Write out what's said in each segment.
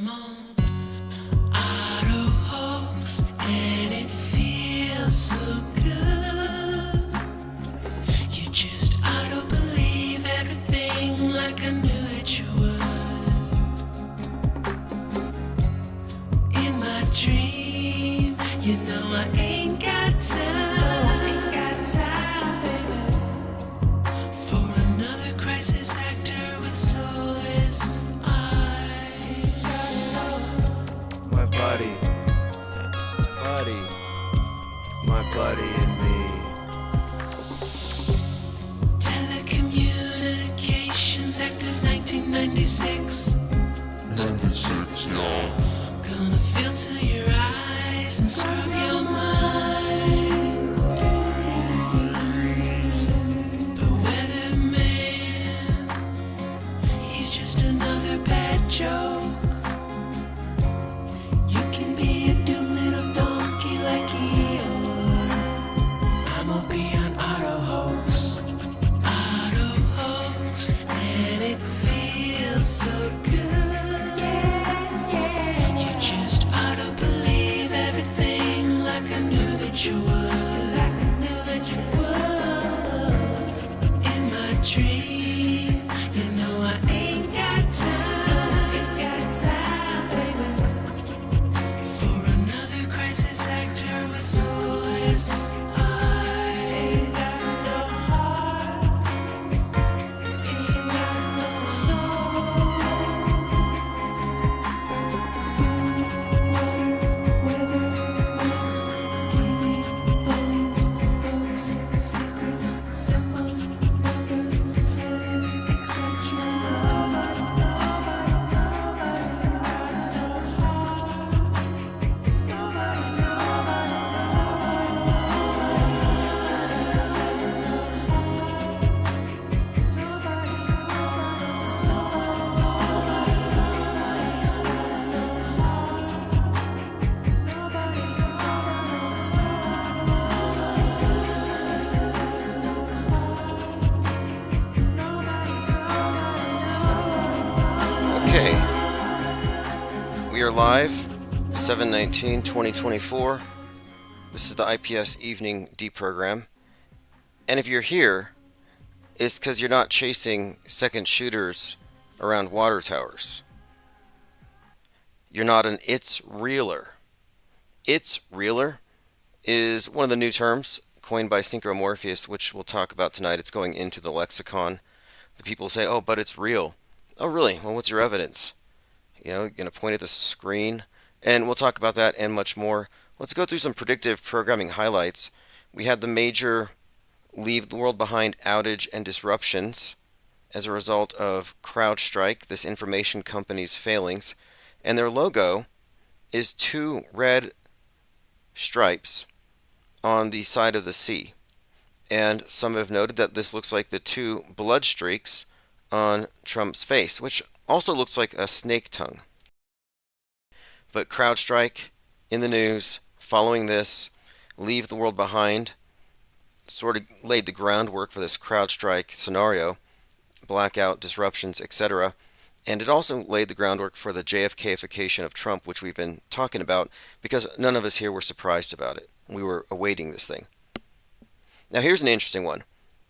I'm on auto hoax and it feels so good. You just auto believe everything like I knew that you would. In my dream, you know I ain't got time, baby, for another crisis actor with soulless eyes. My buddy, my buddy and me. Telecommunications Act of 1996. 96, y'all. Gonna filter your eyes and scrub your mind. The weatherman, he's just another bad joke. You can be a doomed little donkey like Eeyore. I'm gonna be an auto hoax, and it feels so good. You just auto believe everything like I knew that you would. In my dream, you know I ain't got time, baby, for another crisis actor with soulless eyes. Ain't got no heart, ain't got no soul. Food, water, weather, maps, TV, bones, books, secrets, symbols, numbers, planets, etc. Nobody got no heart. Okay, we are live, 7/19/2024. This is the IPS Evening Deprogram. And if you're here, it's because you're not chasing second shooters around water towers. You're not an It's Realer. It's Realer is one of the new terms coined by Synchromorpheus, which we'll talk about tonight. It's going into the lexicon. The people say, oh, but it's real. Oh, really? Well, what's your evidence? You're going to point at the screen. And we'll talk about that and much more. Let's go through some predictive programming highlights. We had the major leave the world behind outage and disruptions as a result of CrowdStrike, this information company's failings. And their logo is two red stripes on the side of the C. And some have noted that this looks like the two blood streaks on Trump's face, which also looks like a snake tongue. But CrowdStrike in the news, following this, leave the world behind, sort of laid the groundwork for this CrowdStrike scenario, blackout, disruptions, etc. And it also laid the groundwork for the JFKification of Trump, which we've been talking about, because none of us here were surprised about it. We were awaiting this thing. Now here's an interesting one.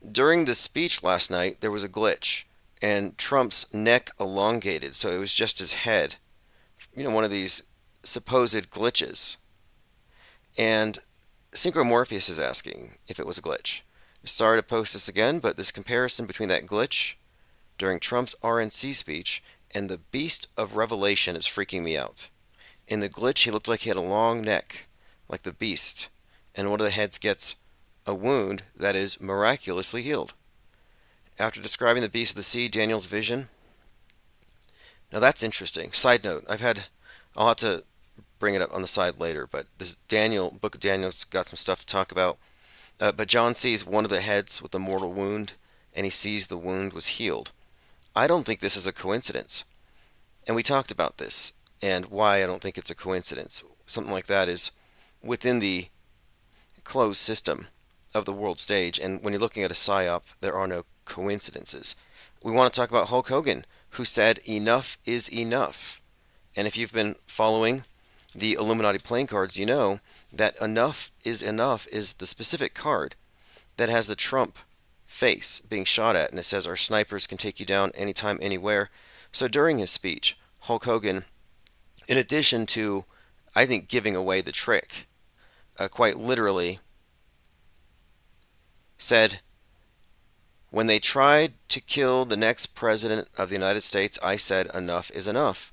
During the speech last night, there was a glitch, and Trump's neck elongated, so it was just his head. One of these supposed glitches. And Synchromorpheus is asking if it was a glitch. Sorry to post this again, but this comparison between that glitch during Trump's RNC speech and the Beast of Revelation is freaking me out. In the glitch, he looked like he had a long neck, like the beast, and one of the heads gets a wound that is miraculously healed. After describing the beast of the sea, Daniel's vision. Now that's interesting. Side note, I'll have to bring it up on the side later, but this book of Daniel's got some stuff to talk about. But John sees one of the heads with a mortal wound, and he sees the wound was healed. I don't think this is a coincidence. And we talked about this, and why I don't think it's a coincidence. Something like that is within the closed system of the world stage, and when you're looking at a psyop, there are no coincidences. We want to talk about Hulk Hogan, who said enough is enough. And if you've been following the Illuminati playing cards, you know that enough is the specific card that has the Trump face being shot at, and it says our snipers can take you down anytime, anywhere. So during his speech, Hulk Hogan, in addition to, I think, giving away the trick, quite literally said, when they tried to kill the next president of the United States, I said enough is enough.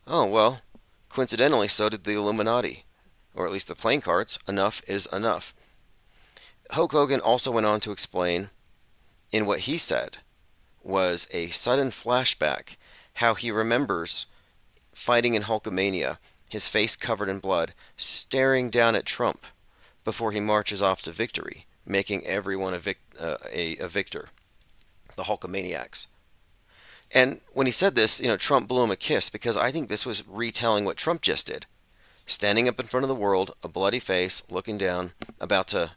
Oh, well, coincidentally, so did the Illuminati, or at least the playing cards. Enough is enough. Hulk Hogan also went on to explain in what he said was a sudden flashback how he remembers fighting in Hulkamania, his face covered in blood, staring down at Trump before he marches off to victory, making everyone a victor, the Hulkamaniacs. And when he said this, Trump blew him a kiss, because I think this was retelling what Trump just did. Standing up in front of the world, a bloody face, looking down, about to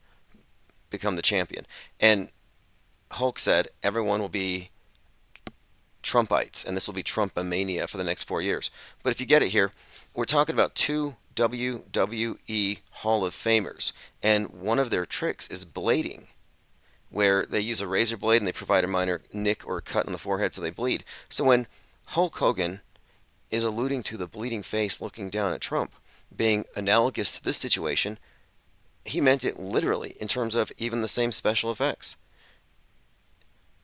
become the champion. And Hulk said everyone will be Trumpites, and this will be Trumpamania for the next 4 years. But if you get it here, we're talking about two WWE Hall of Famers, and one of their tricks is blading, where they use a razor blade and they provide a minor nick or cut on the forehead so they bleed. So when Hulk Hogan is alluding to the bleeding face looking down at Trump being analogous to this situation, he meant it literally in terms of even the same special effects.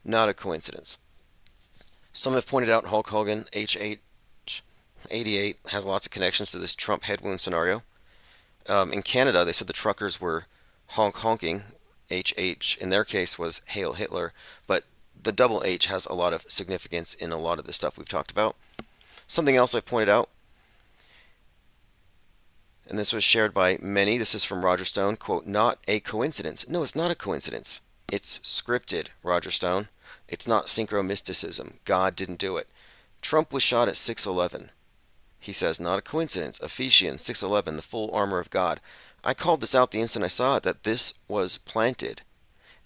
Not a coincidence. Some have pointed out Hulk Hogan, H88, has lots of connections to this Trump head wound scenario. In Canada, they said the truckers were honking. HH, in their case, was Hail Hitler, but the double H has a lot of significance in a lot of the stuff we've talked about. Something else I've pointed out, and this was shared by many, this is from Roger Stone, quote, not a coincidence. No, it's not a coincidence. It's scripted, Roger Stone. It's not synchromysticism. God didn't do it. Trump was shot at 6'11". He says, not a coincidence. Ephesians 6:11, the full armor of God. I called this out the instant I saw it, that this was planted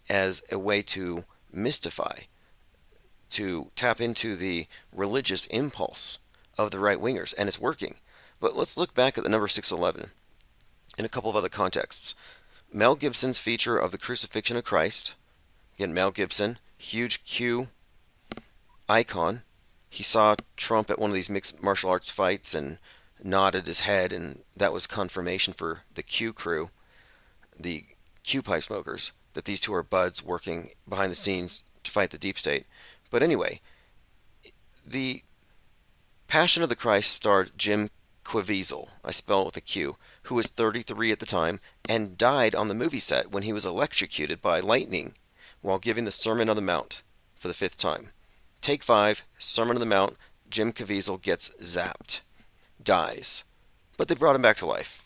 as a way to mystify, to tap into the religious impulse of the right-wingers, and it's working. But let's look back at the number 611 in a couple of other contexts. Mel Gibson's feature of the crucifixion of Christ. Again, Mel Gibson, huge Q icon. He saw Trump at one of these mixed martial arts fights and nodded his head, and that was confirmation for the Q crew, the Q pipe smokers, that these two are buds working behind the scenes to fight the deep state. But anyway, the Passion of the Christ starred Jim Caviezel, I spell it with a Q, who was 33 at the time and died on the movie set when he was electrocuted by lightning while giving the Sermon on the Mount for the 5th time. Take 5, Sermon on the Mount, Jim Caviezel gets zapped, dies. But they brought him back to life.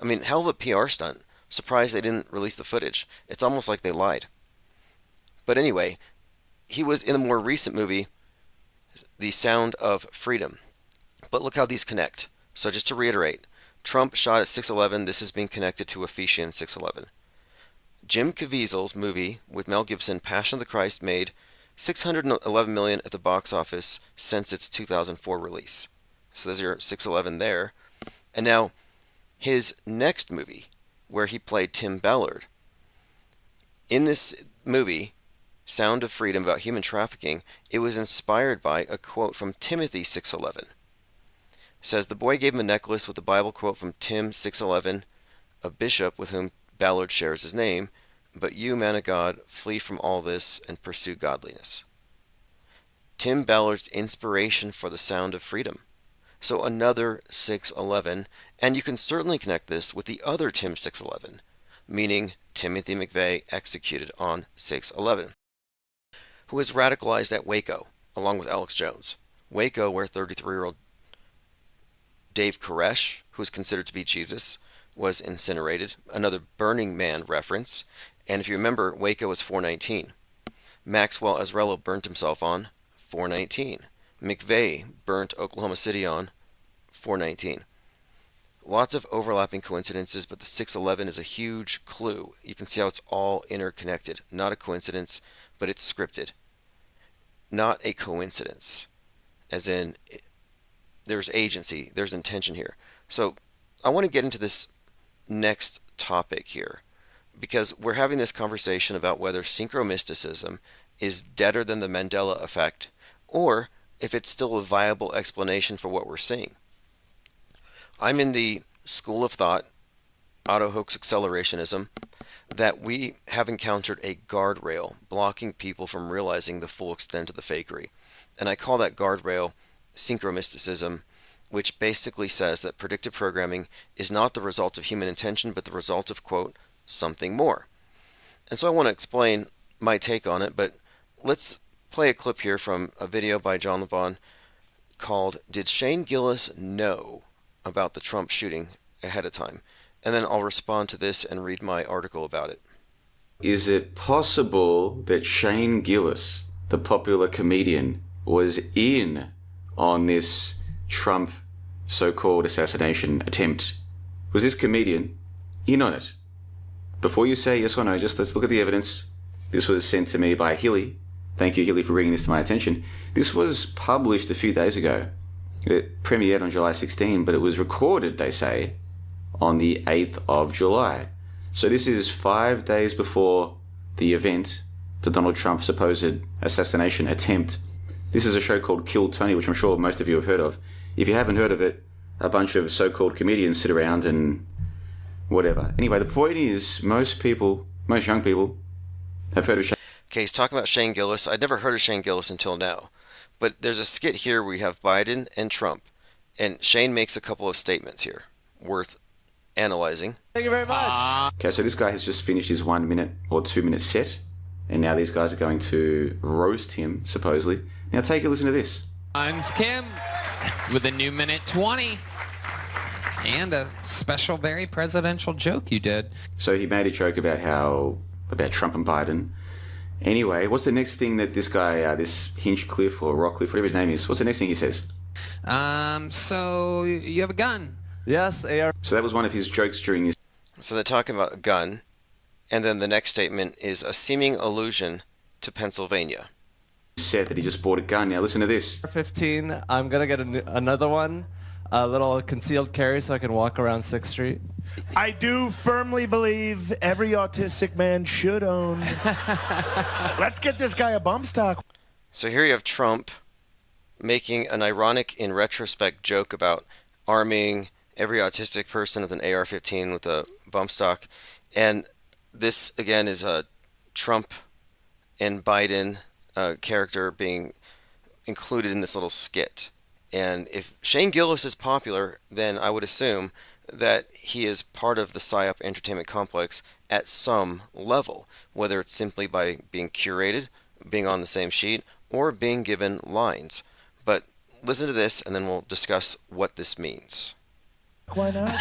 I mean, hell of a PR stunt. Surprised they didn't release the footage. It's almost like they lied. But anyway, he was in a more recent movie, The Sound of Freedom. But look how these connect. So just to reiterate, Trump shot at 6'11", this is being connected to Ephesians 6:11. Jim Caviezel's movie with Mel Gibson, Passion of the Christ, made $611 million at the box office since its 2004 release. So there's your 611 there. And now, his next movie, where he played Tim Ballard. In this movie, Sound of Freedom, about human trafficking, it was inspired by a quote from Timothy 6:11. It says, the boy gave him a necklace with a Bible quote from Tim 6:11, a bishop with whom Ballard shares his name, but you, man of God, flee from all this and pursue godliness. Tim Ballard's inspiration for the Sound of Freedom. So another 611, and you can certainly connect this with the other Tim 611, meaning Timothy McVeigh, executed on 611, who was radicalized at Waco, along with Alex Jones. Waco, where 33-year-old Dave Koresh, who is considered to be Jesus, was incinerated. Another Burning Man reference. And if you remember, Waco was 419. Maxwell Azarello burnt himself on 419. McVeigh burnt Oklahoma City on 419. Lots of overlapping coincidences, but the 611 is a huge clue. You can see how it's all interconnected. Not a coincidence, but it's scripted. Not a coincidence, as in there's agency, there's intention here. So I want to get into this next topic here because we're having this conversation about whether synchromysticism is deader than the Mandela effect or if it's still a viable explanation for what we're seeing. I'm in the school of thought, auto-hoax accelerationism, that we have encountered a guardrail blocking people from realizing the full extent of the fakery. And I call that guardrail synchromysticism, which basically says that predictive programming is not the result of human intention, but the result of, quote, something more. And so I want to explain my take on it, but let's play a clip here from a video by John LeBon called Did Shane Gillis Know About the Trump Shooting Ahead of Time? And then I'll respond to this and read my article about it. Is it possible that Shane Gillis, the popular comedian, was in on this Trump so-called assassination attempt? Was this comedian in on it? Before you say yes or no, just let's look at the evidence. This was sent to me by Hilly. Thank you, Hilly, for bringing this to my attention. This was published a few days ago. It premiered on July 16, but it was recorded, they say, on the 8th of July. So this is 5 days before the event, the Donald Trump supposed assassination attempt. This is a show called Kill Tony, which I'm sure most of you have heard of. If you haven't heard of it, a bunch of so-called comedians sit around and whatever. Anyway, the point is, most young people, have heard of Shane. Okay, he's talking about Shane Gillis. I'd never heard of Shane Gillis until now. But there's a skit here where we have Biden and Trump. And Shane makes a couple of statements here worth analyzing. Thank you very much. Okay, so this guy has just finished his 1 minute or 2 minute set, and now these guys are going to roast him, supposedly. Now take a listen to this. Mine's Kim with a new minute 20 and a special, very presidential joke you did. So he made a joke about Trump and Biden. Anyway, what's the next thing that this guy, this Hinchcliffe or Rockcliffe, whatever his name is, what's the next thing he says? So you have a gun. Yes, AR. So that was one of his jokes during his... So they're talking about a gun. And then the next statement is a seeming allusion to Pennsylvania. Said that he just bought a gun. Now listen to this. 15. I'm gonna get another one, a little concealed carry, so I can walk around 6th Street. I do firmly believe every autistic man should own. Let's get this guy a bump stock. So here you have Trump making an ironic, in retrospect, joke about arming every autistic person with an AR-15 with a bump stock. And this, again, is a Trump and Biden character being included in this little skit. And if Shane Gillis is popular, then I would assume that he is part of the PSYOP entertainment complex at some level, whether it's simply by being curated, being on the same sheet, or being given lines. But listen to this, and then we'll discuss what this means. Why not?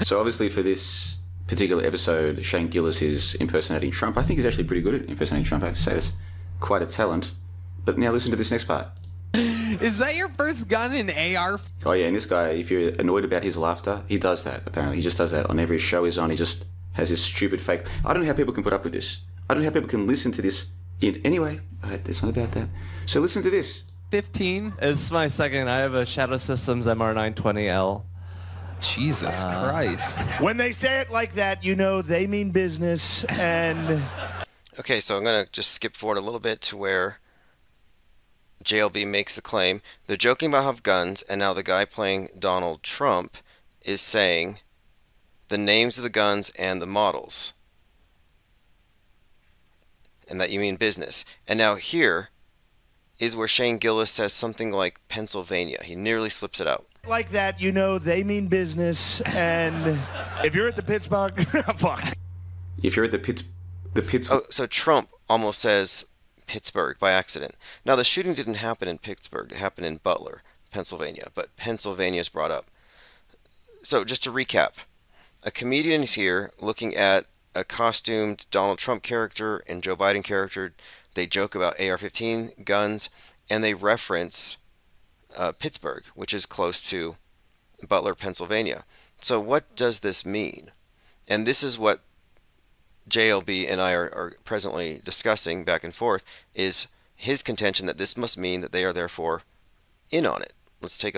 So obviously for this particular episode, Shane Gillis is impersonating Trump. I think he's actually pretty good at impersonating Trump, I have to say. That's quite a talent. But now listen to this next part. Is that your first gun in AR? Oh yeah, and this guy, if you're annoyed about his laughter, he does that, apparently. He just does that on every show he's on. He just has this stupid fake... I don't know how people can put up with this. I don't know how people can listen to this anyway. It's not about that. So listen to this. 15. It's my second. I have a Shadow Systems MR920L. Jesus Christ. When they say it like that, you know they mean business. And Okay, so I'm going to just skip forward a little bit to where JLB makes the claim. They're joking about have guns, and now the guy playing Donald Trump is saying the names of the guns and the models. And that you mean business. And now here is where Shane Gillis says something like Pennsylvania. He nearly slips it out. like that, you know they mean business. And if you're at the Pittsburgh, fuck. If you're at the Pittsburgh... Oh, so Trump almost says Pittsburgh by accident. Now, the shooting didn't happen in Pittsburgh. It happened in Butler, Pennsylvania. But Pennsylvania is brought up. So just to recap, a comedian is here looking at a costumed Donald Trump character and Joe Biden character. They joke about AR-15 guns, and they reference Pittsburgh, which is close to Butler, Pennsylvania. So what does this mean? And this is what JLB and I are presently discussing back and forth, is his contention that this must mean that they are therefore in on it. Let's take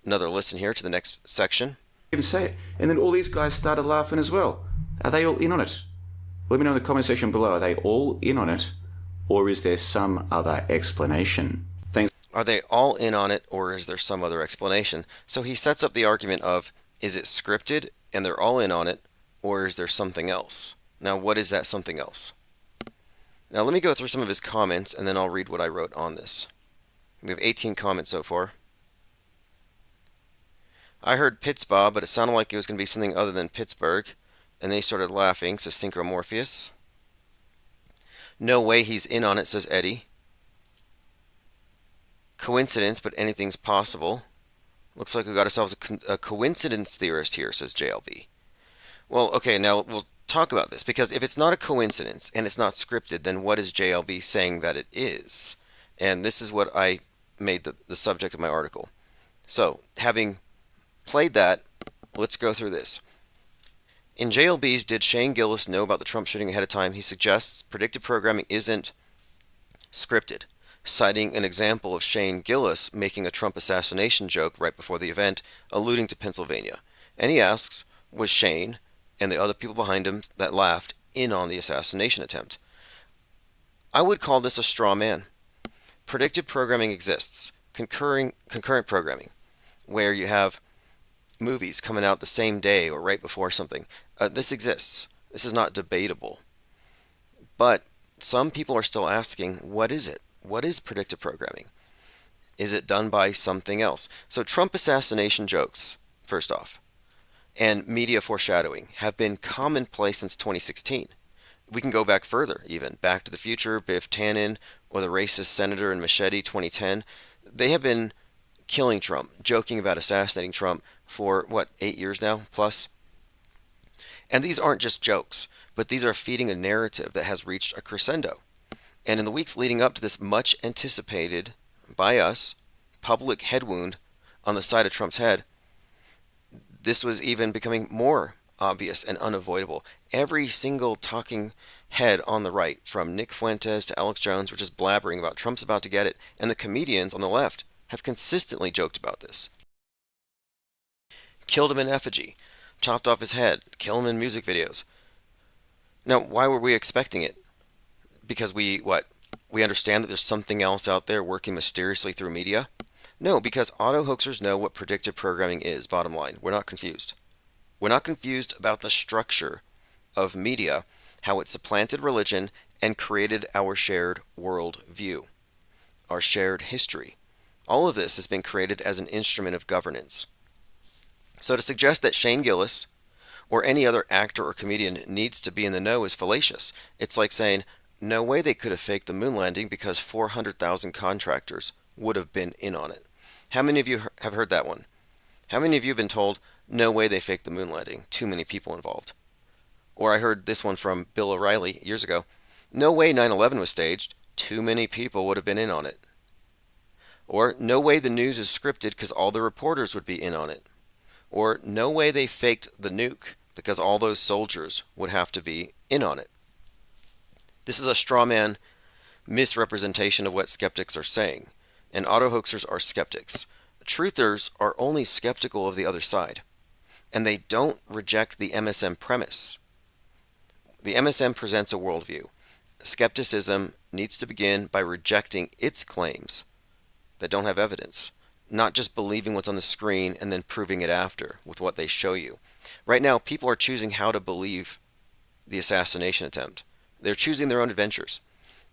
another listen here to the next section. Even say it. And then all these guys started laughing as well. Are they all in on it? Let me know in the comment section below. Are they all in on it? Or is there some other explanation? Thanks. Are they all in on it, or is there some other explanation? So he sets up the argument of, is it scripted and they're all in on it, or is there something else? Now, what is that something else? Now, let me go through some of his comments, and then I'll read what I wrote on this. We have 18 comments so far. I heard Pittsburgh, but it sounded like it was going to be something other than Pittsburgh, and then he started laughing, says Synchromorpheus. No way he's in on it, says Eddie. Coincidence, but anything's possible. Looks like we got ourselves a coincidence theorist here, says JLB. Well, okay, now we'll talk about this, because if it's not a coincidence and it's not scripted, then what is JLB saying that it is? And this is what I made the subject of my article. So, having played that, let's go through this. In JLB's Did Shane Gillis Know About the Trump Shooting Ahead of Time, he suggests predictive programming isn't scripted, citing an example of Shane Gillis making a Trump assassination joke right before the event, alluding to Pennsylvania. And he asks, was Shane and the other people behind him that laughed in on the assassination attempt? I would call this a straw man. Predictive programming exists, concurrent programming, where you have movies coming out the same day or right before something. This exists. This is not debatable. But some people are still asking, what is it? What is predictive programming? Is it done by something else? So Trump assassination jokes, first off, and media foreshadowing have been commonplace since 2016. We can go back further, even. Back to the Future, Biff Tannen, or the racist senator in Machete 2010. They have been killing Trump, joking about assassinating Trump for, 8 years now, plus? And these aren't just jokes, but these are feeding a narrative that has reached a crescendo. And in the weeks leading up to this much anticipated, by us, public head wound on the side of Trump's head, this was even becoming more obvious and unavoidable. Every single talking head on the right, from Nick Fuentes to Alex Jones, were just blabbering about Trump's about to get it, and the comedians on the left have consistently joked about this. Killed him in effigy, chopped off his head, kill him in music videos. Now, why were we expecting it? Because we understand that there's something else out there working mysteriously through media? No, because auto hoaxers know what predictive programming is, bottom line. We're not confused. We're not confused about the structure of media, how it supplanted religion and created our shared world view, our shared history. All of this has been created as an instrument of governance. So to suggest that Shane Gillis or any other actor or comedian needs to be in the know is fallacious. It's like saying, no way they could have faked the moon landing because 400,000 contractors would have been in on it. How many of you have heard that one? How many of you have been told, no way they faked the moon landing, too many people involved? Or I heard this one from Bill O'Reilly years ago, no way 9/11 was staged, too many people would have been in on it. Or no way the news is scripted because all the reporters would be in on it. Or no way they faked the nuke because all those soldiers would have to be in on it. This is a straw man misrepresentation of what skeptics are saying, and auto hoaxers are skeptics. Truthers are only skeptical of the other side, and they don't reject the MSM premise. The MSM presents a worldview. Skepticism needs to begin by rejecting its claims that don't have evidence, not just believing what's on the screen and then proving it after with what they show you. Right now, people are choosing how to believe the assassination attempt. They're choosing their own adventures.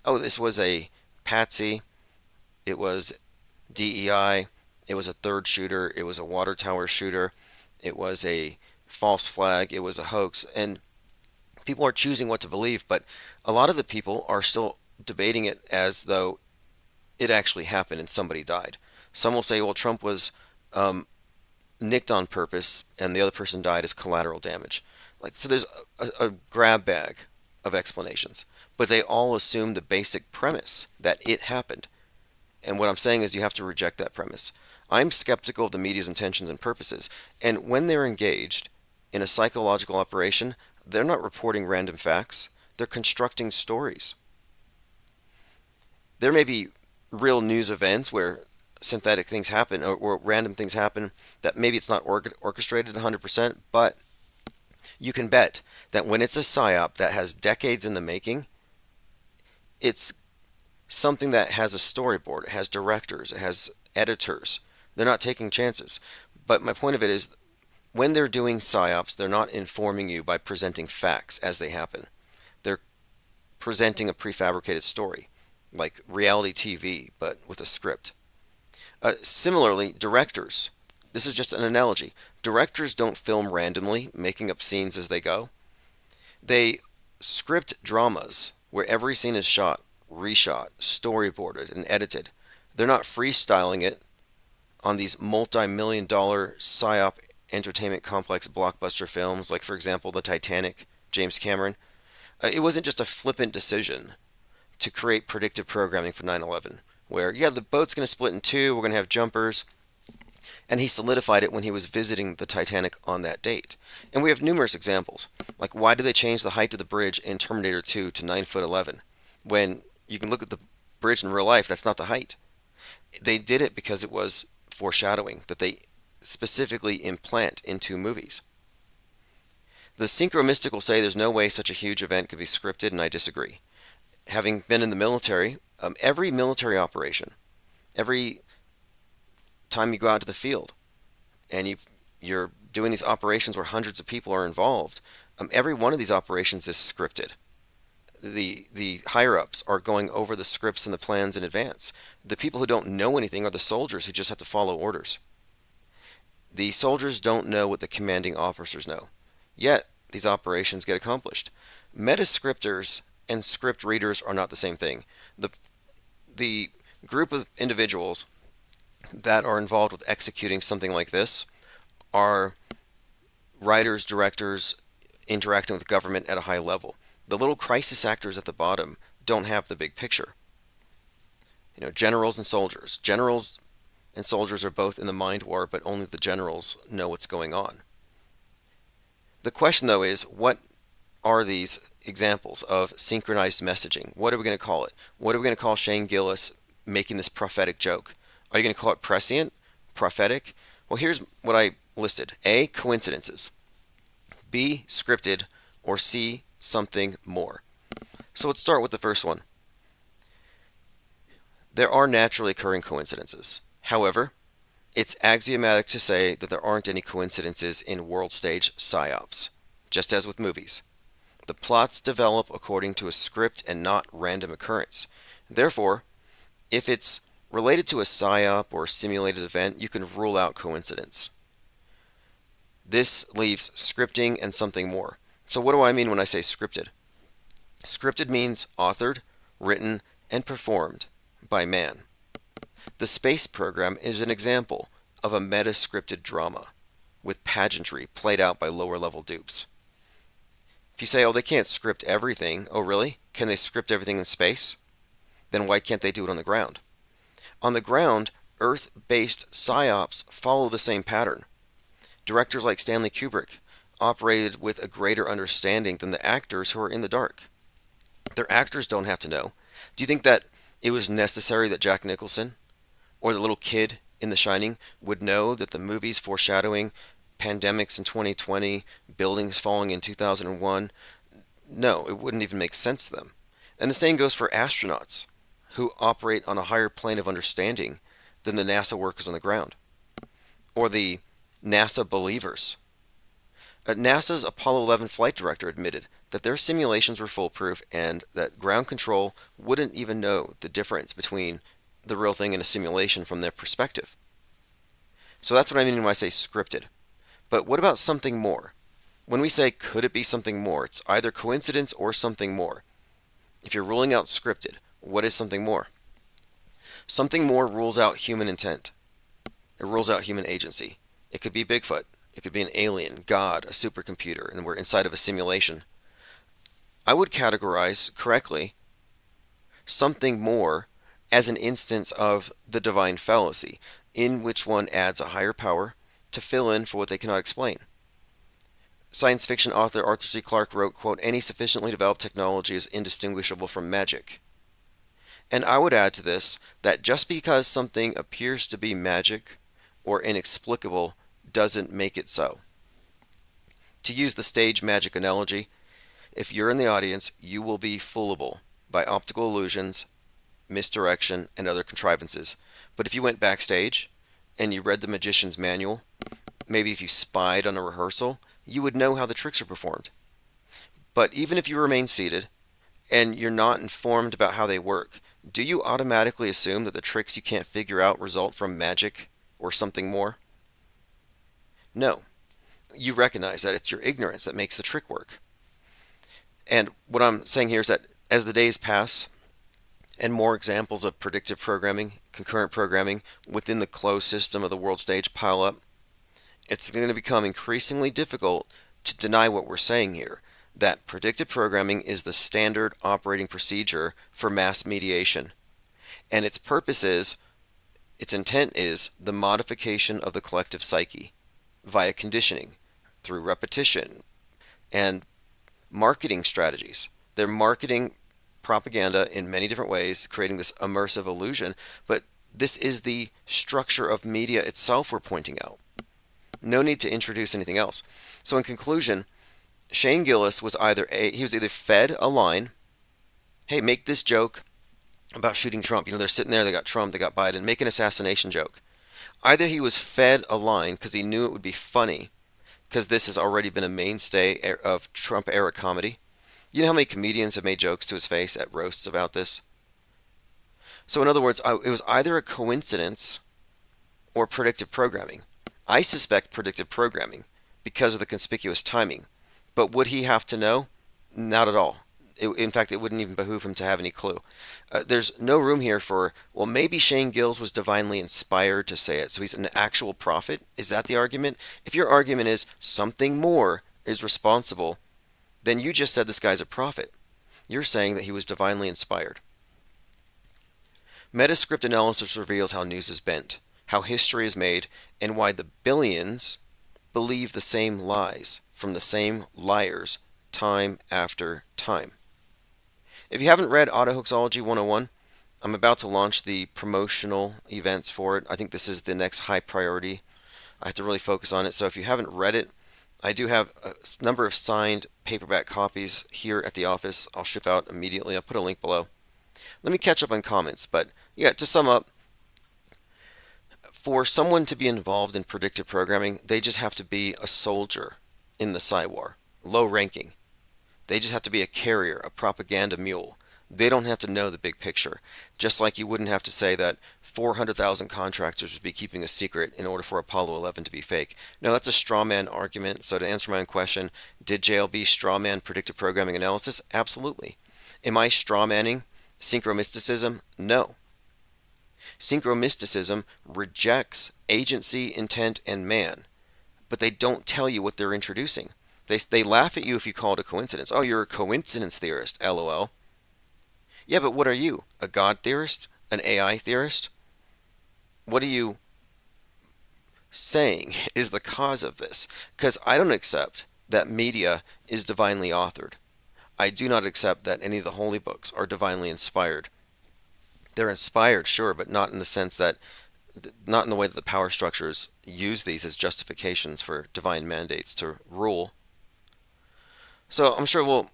Oh, this was a patsy. It was DEI. It was a third shooter. It was a water tower shooter. It was a false flag. It was a hoax. And people are choosing what to believe, but a lot of the people are still debating it as though it actually happened and somebody died. Some will say, well, Trump was nicked on purpose and the other person died as collateral damage. So there's a grab bag of explanations, but they all assume the basic premise that it happened. And what I'm saying is you have to reject that premise. I'm skeptical of the media's intentions and purposes, and when they're engaged in a psychological operation, they're not reporting random facts, they're constructing stories. There may be real news events where synthetic things happen or random things happen that maybe it's not orchestrated 100%, but you can bet that when it's a psyop that has decades in the making, it's something that has a storyboard, it has directors, it has editors. They're not taking chances. But my point of it is, when they're doing psyops, they're not informing you by presenting facts as they happen. They're presenting a prefabricated story, like reality TV, but with a script. Similarly, directors. This is just an analogy. Directors don't film randomly, making up scenes as they go. They script dramas where every scene is shot, reshot, storyboarded, and edited. They're not freestyling it on these multi-million-dollar psyop entertainment complex blockbuster films, like, for example, The Titanic, James Cameron. It wasn't just a flippant decision to create predictive programming for 9/11, where, yeah, the boat's going to split in two, we're going to have jumpers, and he solidified it when he was visiting the Titanic on that date. And we have numerous examples. Like, why did they change the height of the bridge in Terminator 2 to 9'11"? When you can look at the bridge in real life, that's not the height. They did it because it was foreshadowing that they specifically implant into movies. The synchromystical say there's no way such a huge event could be scripted, and I disagree. Having been in the military, every military operation, every time you go out to the field and you're doing these operations where hundreds of people are involved, every one of these operations is scripted. The higher-ups are going over the scripts and the plans in advance. The people who don't know anything are the soldiers who just have to follow orders. The soldiers don't know what the commanding officers know. Yet, these operations get accomplished. Metascripters and script readers are not the same thing. The group of individuals that are involved with executing something like this are writers, directors, interacting with government at a high level. The little crisis actors at the bottom don't have the big picture. Generals and soldiers. Generals and soldiers are both in the mind war, but only the generals know what's going on. The question, though, is what are these examples of synchronized messaging? What are we going to call it? What are we going to call Shane Gillis making this prophetic joke? Are you going to call it prescient? Prophetic? Well, here's what I listed. A, coincidences. B, scripted. Or C, something more. So let's start with the first one. There are naturally occurring coincidences. However, it's axiomatic to say that there aren't any coincidences in world stage psyops, just as with movies. The plots develop according to a script and not random occurrence. Therefore, if it's related to a psyop or simulated event, you can rule out coincidence. This leaves scripting and something more. So what do I mean when I say scripted? Scripted means authored, written, and performed by man. The space program is an example of a meta-scripted drama with pageantry played out by lower-level dupes. If you say, oh, they can't script everything, oh, really? Can they script everything in space? Then why can't they do it on the ground? On the ground, Earth-based psyops follow the same pattern. Directors like Stanley Kubrick operated with a greater understanding than the actors who are in the dark. Their actors don't have to know. Do you think that it was necessary that Jack Nicholson or the little kid in The Shining would know that the movie's foreshadowing pandemics in 2020, buildings falling in 2001? No, it wouldn't even make sense to them. And the same goes for astronauts who operate on a higher plane of understanding than the NASA workers on the ground, or the NASA believers. NASA's Apollo 11 flight director admitted that their simulations were foolproof and that ground control wouldn't even know the difference between the real thing and a simulation from their perspective. So that's what I mean when I say scripted. But what about something more? When we say could it be something more, it's either coincidence or something more. If you're ruling out scripted, what is something more? Something more rules out human intent. It rules out human agency. It could be Bigfoot. It could be an alien, God, a supercomputer, and we're inside of a simulation. I would categorize correctly something more as an instance of the divine fallacy, in which one adds a higher power to fill in for what they cannot explain. Science fiction author Arthur C. Clarke wrote, quote, "Any sufficiently developed technology is indistinguishable from magic." And I would add to this that just because something appears to be magic or inexplicable doesn't make it so. To use the stage magic analogy, if you're in the audience, you will be foolable by optical illusions, misdirection, and other contrivances. But if you went backstage and you read the magician's manual, maybe if you spied on a rehearsal, you would know how the tricks are performed. But even if you remain seated and you're not informed about how they work, do you automatically assume that the tricks you can't figure out result from magic or something more? No. You recognize that it's your ignorance that makes the trick work. And what I'm saying here is that as the days pass and more examples of predictive programming, concurrent programming within the closed system of the world stage pile up, it's going to become increasingly difficult to deny what we're saying here, that predictive programming is the standard operating procedure for mass mediation. And its purpose is, its intent is the modification of the collective psyche via conditioning, through repetition, and marketing strategies. They're marketing propaganda in many different ways, creating this immersive illusion, but this is the structure of media itself we're pointing out. No need to introduce anything else. So in conclusion, Shane Gillis was either fed a line, hey, make this joke about shooting Trump. They're sitting there, they got Trump, they got Biden, make an assassination joke. Either he was fed a line because he knew it would be funny, because this has already been a mainstay of Trump-era comedy. You know how many comedians have made jokes to his face at roasts about this? So in other words, it was either a coincidence or predictive programming. I suspect predictive programming because of the conspicuous timing. But would he have to know? Not at all. In fact, it wouldn't even behoove him to have any clue. There's no room here for, well, maybe Shane Gillis was divinely inspired to say it, so he's an actual prophet. Is that the argument? If your argument is something more is responsible, then you just said this guy's a prophet. You're saying that he was divinely inspired. Metascript analysis reveals how news is bent, how history is made, and why the billions believe the same lies from the same liars time after time. If you haven't read Autohoaxology 101, I'm about to launch the promotional events for it. I think this is the next high priority. I have to really focus on it. So if you haven't read it, I do have a number of signed paperback copies here at the office. I'll ship out immediately. I'll put a link below. Let me catch up on comments. But yeah, to sum up, for someone to be involved in predictive programming, they just have to be a soldier in the Psywar, low ranking. They just have to be a carrier, a propaganda mule. They don't have to know the big picture. Just like you wouldn't have to say that 400,000 contractors would be keeping a secret in order for Apollo 11 to be fake. No, that's a straw man argument. So to answer my own question, did JLB straw man predictive programming analysis? Absolutely. Am I straw manning synchromysticism? No. Synchromysticism rejects agency, intent, and man, but they don't tell you what they're introducing. They laugh at you if you call it a coincidence. Oh, you're a coincidence theorist, LOL. Yeah, but what are you? A God theorist? An AI theorist? What are you saying is the cause of this? Because I don't accept that media is divinely authored. I do not accept that any of the holy books are divinely inspired. They're inspired, sure, but not in the sense that, not in the way that the power structures use these as justifications for divine mandates to rule. So I'm sure we'll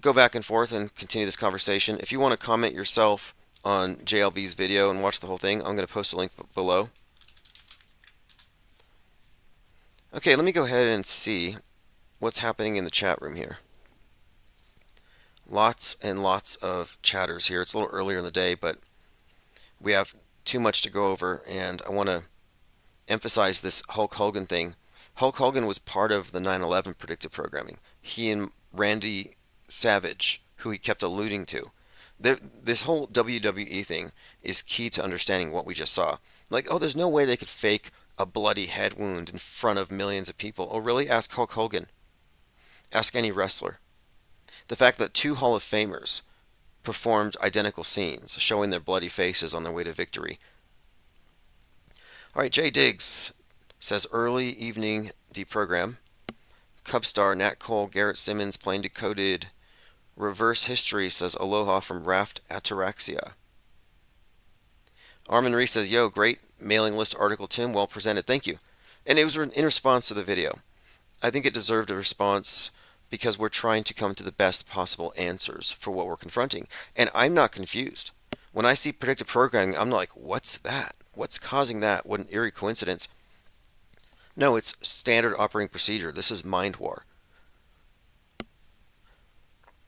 go back and forth and continue this conversation. If you want to comment yourself on JLB's video and watch the whole thing, I'm going to post a link below. Okay, let me go ahead and see what's happening in the chat room here. Lots and lots of chatters here. It's a little earlier in the day, but we have too much to go over, and I want to emphasize this Hulk Hogan thing. Hulk Hogan was part of the 9/11 predictive programming. He and Randy Savage, who he kept alluding to. This whole WWE thing is key to understanding what we just saw. Like, oh, there's no way they could fake a bloody head wound in front of millions of people. Oh, really? Ask Hulk Hogan. Ask any wrestler. The fact that two Hall of Famers performed identical scenes, showing their bloody faces on their way to victory. All right, Jay Diggs says early evening deprogram. Cubstar, Nat Cole, Garrett Simmons, Plain Decoded. Reverse History says aloha from Raft Ataraxia. Armin Reese says, yo, great mailing list article, Tim. Well presented. Thank you. And it was in response to the video. I think it deserved a response because we're trying to come to the best possible answers for what we're confronting. And I'm not confused. When I see predictive programming, I'm like, what's that? What's causing that? What an eerie coincidence. No, it's standard operating procedure. This is mind war.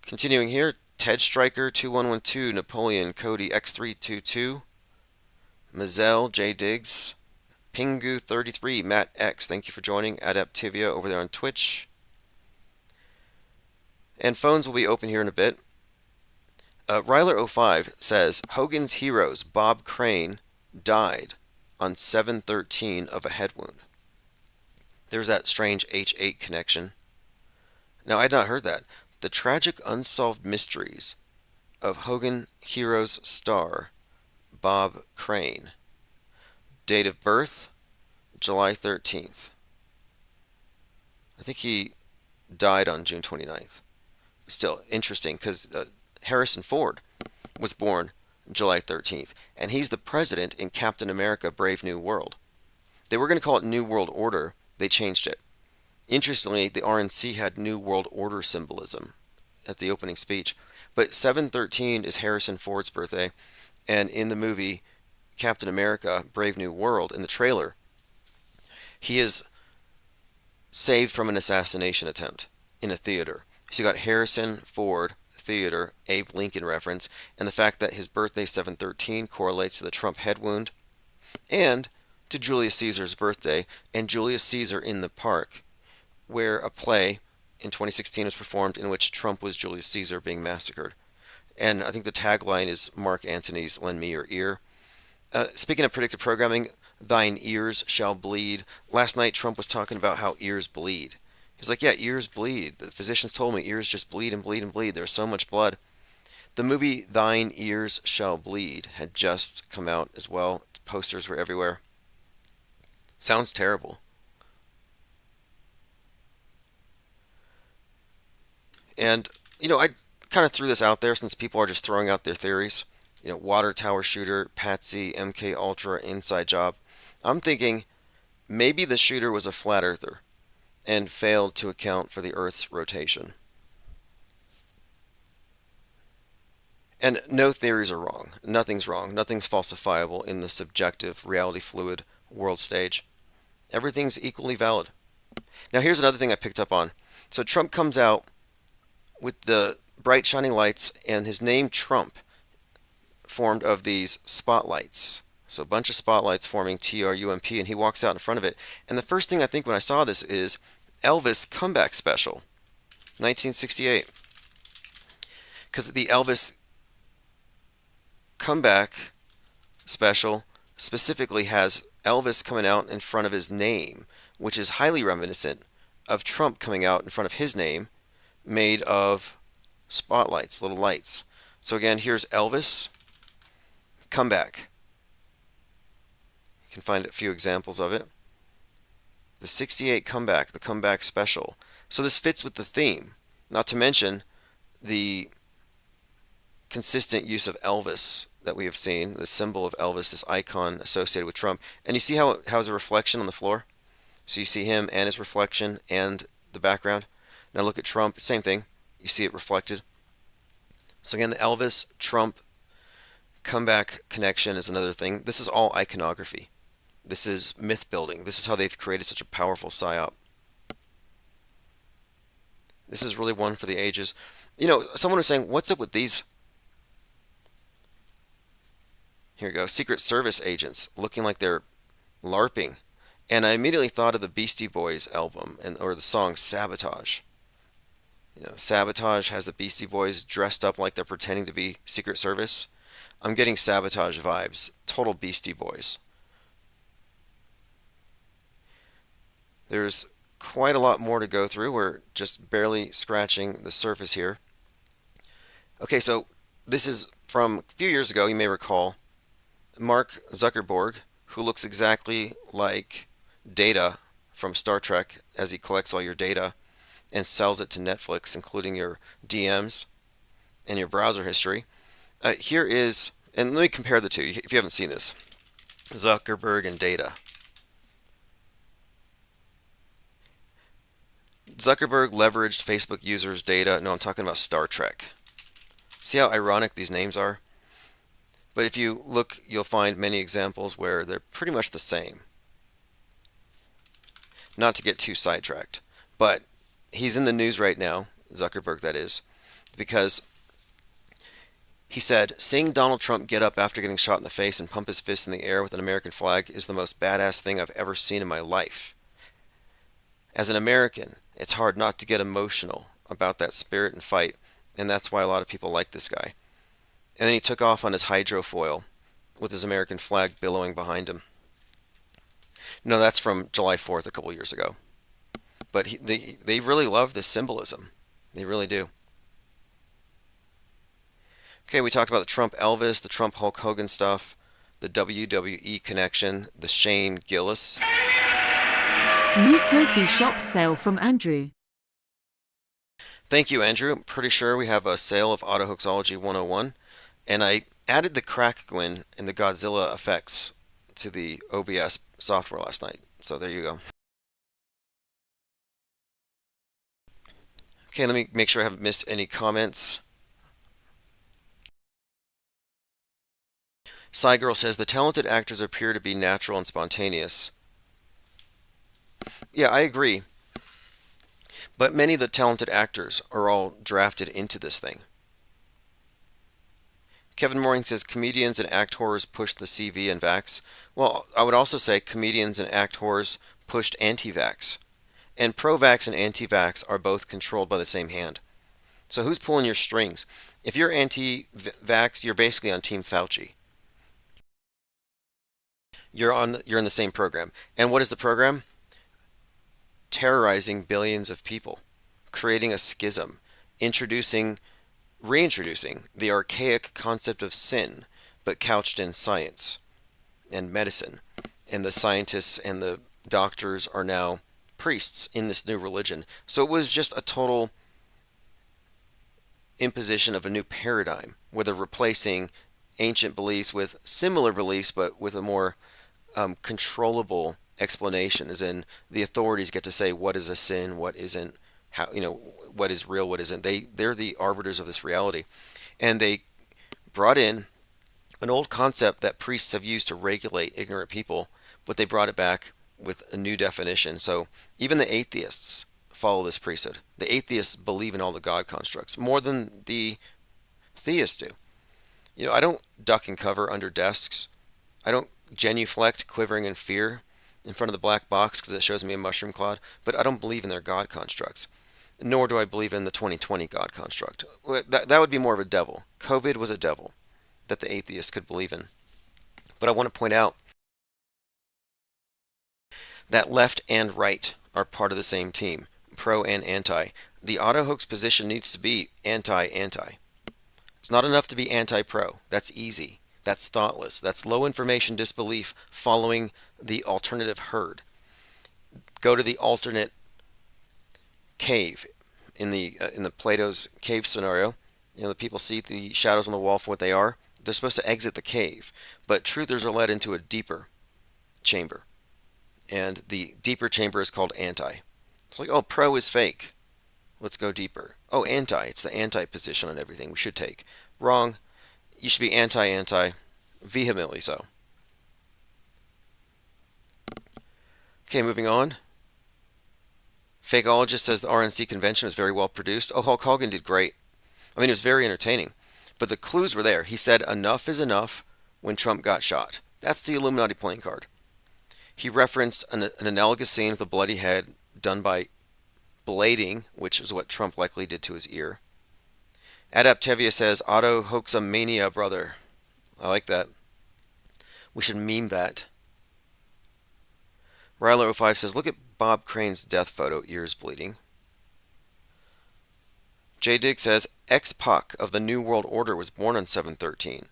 Continuing here, Ted Stryker, 2112, Napoleon, Cody, X322, Mazel, J Diggs, Pingu33, Matt X, thank you for joining, Adaptivia over there on Twitch. And phones will be open here in a bit. Ryler05 says, Hogan's Heroes, Bob Crane, died on 7/13 of a head wound. There's that strange H8 connection. Now, I had not heard that. The tragic unsolved mysteries of Hogan Heroes star Bob Crane. Date of birth, July 13th. I think he died on June 29th. Still interesting because Harrison Ford was born July 13th, and he's the president in Captain America Brave New World. They were going to call it New World Order. They changed it. Interestingly, the RNC had New World Order symbolism at the opening speech. But 7/13 is Harrison Ford's birthday, and in the movie Captain America Brave New World, in the trailer, he is saved from an assassination attempt in a theater. So you got Harrison Ford, theater, Abe Lincoln reference, and the fact that his birthday 7/13 correlates to the Trump head wound, and to Julius Caesar's birthday, and Julius Caesar in the Park, where a play in 2016 was performed in which Trump was Julius Caesar being massacred. And I think the tagline is Mark Antony's Lend Me Your Ear. Speaking of predictive programming, thine ears shall bleed. Last night Trump was talking about how ears bleed. He's like, yeah, ears bleed. The physicians told me ears just bleed and bleed and bleed. There's so much blood. The movie Thine Ears Shall Bleed had just come out as well. Posters were everywhere. Sounds terrible. And, I kind of threw this out there since people are just throwing out their theories. Water tower shooter, Patsy, MK Ultra, inside job. I'm thinking maybe the shooter was a flat earther and failed to account for the Earth's rotation. And no theories are wrong. Nothing's wrong. Nothing's falsifiable in the subjective, reality fluid world stage. Everything's equally valid. Now here's another thing I picked up on. So Trump comes out with the bright shining lights, and his name Trump formed of these spotlights. So a bunch of spotlights forming TRUMP, and he walks out in front of it. And the first thing I think when I saw this is Elvis Comeback Special, 1968. Because the Elvis Comeback Special specifically has Elvis coming out in front of his name, which is highly reminiscent of Trump coming out in front of his name, made of spotlights, little lights. So again, here's Elvis Comeback. You can find a few examples of it. The 68 Comeback, the Comeback Special. So this fits with the theme, not to mention the consistent use of Elvis that we have seen, the symbol of Elvis, this icon associated with Trump. And you see how it has a reflection on the floor? So you see him and his reflection and the background. Now look at Trump, same thing. You see it reflected. So again, the Elvis Trump comeback connection is another thing. This is all iconography. This is myth building. This is how they've created such a powerful psyop. This is really one for the ages. Someone was saying, what's up with these? Here we go. Secret Service agents looking like they're LARPing. And I immediately thought of the Beastie Boys album or the song Sabotage. Sabotage has the Beastie Boys dressed up like they're pretending to be Secret Service. I'm getting Sabotage vibes. Total Beastie Boys. There's quite a lot more to go through. We're just barely scratching the surface here. Okay, so this is from a few years ago, you may recall. Mark Zuckerberg, who looks exactly like Data from Star Trek as he collects all your data and sells it to Netflix, including your DMs and your browser history. Here is, and let me compare the two if you haven't seen this. Zuckerberg and data. Zuckerberg leveraged Facebook users' data. No, I'm talking about Star Trek. See how ironic these names are? But if you look, you'll find many examples where they're pretty much the same. Not to get too sidetracked, but he's in the news right now, Zuckerberg that is, because he said, seeing Donald Trump get up after getting shot in the face and pump his fist in the air with an American flag is the most badass thing I've ever seen in my life. As an American, it's hard not to get emotional about that spirit and fight, and that's why a lot of people like this guy. And then he took off on his hydrofoil with his American flag billowing behind him. No, that's from July 4th a couple years ago. But they really love this symbolism. They really do. Okay, we talked about the Trump Elvis, the Trump Hulk Hogan stuff, the WWE connection, the Shane Gillis. New coffee shop sale from Andrew. Thank you, Andrew. I'm pretty sure we have a sale of Autohoaxology 101. And I added the crack Gwyn and the Godzilla effects to the OBS software last night. So there you go. Okay, let me make sure I haven't missed any comments. Girl says, the talented actors appear to be natural and spontaneous. Yeah, I agree. But many of the talented actors are all drafted into this thing. Kevin Mooring says, comedians and actors pushed the CV and vax. Well, I would also say comedians and actors pushed anti-vax. And pro-vax and anti-vax are both controlled by the same hand. So who's pulling your strings? If you're anti-vax, you're basically on Team Fauci. You're in the same program. And what is the program? Terrorizing billions of people, creating a schism, reintroducing the archaic concept of sin, but couched in science and medicine. And the scientists and the doctors are now priests in this new religion. So it was just a total imposition of a new paradigm, where they're replacing ancient beliefs with similar beliefs, but with a more controllable explanation, as in the authorities get to say what is a sin, what isn't, how, what is real, what isn't. They're the arbiters of this reality. And they brought in an old concept that priests have used to regulate ignorant people, but they brought it back with a new definition. So even the atheists follow this priesthood. The atheists believe in all the God constructs more than the theists do. I don't duck and cover under desks. I don't genuflect, quivering in fear in front of the black box because it shows me a mushroom cloud, but I don't believe in their God constructs. Nor do I believe in the 2020 God construct. That would be more of a devil. COVID was a devil that the atheists could believe in. But I want to point out that left and right are part of the same team, pro and anti. The auto-hoax position needs to be anti-anti. It's not enough to be anti-pro. That's easy. That's thoughtless. That's low information disbelief following the alternative herd. Go to the alternate cave in the Plato's cave scenario. The people see the shadows on the wall for what they are. They're supposed to exit the cave, but truthers are led into a deeper chamber, and the deeper chamber is called anti. It's like, oh, pro is fake. Let's go deeper. Oh, anti. It's the anti position on everything we should take. Wrong. You should be anti-anti, vehemently so. Okay, moving on. Fakeologist says the RNC convention was very well produced. Oh, Hulk Hogan did great. I mean, it was very entertaining. But the clues were there. He said enough is enough when Trump got shot. That's the Illuminati playing card. He referenced an analogous scene with a bloody head done by blading, which is what Trump likely did to his ear. Adaptevia says, Auto Hoaxamania, brother. I like that. We should meme that. Ryler05 says, look at Bob Crane's death photo, ears bleeding. J. Dig says, X-Pac of the New World Order was born on 7/13.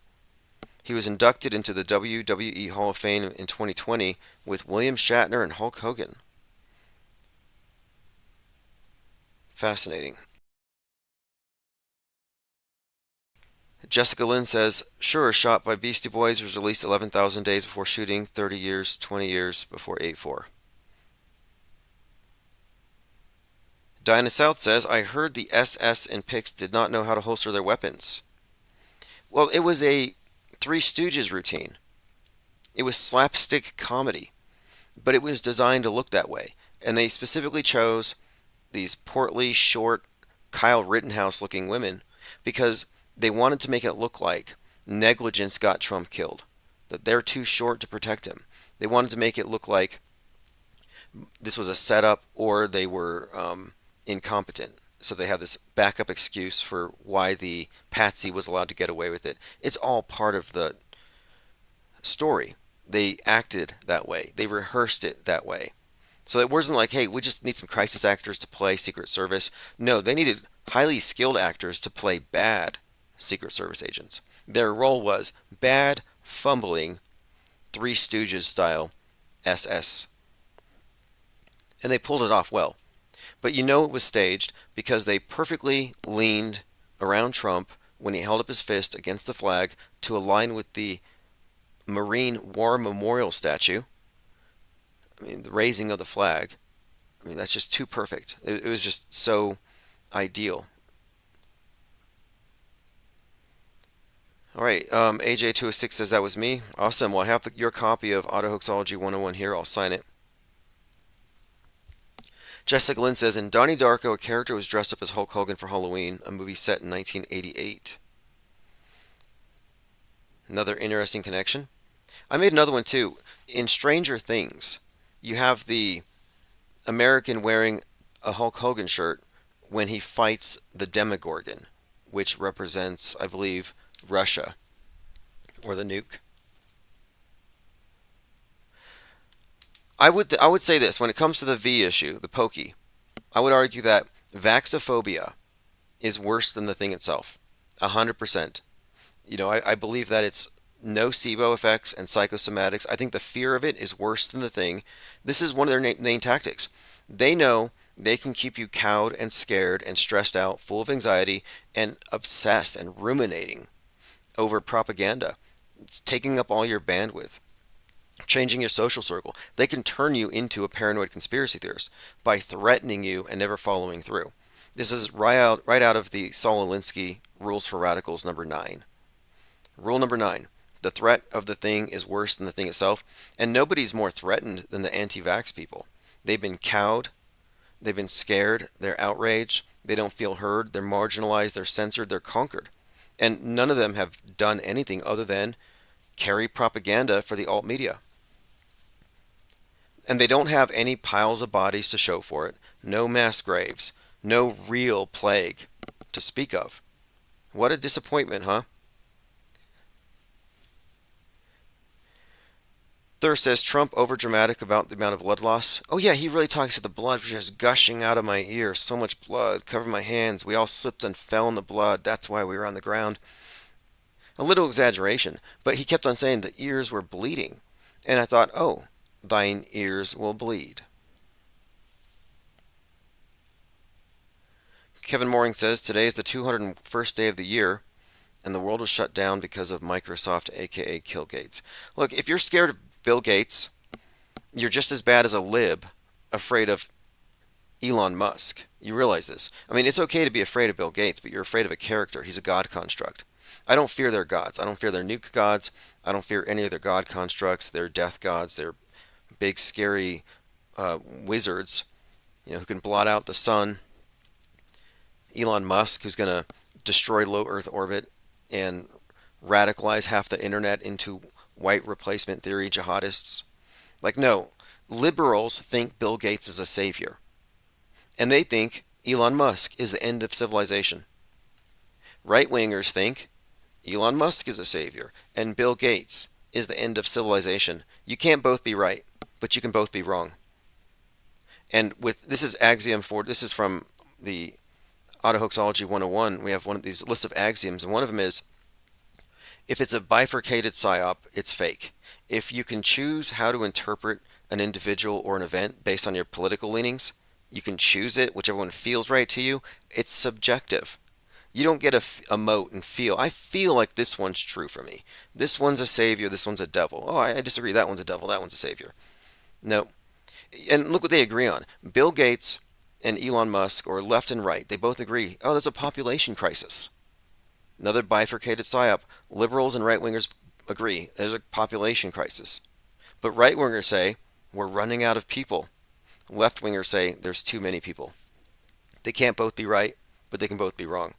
He was inducted into the WWE Hall of Fame in 2020 with William Shatner and Hulk Hogan. Fascinating. Jessica Lynn says, sure, shot by Beastie Boys was released 11,000 days before shooting, 30 years, 20 years before 8-4. Dinah South says, I heard the SS and Pix did not know how to holster their weapons. Well, it was a Three Stooges routine. It was slapstick comedy, but it was designed to look that way. And they specifically chose these portly, short, Kyle Rittenhouse-looking women because they wanted to make it look like negligence got Trump killed, that they're too short to protect him. They wanted to make it look like this was a setup or they were incompetent. So they have this backup excuse for why the patsy was allowed to get away with it. It's all part of the story. They acted that way. They rehearsed it that way. So it wasn't like, hey, we just need some crisis actors to play Secret Service. No, they needed highly skilled actors to play bad Secret Service agents. Their role was bad, fumbling, Three Stooges style SS. And they pulled it off well. But you know it was staged because they perfectly leaned around Trump when he held up his fist against the flag to align with the Marine War Memorial statue. I mean, the raising of the flag. I mean, that's just too perfect. It was just so ideal. All right, AJ206 says that was me. Awesome. Well, I have your copy of Autohoaxology 101 here. I'll sign it. Jessica Lynn says, in Donnie Darko, a character was dressed up as Hulk Hogan for Halloween, a movie set in 1988. Another interesting connection. I made another one too. In Stranger Things, you have the American wearing a Hulk Hogan shirt when he fights the Demogorgon, which represents, I believe, Russia or the nuke. I would say this, when it comes to the V issue, the pokey, I would argue that vaxophobia is worse than the thing itself. 100%. You know, I believe that it's nocebo effects and psychosomatics. I think the fear of it is worse than the thing. This is one of their main tactics. They know they can keep you cowed and scared and stressed out, full of anxiety, and obsessed and ruminating over propaganda. It's taking up all your bandwidth, changing your social circle. They can turn you into a paranoid conspiracy theorist by threatening you and never following through. This is right out of the Saul Alinsky Rules for Radicals number 9. Rule number 9. The threat of the thing is worse than the thing itself, and nobody's more threatened than the anti-vax people. They've been cowed, they've been scared, they're outraged, they don't feel heard, they're marginalized, they're censored, they're conquered. And none of them have done anything other than carry propaganda for the alt media. And they don't have any piles of bodies to show for it, no mass graves, no real plague to speak of. What a disappointment, huh? Thur says, Trump overdramatic about the amount of blood loss. Oh yeah, he really talks to the blood was just gushing out of my ear. So much blood, covered my hands. We all slipped and fell in the blood. That's why we were on the ground. A little exaggeration, but he kept on saying the ears were bleeding. And I thought, oh, thine ears will bleed. Kevin Mooring says, today is the 201st day of the year, and the world was shut down because of Microsoft, aka Kill Gates. Look, if you're scared of Bill Gates, you're just as bad as a lib afraid of Elon Musk. You realize this. I mean, it's okay to be afraid of Bill Gates, but you're afraid of a character. He's a god construct. I don't fear their gods. I don't fear their nuke gods. I don't fear any of their god constructs, their death gods, their big scary wizards, who can blot out the sun. Elon Musk, who's going to destroy low Earth orbit and radicalize half the internet into white replacement theory jihadists. Like, no, liberals think Bill Gates is a savior. And they think Elon Musk is the end of civilization. Right-wingers think Elon Musk is a savior and Bill Gates is the end of civilization. You can't both be right, but you can both be wrong. And this is Axiom 4. This is from the Autohoaxology 101. We have one of these lists of axioms, and one of them is, if it's a bifurcated psyop, it's fake. If you can choose how to interpret an individual or an event based on your political leanings, you can choose it, whichever one feels right to you, it's subjective. You don't get a emote and feel. I feel like this one's true for me. This one's a savior. This one's a devil. Oh, I disagree. That one's a devil. That one's a savior. No. And look what they agree on. Bill Gates and Elon Musk, or left and right, they both agree. Oh, there's a population crisis. Another bifurcated psyop. Liberals and right-wingers agree. There's a population crisis. But right-wingers say, we're running out of people. Left-wingers say, there's too many people. They can't both be right, but they can both be wrong.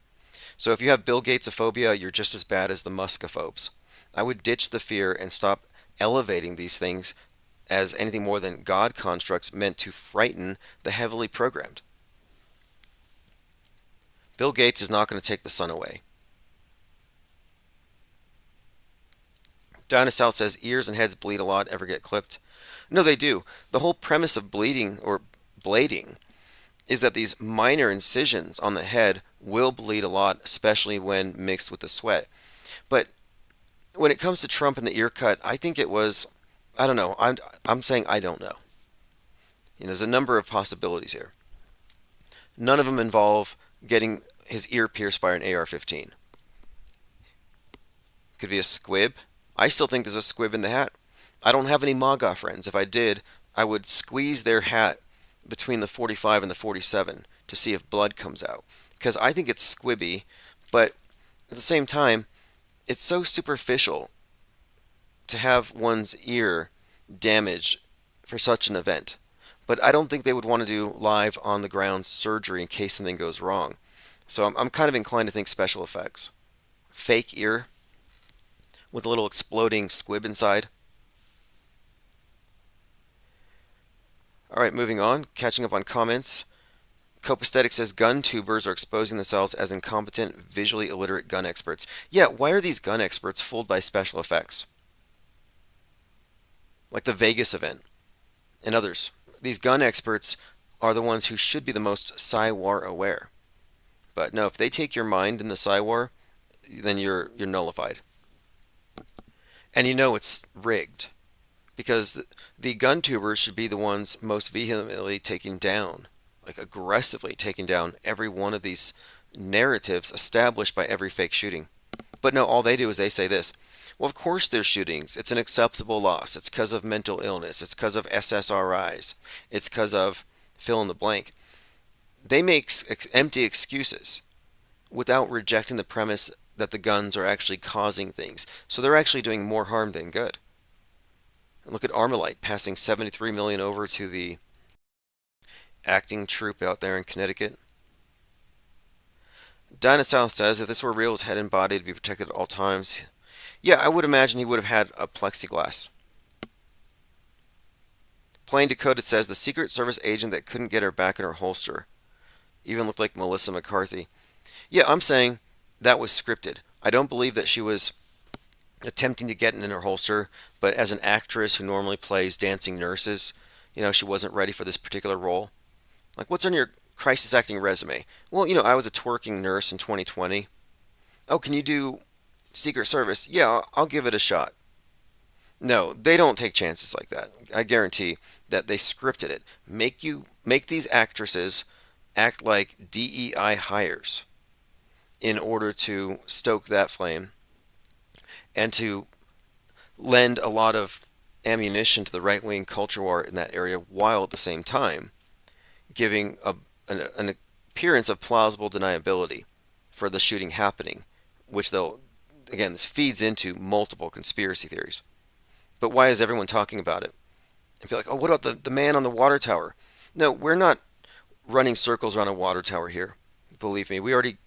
So if you have Bill Gatesophobia, you're just as bad as the Muskophobes. I would ditch the fear and stop elevating these things as anything more than God constructs meant to frighten the heavily programmed. Bill Gates is not going to take the sun away. Dinah South says, ears and heads bleed a lot, ever get clipped? No, they do. The whole premise of bleeding or blading is that these minor incisions on the head will bleed a lot, especially when mixed with the sweat. But when it comes to Trump and the ear cut, I think it was, I don't know. I'm saying I don't know. There's a number of possibilities here. None of them involve getting his ear pierced by an AR-15. Could be a squib. I still think there's a squib in the hat. I don't have any MAGA friends. If I did, I would squeeze their hat between the 45 and the 47 to see if blood comes out. Because I think it's squibby, but at the same time, it's so superficial to have one's ear damaged for such an event. But I don't think they would want to do live on the ground surgery in case something goes wrong. So I'm kind of inclined to think special effects. Fake ear with a little exploding squib inside. All right, moving on. Catching up on comments. Copaesthetic says gun tubers are exposing themselves as incompetent, visually illiterate gun experts. Yeah, why are these gun experts fooled by special effects? Like the Vegas event and others. These gun experts are the ones who should be the most Psy-War aware. But no, if they take your mind in the Psy-War, then you're nullified. And you know it's rigged. Because the gun tubers should be the ones most vehemently taking down, like aggressively taking down every one of these narratives established by every fake shooting. But no, all they do is they say this. Well, of course there's shootings. It's an acceptable loss. It's because of mental illness. It's because of SSRIs. It's because of fill in the blank. They make empty excuses without rejecting the premise that the guns are actually causing things. So they're actually doing more harm than good. And look at Armalite passing 73 million over to the acting troupe out there in Connecticut. Dinah South says if this were real, his head and body to be protected at all times. Yeah, I would imagine he would have had a plexiglass. Plain Decoded says the Secret Service agent that couldn't get her back in her holster even looked like Melissa McCarthy. Yeah, I'm saying that was scripted. I don't believe that she was attempting to get it in her holster, but as an actress who normally plays dancing nurses, she wasn't ready for this particular role. Like, what's on your crisis acting resume? Well, I was a twerking nurse in 2020. Oh, can you do Secret Service? Yeah, I'll give it a shot. No, they don't take chances like that. I guarantee that they scripted it. Make these actresses act like DEI hires in order to stoke that flame and to lend a lot of ammunition to the right-wing culture war in that area, while at the same time giving an appearance of plausible deniability for the shooting happening, which this feeds into multiple conspiracy theories. But why is everyone talking about it? And be like, oh, what about the man on the water tower? No, we're not running circles around a water tower here. Believe me, we already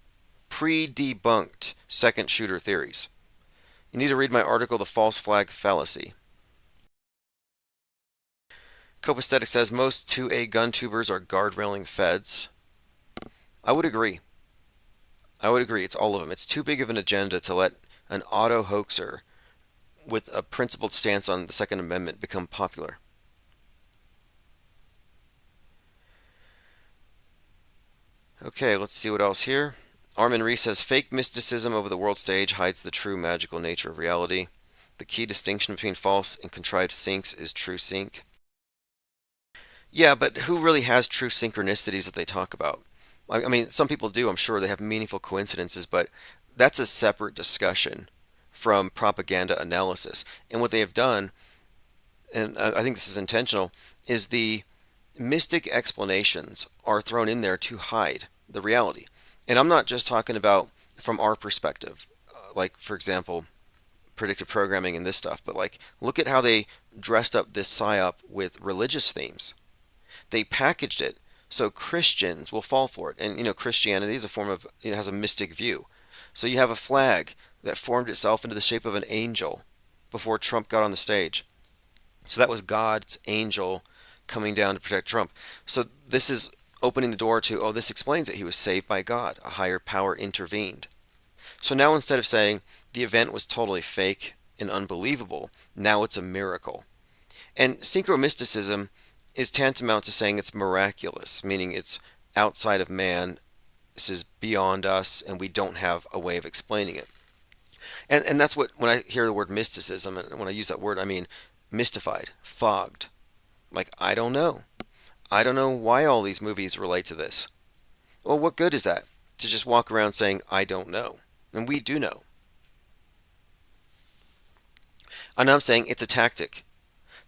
pre-debunked second shooter theories. You need to read my article, The False Flag Fallacy. Copaesthetic says most 2A gun tubers are guardrailing feds. I would agree. It's all of them. It's too big of an agenda to let an auto hoaxer with a principled stance on the Second Amendment become popular. Okay, let's see what else here. Armin Reese says, fake mysticism over the world stage hides the true magical nature of reality. The key distinction between false and contrived syncs is true sync. Yeah, but who really has true synchronicities that they talk about? I mean, some people do, I'm sure they have meaningful coincidences, but that's a separate discussion from propaganda analysis. And what they have done, and I think this is intentional, is the mystic explanations are thrown in there to hide the reality. And I'm not just talking about from our perspective, like, for example, predictive programming and this stuff, but like, look at how they dressed up this psyop with religious themes. They packaged it so Christians will fall for it. And, Christianity is a form of, has a mystic view. So you have a flag that formed itself into the shape of an angel before Trump got on the stage. So that was God's angel coming down to protect Trump. So this is opening the door to, this explains it. He was saved by God. A higher power intervened. So now instead of saying the event was totally fake and unbelievable, now it's a miracle. And synchromysticism is tantamount to saying it's miraculous, meaning it's outside of man. This is beyond us, and we don't have a way of explaining it. And that's what, when I hear the word mysticism, and when I use that word, I mean mystified, fogged. Like, I don't know. I don't know why all these movies relate to this. Well, what good is that? To just walk around saying, I don't know. And we do know. And I'm saying it's a tactic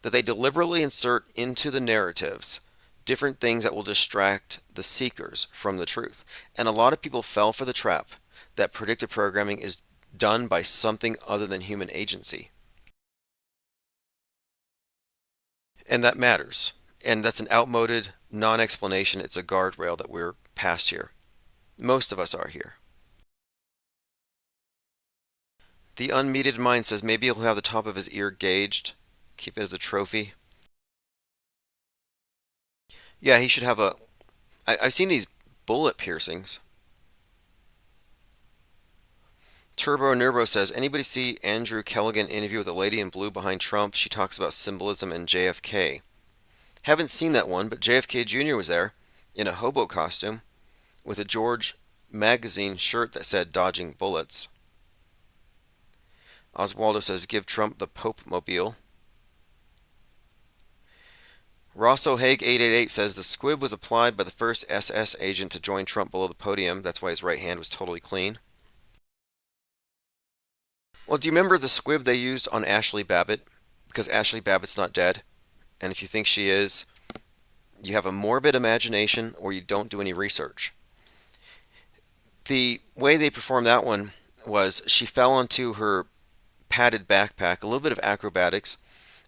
that they deliberately insert into the narratives different things that will distract the seekers from the truth. And a lot of people fell for the trap that predictive programming is done by something other than human agency. And that matters. And that's an outmoded non-explanation. It's a guardrail that we're past here. Most of us are here. The unmeted mind says maybe he'll have the top of his ear gauged. Keep it as a trophy. Yeah, he should have a... I've seen these bullet piercings. Turbo Nurbo says, anybody see Andrew Kelligan interview with a lady in blue behind Trump? She talks about symbolism and JFK. Haven't seen that one, but JFK Jr. was there in a hobo costume with a George magazine shirt that said dodging bullets. Oswaldo says, give Trump the Pope mobile. Rosso Haig 888 says the squib was applied by the first SS agent to join Trump below the podium. That's why his right hand was totally clean. Well, do you remember the squib they used on Ashley Babbitt? Because Ashley Babbitt's not dead. And if you think she is, you have a morbid imagination or you don't do any research. The way they performed that one was she fell onto her padded backpack, a little bit of acrobatics,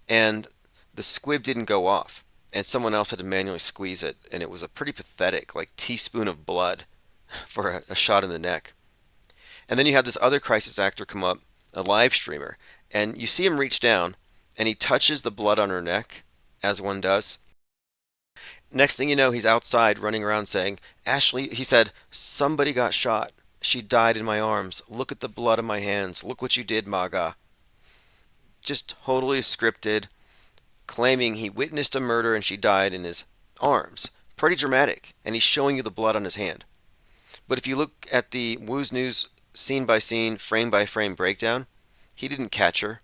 and the squib didn't go off. And someone else had to manually squeeze it. And it was a pretty pathetic, like, teaspoon of blood for a shot in the neck. And then you had this other crisis actor come up, a live streamer, and you see him reach down, and he touches the blood on her neck, as one does. Next thing you know, he's outside running around saying, Ashley, he said, somebody got shot. She died in my arms. Look at the blood on my hands. Look what you did, MAGA. Just totally scripted, claiming he witnessed a murder and she died in his arms. Pretty dramatic, and he's showing you the blood on his hand. But if you look at the Woo's News scene by scene, frame by frame breakdown, he didn't catch her.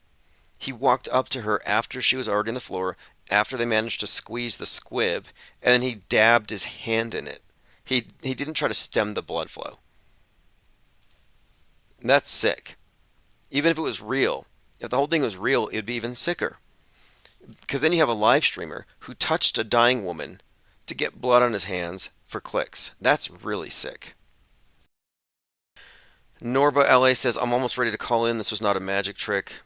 He walked up to her after she was already on the floor, after they managed to squeeze the squib, and then he dabbed his hand in it. He didn't try to stem the blood flow. And that's sick. Even if it was real, if the whole thing was real, it would be even sicker. Because then you have a live streamer who touched a dying woman to get blood on his hands for clicks. That's really sick. Norba LA says, I'm almost ready to call in. This was not a magic trick.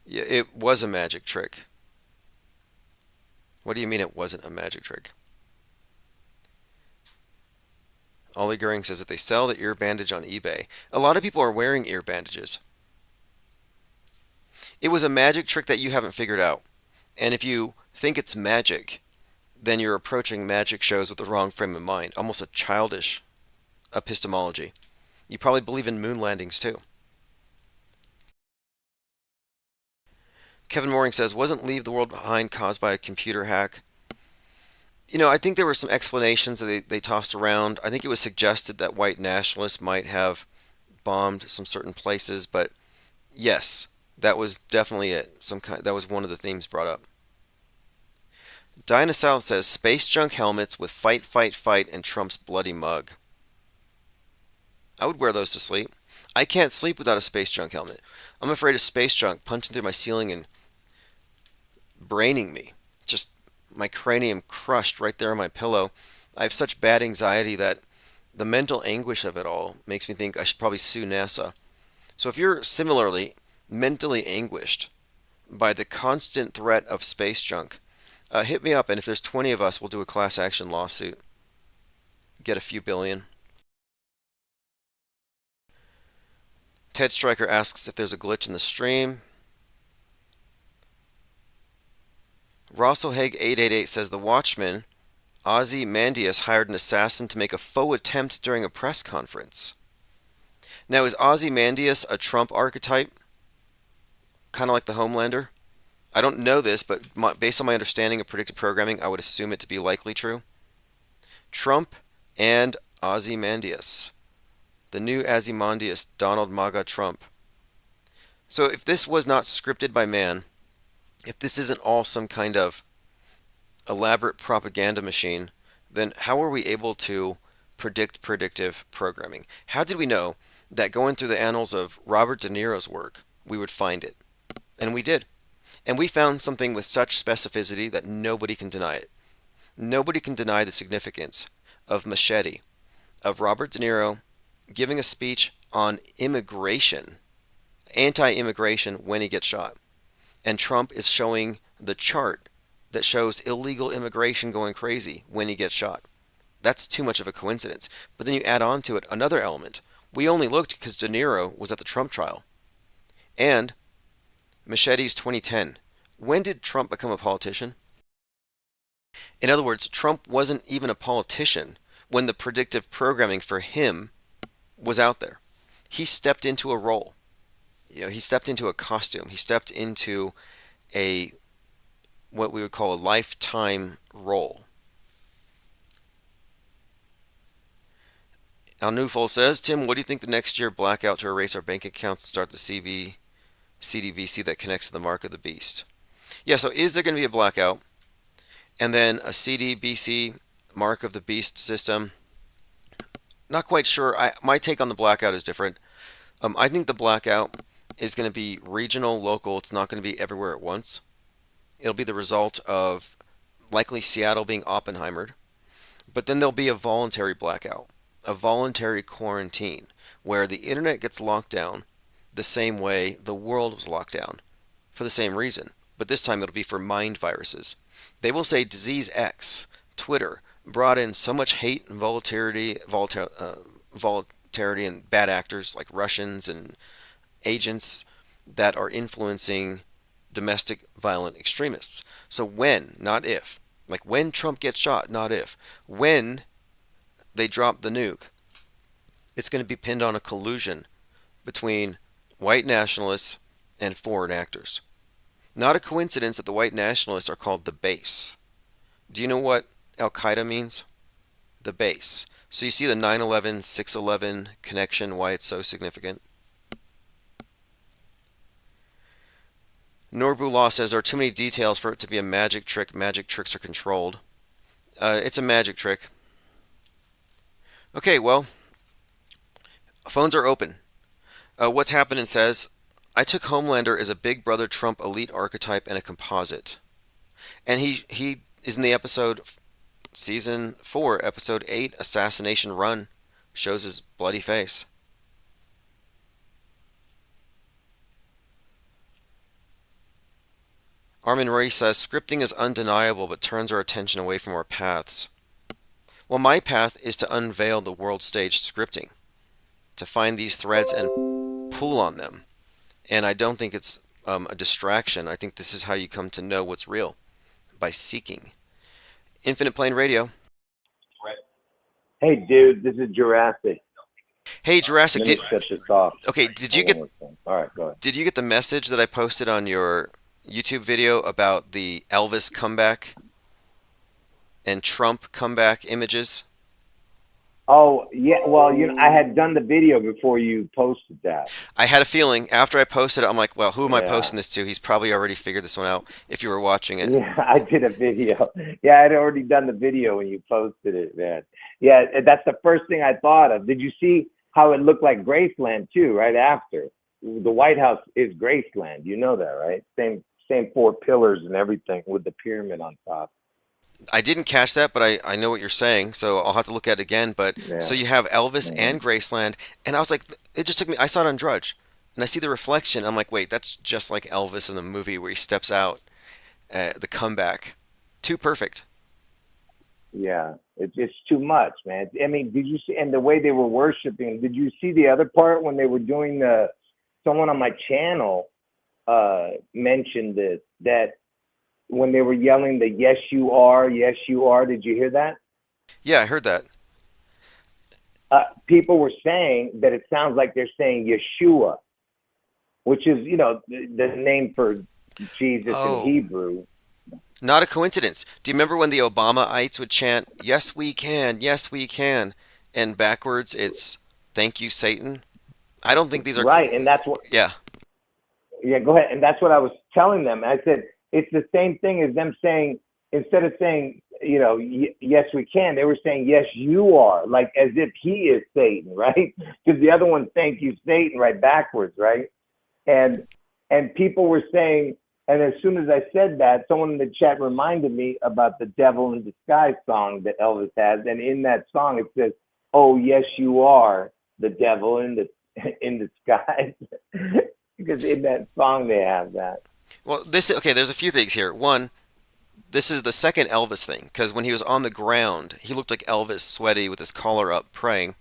Yeah, it was a magic trick. What do you mean it wasn't a magic trick? Ollie Goering says that they sell the ear bandage on eBay. A lot of people are wearing ear bandages. It was a magic trick that you haven't figured out. And if you think it's magic, then you're approaching magic shows with the wrong frame of mind. Almost a childish epistemology. You probably believe in moon landings too. Kevin Mooring says, wasn't Leave the World Behind caused by a computer hack? I think there were some explanations that they tossed around. I think it was suggested that white nationalists might have bombed some certain places, but yes, that was definitely it. That was one of the themes brought up. Dinosaur says space junk helmets with fight, fight, fight, and Trump's bloody mug. I would wear those to sleep. I can't sleep without a space junk helmet. I'm afraid of space junk punching through my ceiling and braining me. Just my cranium crushed right there on my pillow. I have such bad anxiety that the mental anguish of it all makes me think I should probably sue NASA. So if you're similarly mentally anguished by the constant threat of space junk, hit me up, and if there's 20 of us, we'll do a class action lawsuit. Get a few billion. Ted Stryker asks if there's a glitch in the stream. Rosselhag 888 says the Watchman, Ozymandias, hired an assassin to make a faux attempt during a press conference. Now, is Ozymandias a Trump archetype? Kind of like the Homelander? I don't know this, but based on my understanding of predictive programming, I would assume it to be likely true. Trump and Ozymandias. The new Ozymandias, Donald MAGA Trump. So if this was not scripted by man, if this isn't all some kind of elaborate propaganda machine, then how are we able to predict predictive programming? How did we know that going through the annals of Robert De Niro's work, we would find it? And we did. And we found something with such specificity that nobody can deny it. Nobody can deny the significance of Machete, of Robert De Niro giving a speech on immigration, anti-immigration, when he gets shot. And Trump is showing the chart that shows illegal immigration going crazy when he gets shot. That's too much of a coincidence. But then you add on to it another element. We only looked because De Niro was at the Trump trial. And Machete's 2010. When did Trump become a politician? In other words, Trump wasn't even a politician when the predictive programming for him was out there. He stepped into a role. He stepped into a costume. He stepped into what we would call a lifetime role. Al Newfall says, Tim, what do you think the next year blackout to erase our bank accounts and start the CDVC that connects to the mark of the beast? Yeah, so is there going to be a blackout and then a CDBC mark of the beast system? Not quite sure. My take on the blackout is different. I think the blackout is going to be regional, local. It's not going to be everywhere at once. It'll be the result of likely Seattle being Oppenheimered. But then there'll be a voluntary blackout, a voluntary quarantine, where the internet gets locked down the same way the world was locked down, for the same reason. But this time it'll be for mind viruses. They will say disease X, Twitter, brought in so much hate and volatility and bad actors like Russians and agents that are influencing domestic violent extremists. So when, not if, like when Trump gets shot, not if, when they drop the nuke, it's going to be pinned on a collusion between white nationalists and foreign actors. Not a coincidence that the white nationalists are called the base. Do you know what Al-Qaeda means? The base. So you see the 9/11, 6/11 connection, why it's so significant? Norbu Law says there are too many details for it to be a magic trick. Magic tricks are controlled. It's a magic trick. Okay, well, phones are open. What's Happening says, I took Homelander as a Big Brother Trump elite archetype and a composite. And he is in the episode, Season 4, Episode 8, Assassination Run. Shows his bloody face. Armin Ray says, scripting is undeniable but turns our attention away from our paths. Well, my path is to unveil the world stage scripting, to find these threads and pull on them. And I don't think it's a distraction. I think this is how you come to know what's real, by seeking. Infinite Plane Radio. Hey, dude, this is Jurassic. Hey, Jurassic. Let me shut this off. Okay, did you get? All right, go ahead. Did you get the message that I posted on your YouTube video about the Elvis comeback and Trump comeback images? Oh, yeah. Well, I had done the video before you posted that. I had a feeling after I posted it, I'm like, well, who am I Yeah. posting this to? He's probably already figured this one out if you were watching it. Yeah, I did a video. Yeah, I'd already done the video when you posted it, man. Yeah, that's the first thing I thought of. Did you see how it looked like Graceland too, right after? The White House is Graceland. You know that, right? Same four pillars and everything with the pyramid on top. I didn't catch that, but I know what you're saying, so I'll have to look at it again. But so Yeah. you have Elvis Yeah. and Graceland, and I was like, it just took me. I saw it on Drudge, and I see the reflection. I'm like, wait, that's just like Elvis in the movie where he steps out, the comeback, too perfect. Yeah, it's too much, man. I mean, did you see, and the way they were worshiping, did you see the other part when they were doing someone on my channel mentioned this, that when they were yelling the yes you are, did you hear that? Yeah, I heard that. People were saying that it sounds like they're saying Yeshua, which is, the name for Jesus in Oh, Hebrew. not a coincidence. Do you remember when the Obamaites would chant, yes we can," and backwards it's "Thank you, Satan"? I don't think these are. Right, and that's what, Yeah. yeah, go ahead. And that's what I was telling them. I said, it's the same thing as them saying, instead of saying, yes, we can, they were saying, yes, you are, like as if he is Satan, right? Because the other one, thank you, Satan, right backwards, right? And people were saying, and as soon as I said that, someone in the chat reminded me about the Devil in Disguise song that Elvis has. And in that song, it says, oh, yes, you are the devil in disguise. Because in that song, they have that. Well, okay. There's a few things here. One, this is the second Elvis thing because when he was on the ground, he looked like Elvis, sweaty with his collar up, praying.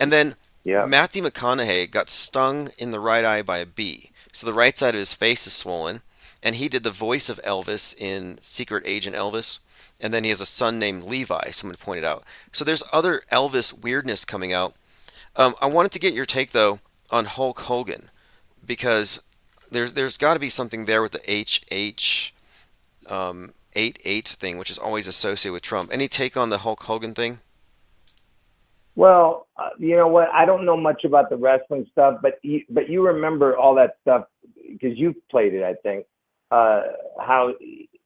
And then Yeah. Matthew McConaughey got stung in the right eye by a bee, so the right side of his face is swollen. And he did the voice of Elvis in Secret Agent Elvis. And then he has a son named Levi. Someone pointed out. So there's other Elvis weirdness coming out. I wanted to get your take though on Hulk Hogan because there's got to be something there with the HH 88 thing, which is always associated with Trump. Any take on the Hulk Hogan thing? Well, you know what? I don't know much about the wrestling stuff, but you remember all that stuff because you played it, I think. How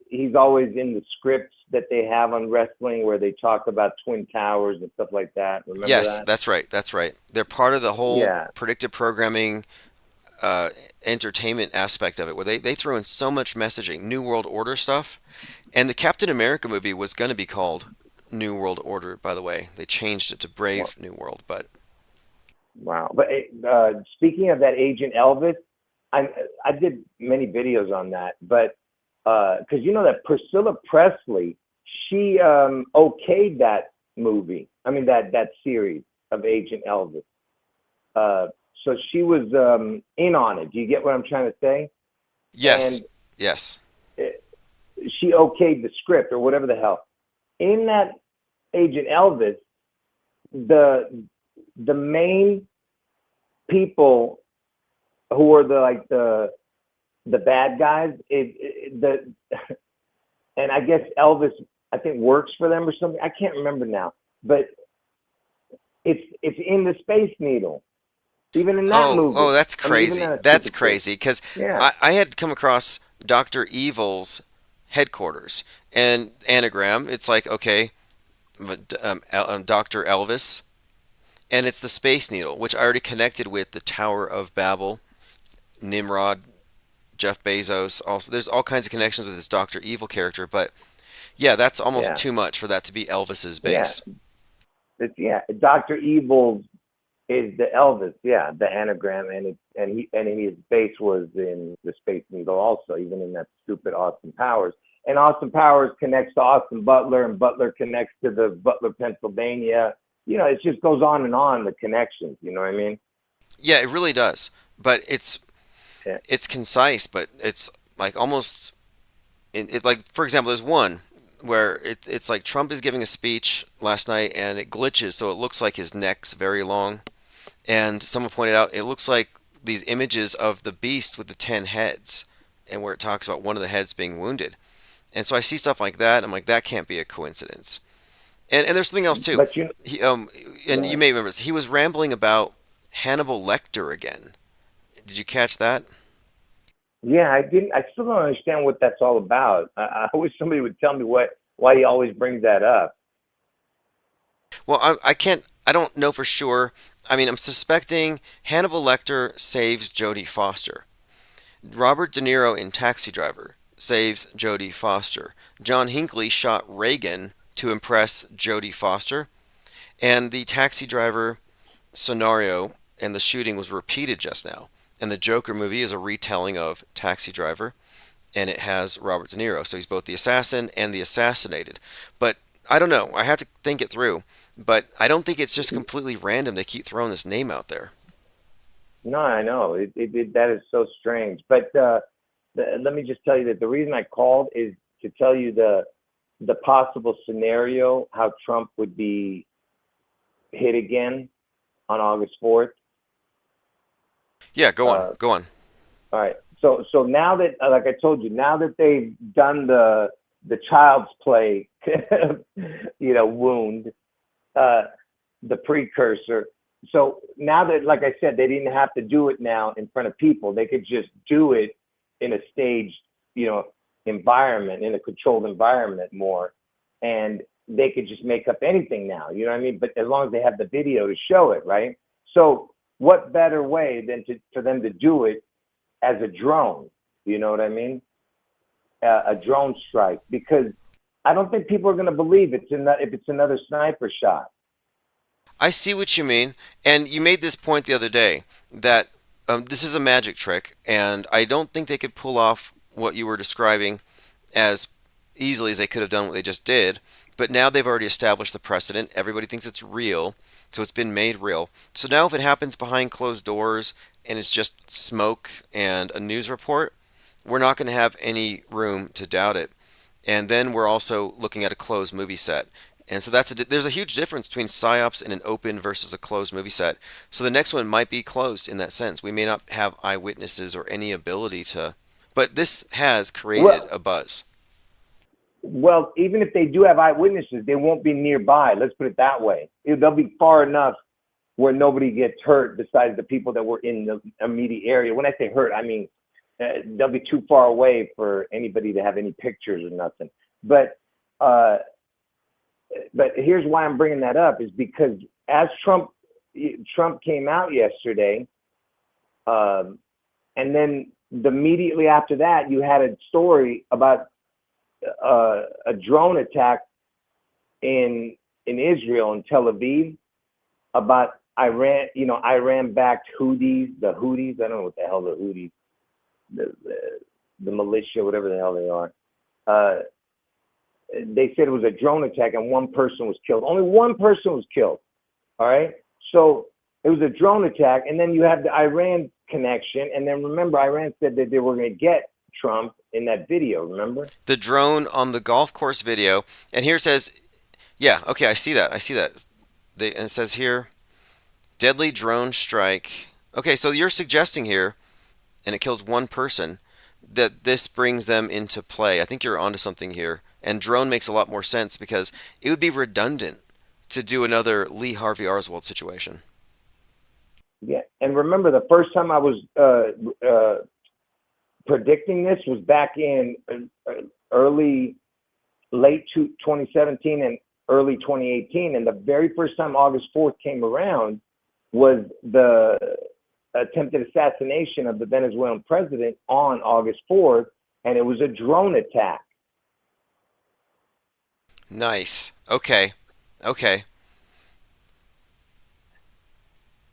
he's always in the scripts that they have on wrestling where they talk about Twin Towers and stuff like that. Remember Yes, that? that's right. That's right. They're part of the whole Yeah. predictive programming entertainment aspect of it, where they throw in so much messaging, New World Order stuff. And the Captain America movie was going to be called New World Order, by the way. They changed it to Brave New World, but Wow. But speaking of that Agent Elvis, I did many videos on that, but because you know that Priscilla Presley, she okayed that movie. I mean that series of Agent Elvis. So she was in on it. Do you get what I'm trying to say? yes, And yes. she okayed the script or whatever the hell. In that Agent Elvis, the main people who are the bad guys, and I guess Elvis, I think, works for them or something. I can't remember now, but it's in the Space Needle. Even in that movie. Oh, that's I mean, even crazy. that's That's super cool. crazy because Yeah. I had come across Dr. Evil's headquarters and anagram. It's like, okay, Dr. Elvis, and it's the Space Needle, which I already connected with the Tower of Babel, Nimrod, Jeff Bezos. Also, there's all kinds of connections with this Dr. Evil character, but yeah, that's almost Yeah. too much for that to be Elvis's Yeah. base. Dr. Evil is the Elvis, the anagram, and his base was in the Space Needle also, even in that stupid Austin Powers. And Austin Powers connects to Austin Butler, and Butler connects to the Butler, Pennsylvania. You know, it just goes on, the connections, you know what I mean? Yeah, it really does. But Yeah. it's concise, but it's like almost like for example, there's one where it's like Trump is giving a speech last night and it glitches, so it looks like his neck's very long. And someone pointed out it looks like these images of the beast with the 10 heads, and where it talks about one of the heads being wounded. And so I see stuff like that. I'm like, that can't be a coincidence. And there's something else too. But you, And you may remember this. He was rambling about Hannibal Lecter again. Did you catch that? yeah, I didn't. I still don't understand what that's all about. I wish somebody would tell me why he always brings that up. Well, I can't. I don't know for sure. I mean, I'm suspecting Hannibal Lecter saves Jodie Foster. Robert De Niro in Taxi Driver saves Jodie Foster. John Hinckley shot Reagan to impress Jodie Foster. And the Taxi Driver scenario and the shooting was repeated just now. And the Joker movie is a retelling of Taxi Driver, and it has Robert De Niro. So he's both the assassin and the assassinated. But I don't know. I have to think it through. But I don't think it's just completely random they keep throwing this name out there. No, I know that is so strange. But let me just tell you that the reason I called is to tell you the possible scenario how Trump would be hit again on August 4th. Yeah, go on. Go on. All right. So now that, like I told you, now that they've done the child's play, wound, the precursor. So now that, like I said, they didn't have to do it now in front of people. They could just do it in a staged, environment, in a controlled environment more. And they could just make up anything now, you know what I mean? But as long as they have the video to show it, right? So what better way than for them to do it as a drone? You know what I mean? A drone strike, because I don't think people are going to believe if it's another sniper shot. I see what you mean. And you made this point the other day that this is a magic trick, and I don't think they could pull off what you were describing as easily as they could have done what they just did. But now they've already established the precedent. Everybody thinks it's real, so it's been made real. So now if it happens behind closed doors and it's just smoke and a news report, we're not going to have any room to doubt it. And then we're also looking at a closed movie set. And so there's a huge difference between psyops in an open versus a closed movie set. So the next one might be closed in that sense. We may not have eyewitnesses or any ability to, but this has created a buzz. Well, even if they do have eyewitnesses, they won't be nearby. Let's put it that way. They'll be far enough where nobody gets hurt besides the people that were in the immediate area. When I say hurt, I mean they'll be too far away for anybody to have any pictures or nothing. But here's why I'm bringing that up, is because as Trump came out yesterday, and then immediately after that, you had a story about a drone attack in Israel, in Tel Aviv, about Iran, Iran-backed Houthis, the Houthis. I don't know what the hell the Houthis, the militia, whatever the hell they are. They said it was a drone attack and one person was killed. Only one person was killed. All right. So it was a drone attack, and then you have the Iran connection, and then remember, Iran said that they were going to get Trump in that video. Remember the drone on the golf course video, and here it says, yeah, okay, I see that. And it says here, deadly drone strike. Okay, so you're suggesting here, and it kills one person, that this brings them into play. I think you're onto something here. And drone makes a lot more sense because it would be redundant to do another Lee Harvey Oswald situation. Yeah, and remember the first time I was predicting this was back in late 2017 and early 2018, and the very first time August 4th came around was the attempted assassination of the Venezuelan president on August 4th, and it was a drone attack. Nice. Okay. And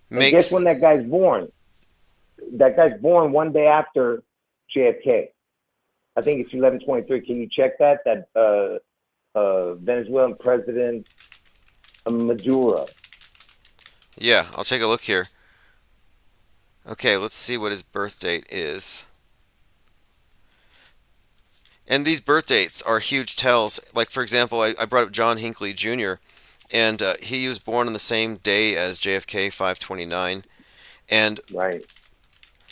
guess when that guy's born? That guy's born one day after JFK. I think it's 11/23. Can you check that? That Venezuelan president Maduro. Yeah, I'll take a look here. Okay, let's see what his birth date is. And these birth dates are huge tells. Like, for example, I brought up John Hinckley Jr., and he was born on the same day as JFK, 5/29. And right.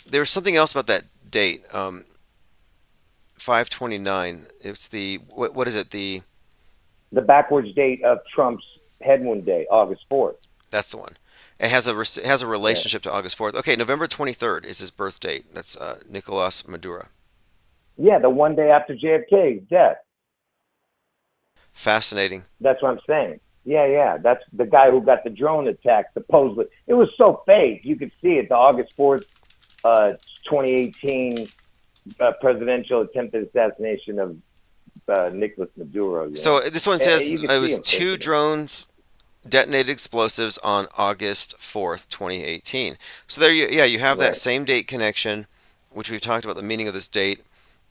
There was something else about that date, 5/29. It's the, what is it? The the backwards date of Trump's head wound day, August 4th. That's the one. It has a relationship to August 4th. Okay, November 23rd is his birth date. That's Nicolas Maduro. Yeah, the one day after JFK's death. Fascinating. That's what I'm saying. Yeah. That's the guy who got the drone attack, supposedly. It was so fake. You could see it, the August 4th, 2018 presidential attempted assassination of Nicolas Maduro. You know? So this one says You can it was see him two faking it. drones detonated explosives on August 4th, 2018. So there you have that Right. same date connection, which we've talked about the meaning of this date,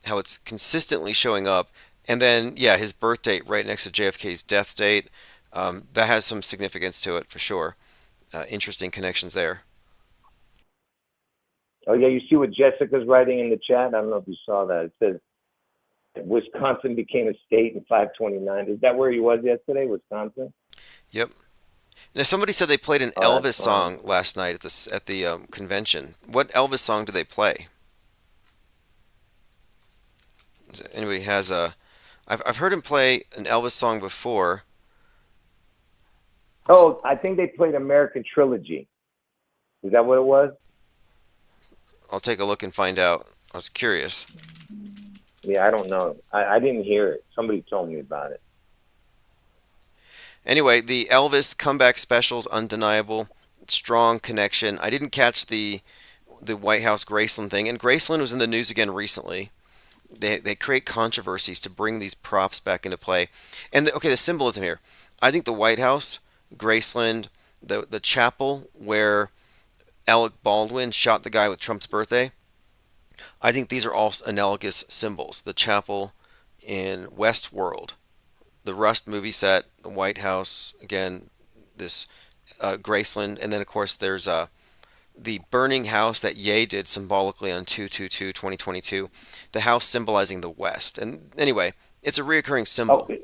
how it's consistently showing up, and then his birth date right next to JFK's death date. That has some significance to it for sure. Interesting connections there. Oh, yeah, you see what Jessica's writing in the chat? I don't know if you saw that. It says, Wisconsin became a state in 529. Is that where he was yesterday, Wisconsin? Yep. Now somebody said they played an Oh, Elvis that's song last night at the convention. What Elvis song did they play? Anybody has a? I've heard him play an Elvis song before. Oh, I think they played American Trilogy. Is that what it was? I'll take a look and find out. I was curious. Yeah, I don't know. I didn't hear it. Somebody told me about it. Anyway, the Elvis comeback specials, undeniable, strong connection. I didn't catch the White House Graceland thing, and Graceland was in the news again recently. They create controversies to bring these props back into play. And the symbolism here. I think the White House, Graceland, the chapel where Alec Baldwin shot the guy with Trump's birthday, I think these are all analogous symbols. The chapel in Westworld, the Rust movie set, the White House, again, this Graceland, and then of course there's the burning house that Ye did symbolically on 2/22/2022, the house symbolizing the West. And anyway, it's a reoccurring symbol. Oh,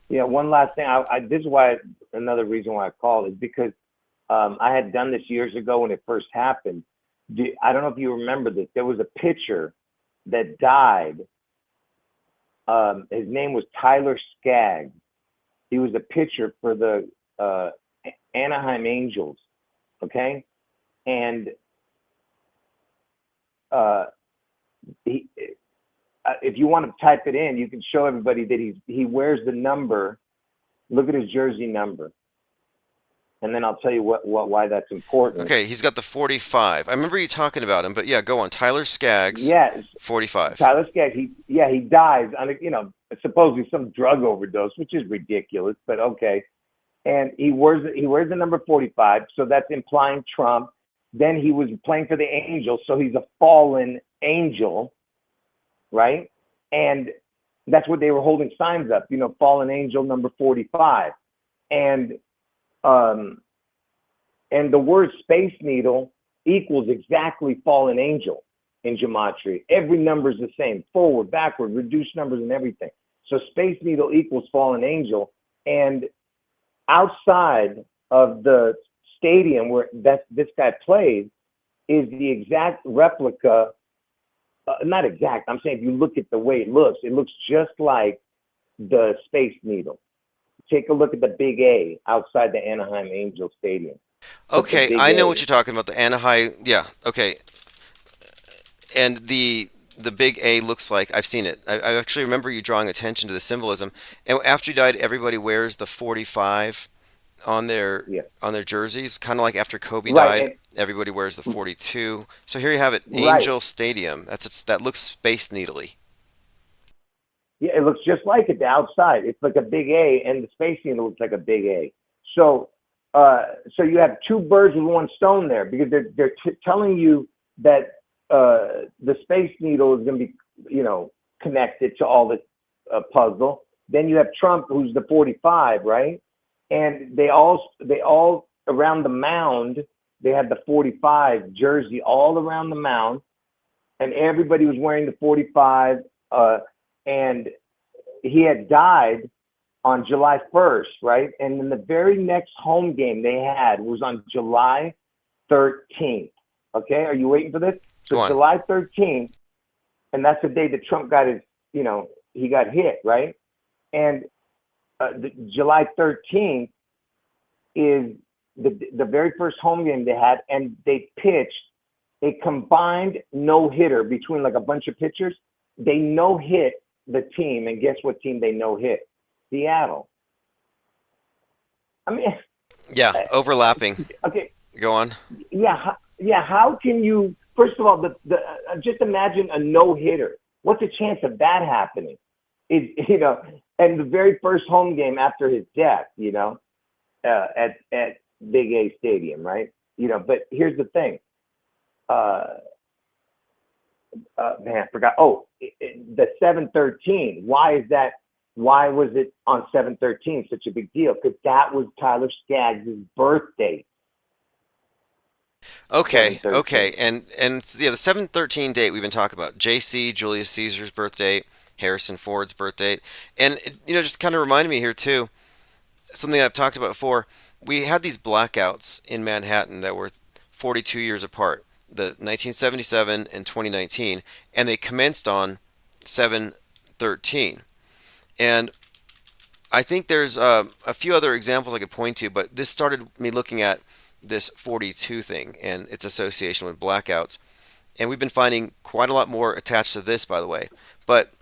yeah, one last thing. This is why, another reason why I called is because I had done this years ago when it first happened. I don't know if you remember this. There was a pitcher that died. His name was Tyler Skaggs. He was a pitcher for the Anaheim Angels. Okay, and if you want to type it in, you can show everybody that he wears the number. Look at his jersey number, and then I'll tell you why that's important. Okay, he's got the 45. I remember you talking about him, but yeah, go on. Tyler Skaggs. Yes, 45. Tyler Skaggs. He dies on supposedly some drug overdose, which is ridiculous, but okay. And he wears the number 45, so that's implying Trump. Then he was playing for the Angels, so he's a fallen angel, right? And that's what they were holding signs up, fallen angel number 45. And the word Space Needle equals exactly fallen angel in gematria. Every number is the same, forward, backward, reduced numbers and everything. So Space Needle equals fallen angel. And outside of the stadium where this guy played is the exact replica. Not exact. I'm saying if you look at the way it looks just like the Space Needle. Take a look at the Big A outside the Anaheim Angel Stadium. Okay, I know what you're talking about. The Anaheim. Yeah. Okay. And the Big A looks like I've seen it. I actually remember you drawing attention to the symbolism. And after you died, everybody wears the 45 on their jerseys, kind of like after Kobe died. Everybody wears the 42. So here you have it, Angel Stadium. That looks Space Needle-y. Yeah, it looks just like it. The outside, it's like a Big A, and the Space Needle looks like a Big A. So, so you have two birds with one stone there, because they're telling you that the Space Needle is going to be, connected to all this puzzle. Then you have Trump, who's the 45, right? And they all around the mound, they had the 45 jersey all around the mound, and everybody was wearing the 45. And he had died on July 1st, right? And then the very next home game they had was on July 13th. Okay, are you waiting for this? So July 13th, and that's the day that Trump got his, he got hit, right? And July 13th is the very first home game they had, and they pitched a combined no-hitter between like a bunch of pitchers. They no-hit the team, and guess what team they no-hit? Seattle. I mean, Yeah, overlapping. okay, Go on. yeah, yeah. How can you? First of all, just imagine a no-hitter. What's the chance of that happening? And the very first home game after his death, at Big A Stadium, right? But here's the thing. Man, I forgot. Oh, the 7/13. Why is that? Why was it on 7/13 such a big deal? Because that was Tyler Skaggs' birthday. Okay, 7/13. okay, and yeah, the 7/13 date we've been talking about. J.C. Julius Caesar's birth date, Harrison Ford's birth date, and just kind of reminded me here too. Something I've talked about before. We had these blackouts in Manhattan that were 42 years apart, the 1977 and 2019, and they commenced on 7/13. And I think there's a few other examples I could point to, but this started me looking at this 42 thing and its association with blackouts. And we've been finding quite a lot more attached to this, by the way. But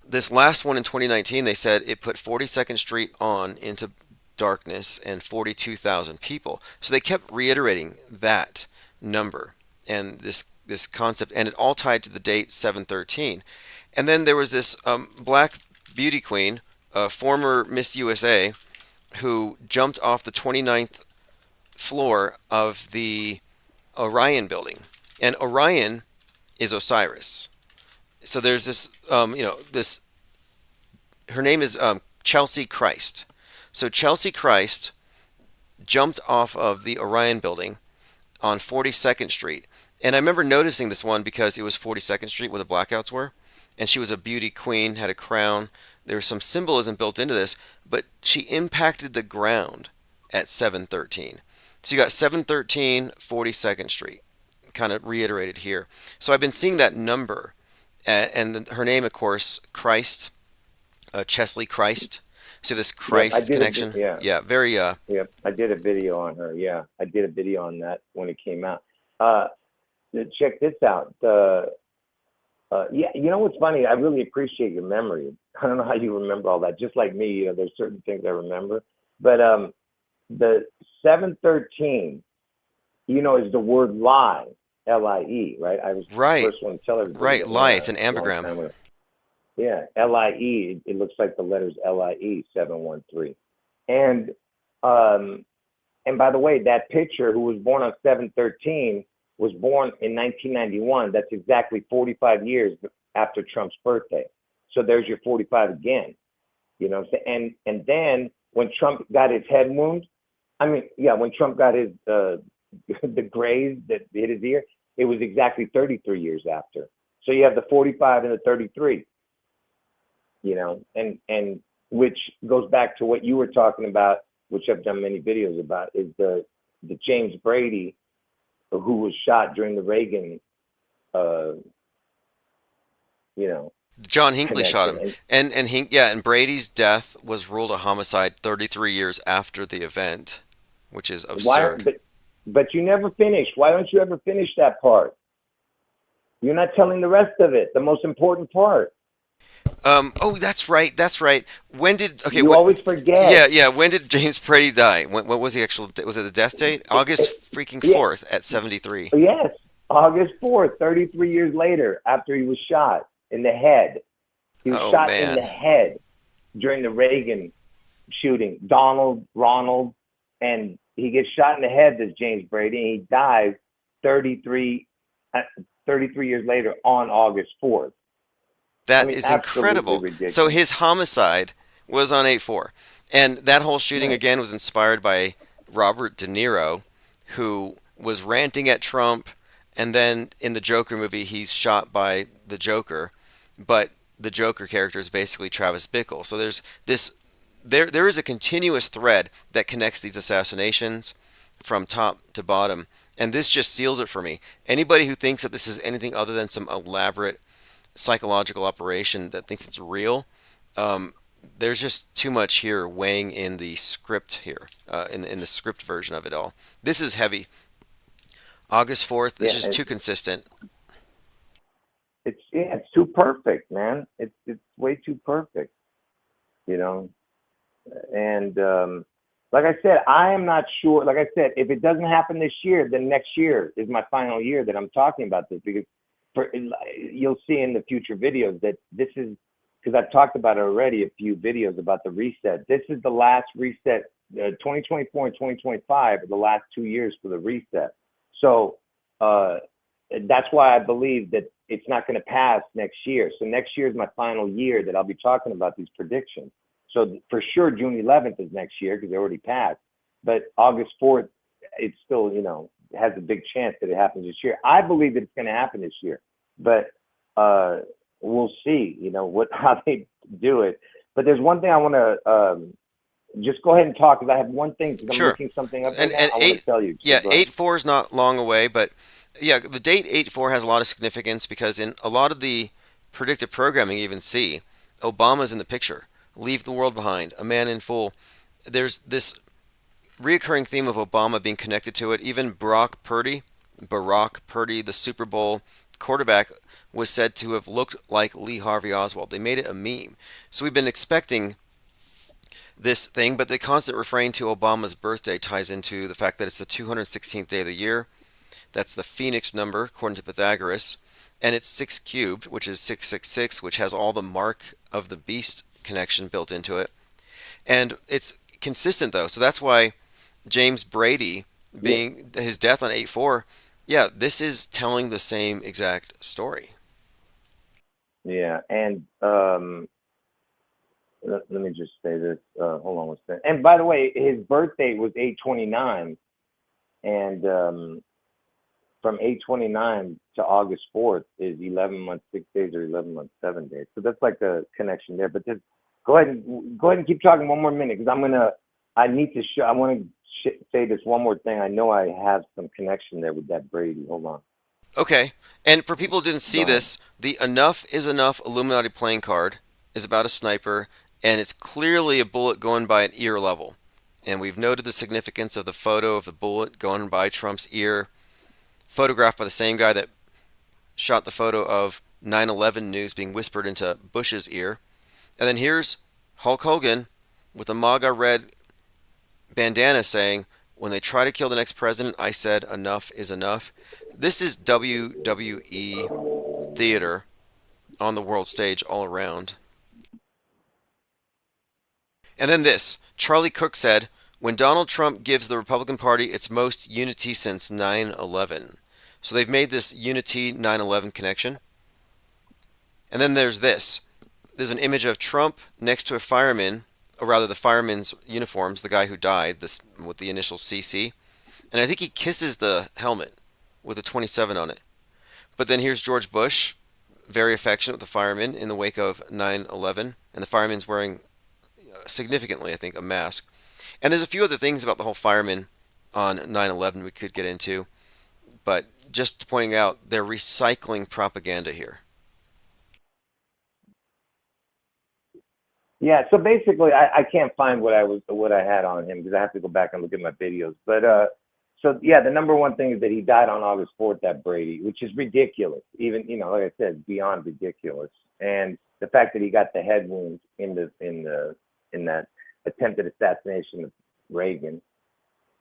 this last one in 2019, they said it put 42nd Street on into darkness and 42,000 people. So they kept reiterating that number and this concept, and it all tied to the date 7/13. And then there was this black beauty queen, former Miss USA, who jumped off the 29th floor of the Orion building. And Orion is Osiris. So there's this, her name is Chelsea Christ. So Chelsea Christ jumped off of the Orion building on 42nd Street. And I remember noticing this one because it was 42nd Street where the blackouts were. And she was a beauty queen, had a crown. There was some symbolism built into this, but she impacted the ground at 7/13. So you got 7/13, 42nd Street, kind of reiterated here. So I've been seeing that number, and her name, of course, Christ, Chesley Christ. So this Christ connection. Yeah, very. Yep, I did a video on her. Yeah, I did a video on that when it came out. Check this out. Yeah, you know what's funny? I really appreciate your memory. I don't know how you remember all that. Just like me, there's certain things I remember. But the 7/13, is the word lie, L-I-E, right? I was the first one to tell everybody. Right, lie. It's an ambigram. Yeah, L-I-E. It looks like the letters L-I-E, 7/13. And by the way, that pitcher who was born on 7/13 was born in 1991. That's exactly 45 years after Trump's birthday. So there's your 45 again. And then when Trump got his head wound, when Trump got his the graze that hit his ear, it was exactly 33 years after. So you have the 45 and the 33. And which goes back to what you were talking about, which I've done many videos about, is the James Brady, who was shot during the Reagan, John Hinckley shot him, and Brady's death was ruled a homicide 33 years after the event, which is absurd. But you never finished. Why don't you ever finish that part? You're not telling the rest of it, the most important part. Oh, that's right. When did you always forget? Yeah. When did James Brady die? What was the actual? Was it the death date? August freaking 4th at 73. Yes, August 4th, 33 years later, after he was shot in the head. He was shot in the head during the Reagan shooting. Ronald, and he gets shot in the head. This James Brady, and he dies 33 years later on August 4th. That is incredible. Ridiculous. So his homicide was on 8/4. And that whole shooting, again, was inspired by Robert De Niro, who was ranting at Trump. And then in the Joker movie, he's shot by the Joker. But the Joker character is basically Travis Bickle. So there's this, there is a continuous thread that connects these assassinations from top to bottom. And this just seals it for me. Anybody who thinks that this is anything other than some elaborate psychological operation that thinks it's real, there's just too much here weighing in the script here, in the script version of it all. This is heavy. August 4th is Yeah, just too consistent. it's too perfect, man. It's way too perfect, you know. And like I said, I am not sure. Like I said, if it doesn't happen this year, then next year is my final year that I'm talking about this, because you'll see in the future videos that this is, because I've talked about it already, a few videos about the reset. This is the last reset. 2024 and 2025 are the last 2 years for the reset. So that's why I believe that it's not going to pass next year. So next year is my final year that I'll be talking about these predictions. So for sure, June 11th is next year because they already passed. But August 4th, it's still, you know, has a big chance that it happens this year. I believe that it's going to happen this year, but we'll see, you know, how they do it. But there's one thing I want to just go ahead and talk, because I have one thing, because I'm Sure. looking something up And right now, I want to tell you. yeah, So go ahead. 8/4 is not long away, but yeah, the date 8/4 has a lot of significance because in a lot of the predictive programming, you even see Obama's in the picture. Leave the world behind. A man in full. There's this reoccurring theme of Obama being connected to it. Even Barack Purdy, the Super Bowl quarterback, was said to have looked like Lee Harvey Oswald. They made it a meme. So we've been expecting this thing, but the constant refrain to Obama's birthday ties into the fact that it's the 216th day of the year. That's the Phoenix number, according to Pythagoras. And it's 6 cubed, which is 666, which has all the mark of the beast connection built into it. And it's consistent, though. So that's why James Brady, being his death on 8/4, yeah, this is telling the same exact story. Yeah, and let me just say this. Hold on one second. And by the way, his birthday was 8/29, and from 8/29 to August 4th is 11 months 6 days, or 11 months 7 days. So that's like the connection there. But just go ahead and keep talking one more minute, because I need to show. I want to say this one more thing. I know I have some connection there with that Brady. Hold on. Okay, and for people who didn't see this, the Enough is Enough Illuminati playing card is about a sniper, and it's clearly a bullet going by an ear level. And we've noted the significance of the photo of the bullet going by Trump's ear, photographed by the same guy that shot the photo of 9/11 news being whispered into Bush's ear. And then here's Hulk Hogan with a MAGA red bandana saying, "When they try to kill the next president, I said enough is enough." This is WWE theater on the world stage all around. And then this, Charlie Cook said, "When Donald Trump gives the Republican Party its most unity since 9/11. So they've made this unity 9/11 connection. And then there's this. There's an image of Trump next to a fireman, or rather the fireman's uniforms, the guy who died, this with the initial CC. And I think he kisses the helmet with a 27 on it. But then here's George Bush, very affectionate with the fireman in the wake of 9/11. And the fireman's wearing, significantly, I think, a mask. And there's a few other things about the whole fireman on 9/11 we could get into. But just pointing out, they're recycling propaganda here. Yeah, so basically, I can't find what I had on him, because I have to go back and look at my videos. But so yeah, the number one thing is that he died on August 4th, that Brady, which is ridiculous. Even, you know, like I said, beyond ridiculous. And the fact that he got the head wound in that attempted assassination of Reagan,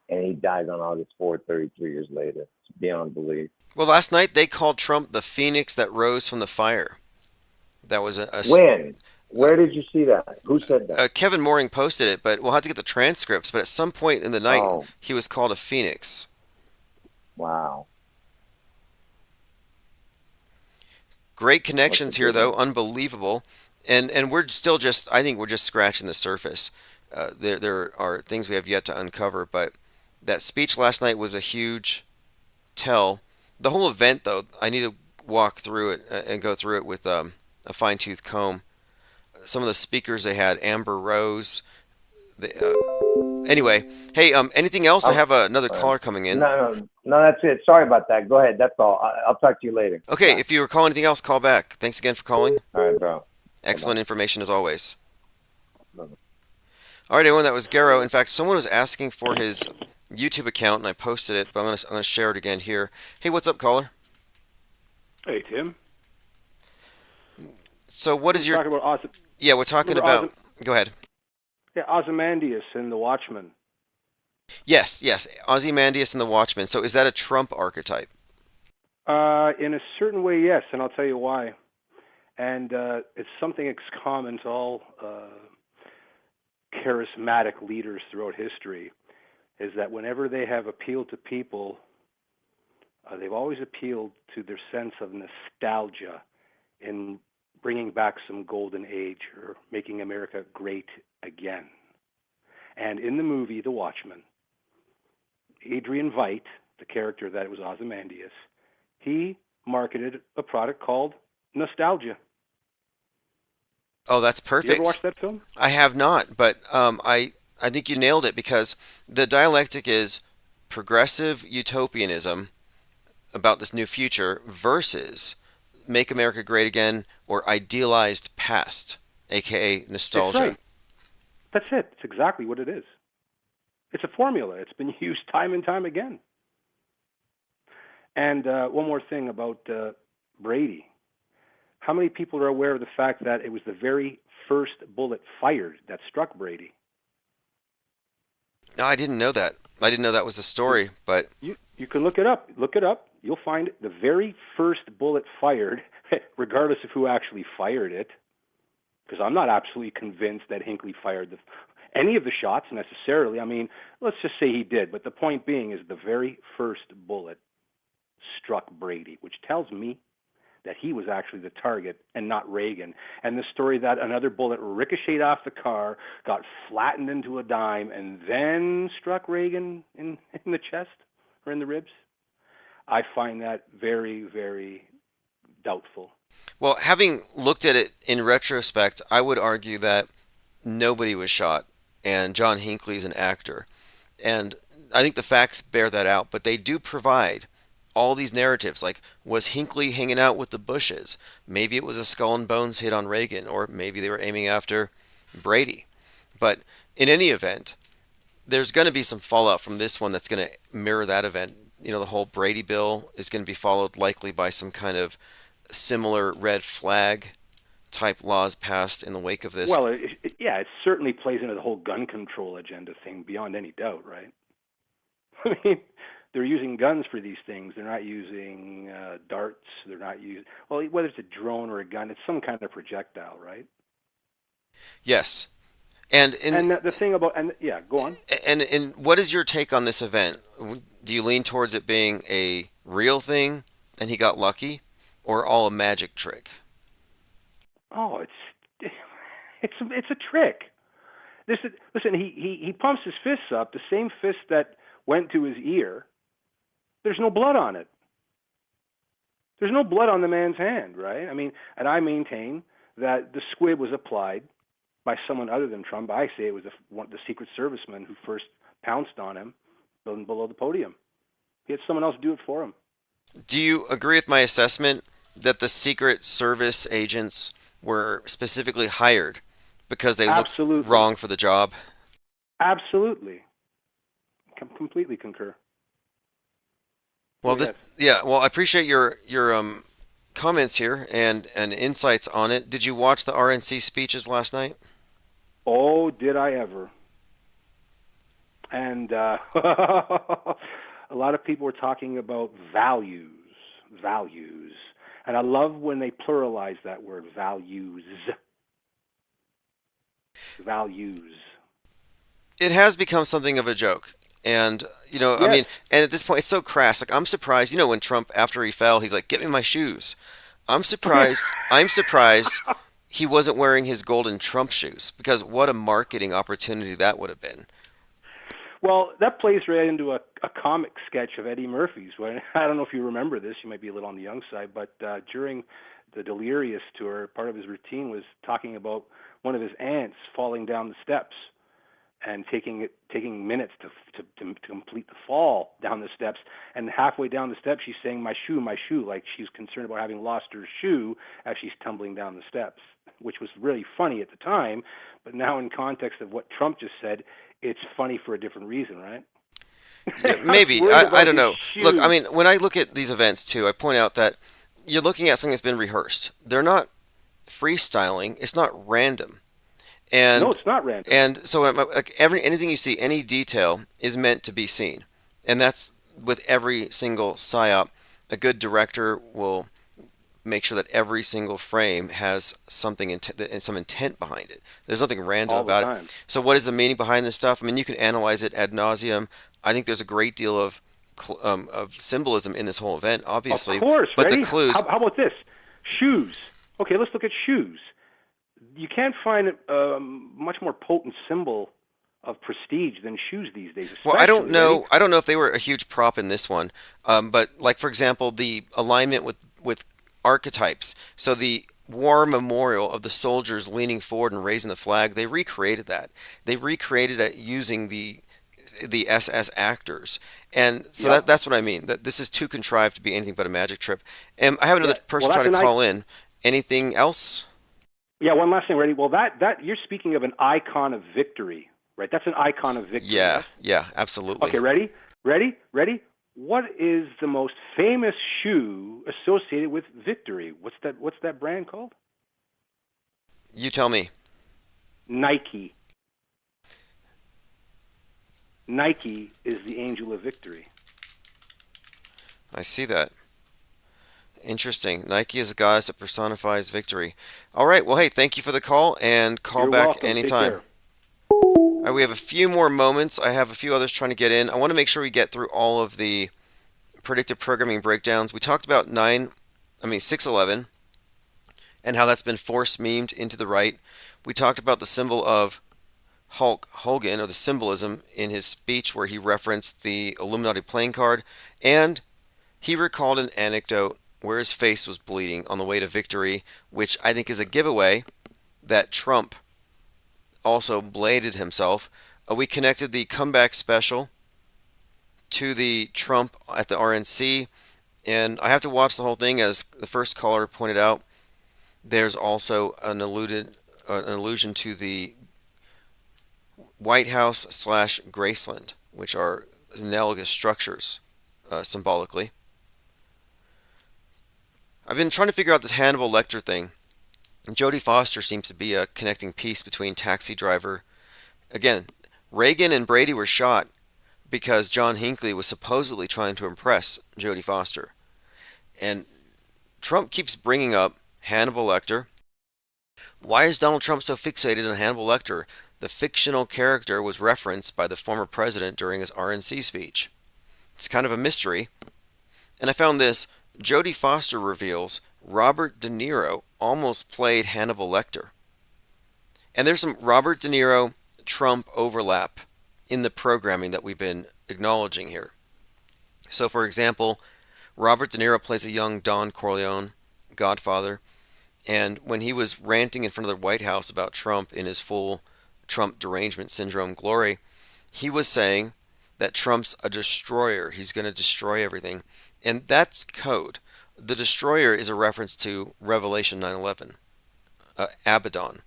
and he died on August 4th, 33 years later. It's beyond belief. Well, last night they called Trump the phoenix that rose from the fire. That was When? Where did you see that? Who said that? Kevin Mooring posted it, but we'll have to get the transcripts. But at some point in the night, he was called a phoenix. Wow. Great connections here, though. Unbelievable. And we're still I think we're just scratching the surface. There are things we have yet to uncover, but that speech last night was a huge tell. The whole event, though, I need to walk through it and go through it with a fine-tooth comb. Some of the speakers they had, Amber Rose. Anyway, hey, anything else? I have another caller coming in. No, that's it. Sorry about that. Go ahead. That's all. I'll talk to you later. Okay, Bye. if you recall anything else, call back. Thanks again for calling. All right, bro. Excellent information as always. All right, everyone, that was Garrow. In fact, someone was asking for his YouTube account, and I posted it, but I'm gonna share it again here. Hey, what's up, caller? Hey, Tim. So, what is We're your? talking about Yeah, we're talking about. Go ahead. Ozymandias and the Watchmen. Yes, yes, Ozymandias and the Watchmen. So, is that a Trump archetype? In a certain way, yes, and I'll tell you why. And it's something that's common to all charismatic leaders throughout history, is that whenever they have appealed to people, they've always appealed to their sense of nostalgia in bringing back some golden age or making America great again. And in the movie The Watchmen, Adrian Veidt, the character that was Ozymandias, he marketed a product called nostalgia. Oh, that's perfect. You ever watched that film? I have not, but I think you nailed it because the dialectic is progressive utopianism about this new future versus make America great again or idealized past, aka nostalgia. That's right. That's it. It's exactly what it is. It's a formula. It's been used time and time again. And one more thing about Brady. How many people are aware of the fact that it was the very first bullet fired that struck Brady? No, I didn't know that. I didn't know that was a story, but You can look it up. Look it up. You'll find the very first bullet fired, regardless of who actually fired it, because I'm not absolutely convinced that Hinckley fired any of the shots necessarily. I mean, let's just say he did, but the point being is the very first bullet struck Brady, which tells me that he was actually the target and not Reagan. And the story that another bullet ricocheted off the car, got flattened into a dime, and then struck Reagan in the chest or in the ribs, I find that very, very doubtful. well, having looked at it in retrospect, I would argue that nobody was shot, and John Hinckley is an actor. And I think the facts bear that out, but they do provide all these narratives like, was Hinckley hanging out with the Bushes? Maybe it was a skull and bones hit on Reagan, or maybe they were aiming after Brady. But in any event, there's going to be some fallout from this one that's going to mirror that event. You know, the whole Brady bill is going to be followed likely by some kind of similar red flag type laws passed in the wake of this. Well, it certainly plays into the whole gun control agenda thing beyond any doubt, right? I mean, they're using guns for these things. They're not using darts. They're not using, well, whether it's a drone or a gun, it's some kind of projectile, right? Yes. And the thing about, yeah, go on. And what is your take on this event? Do you lean towards it being a real thing and he got lucky, or all a magic trick? Oh, it's a trick. Listen, he pumps his fists up, the same fist that went to his ear. There's no blood on it. There's no blood on the man's hand, right? I mean, and I maintain that the squib was applied by someone other than Trump. I say it was the Secret Serviceman who first pounced on him below the podium. He had someone else do it for him. Do you agree with my assessment that the Secret Service agents were specifically hired because they looked wrong for the job? Absolutely. Completely concur. Well, well, I appreciate your comments here and insights on it. Did you watch the RNC speeches last night? Oh, did I ever? And a lot of people were talking about values. And I love when they pluralize that word, values. Values. It has become something of a joke. And, you know, yes. I mean, and at this point, it's so crass. Like, I'm surprised, you know, when Trump, after he fell, he's like, get me my shoes. I'm surprised he wasn't wearing his golden Trump shoes, because what a marketing opportunity that would have been. Well, that plays right into a comic sketch of Eddie Murphy's. When, I don't know if you remember this, you might be a little on the young side, but during the Delirious tour, part of his routine was talking about one of his aunts falling down the steps. and taking minutes to complete the fall down the steps. And halfway down the steps, she's saying, my shoe, like she's concerned about having lost her shoe as she's tumbling down the steps, which was really funny at the time. But now in context of what Trump just said, it's funny for a different reason, right? Yeah, maybe. I don't know. Look, I mean, when I look at these events too, I point out that you're looking at something that's been rehearsed. They're not freestyling. It's not random. And, no, it's not random. And so like anything you see, any detail is meant to be seen. And that's with every single psyop. A good director will make sure that every single frame has something and some intent behind it. There's nothing random about it. So what is the meaning behind this stuff? I mean, you can analyze it ad nauseum. I think there's a great deal of symbolism in this whole event, obviously. Of course, but ready? The clues. How about this? Shoes. Okay, let's look at shoes. You can't find a much more potent symbol of prestige than shoes these days. Well, I don't know. I don't know if they were a huge prop in this one, but like for example, the alignment with archetypes. So the war memorial of the soldiers leaning forward and raising the flag. They recreated that. They recreated it using the SS actors, and so that's what I mean. That this is too contrived to be anything but a magic trip. And I have another person trying to call in. Anything else? Yeah, one last thing, ready? Well, that you're speaking of an icon of victory, right? That's an icon of victory. Yeah, absolutely. Okay, ready? What is the most famous shoe associated with victory? What's that brand called? You tell me. Nike. Nike is the angel of victory. I see that. Interesting. Nike is a goddess that personifies victory. All right. Well, hey, thank you for the call, and call You're back welcome. anytime. All right, we have a few more moments. I have a few others trying to get in. I want to make sure we get through all of the predictive programming breakdowns. We talked about 611 and how that's been force memed into the right. We talked about the symbol of Hulk Hogan, or the symbolism, in his speech where he referenced the Illuminati playing card, and he recalled an anecdote where his face was bleeding on the way to victory, which I think is a giveaway that Trump also bladed himself. We connected the comeback special to the Trump at the RNC, and I have to watch the whole thing. As the first caller pointed out, there's also an allusion to the White House / Graceland, which are analogous structures symbolically. I've been trying to figure out this Hannibal Lecter thing. Jodie Foster seems to be a connecting piece between Taxi Driver. Again, Reagan and Brady were shot because John Hinckley was supposedly trying to impress Jodie Foster. And Trump keeps bringing up Hannibal Lecter. Why is Donald Trump so fixated on Hannibal Lecter? The fictional character was referenced by the former president during his RNC speech. It's kind of a mystery. And I found this. Jodie Foster reveals Robert De Niro almost played Hannibal Lecter. And there's some Robert De Niro Trump overlap in the programming that we've been acknowledging here. So for example, Robert De Niro plays a young Don Corleone, Godfather, and when he was ranting in front of the White House about Trump in his full Trump derangement syndrome glory, he was saying that Trump's a destroyer. He's going to destroy everything. And that's code. The destroyer is a reference to Revelation 9:11, Abaddon,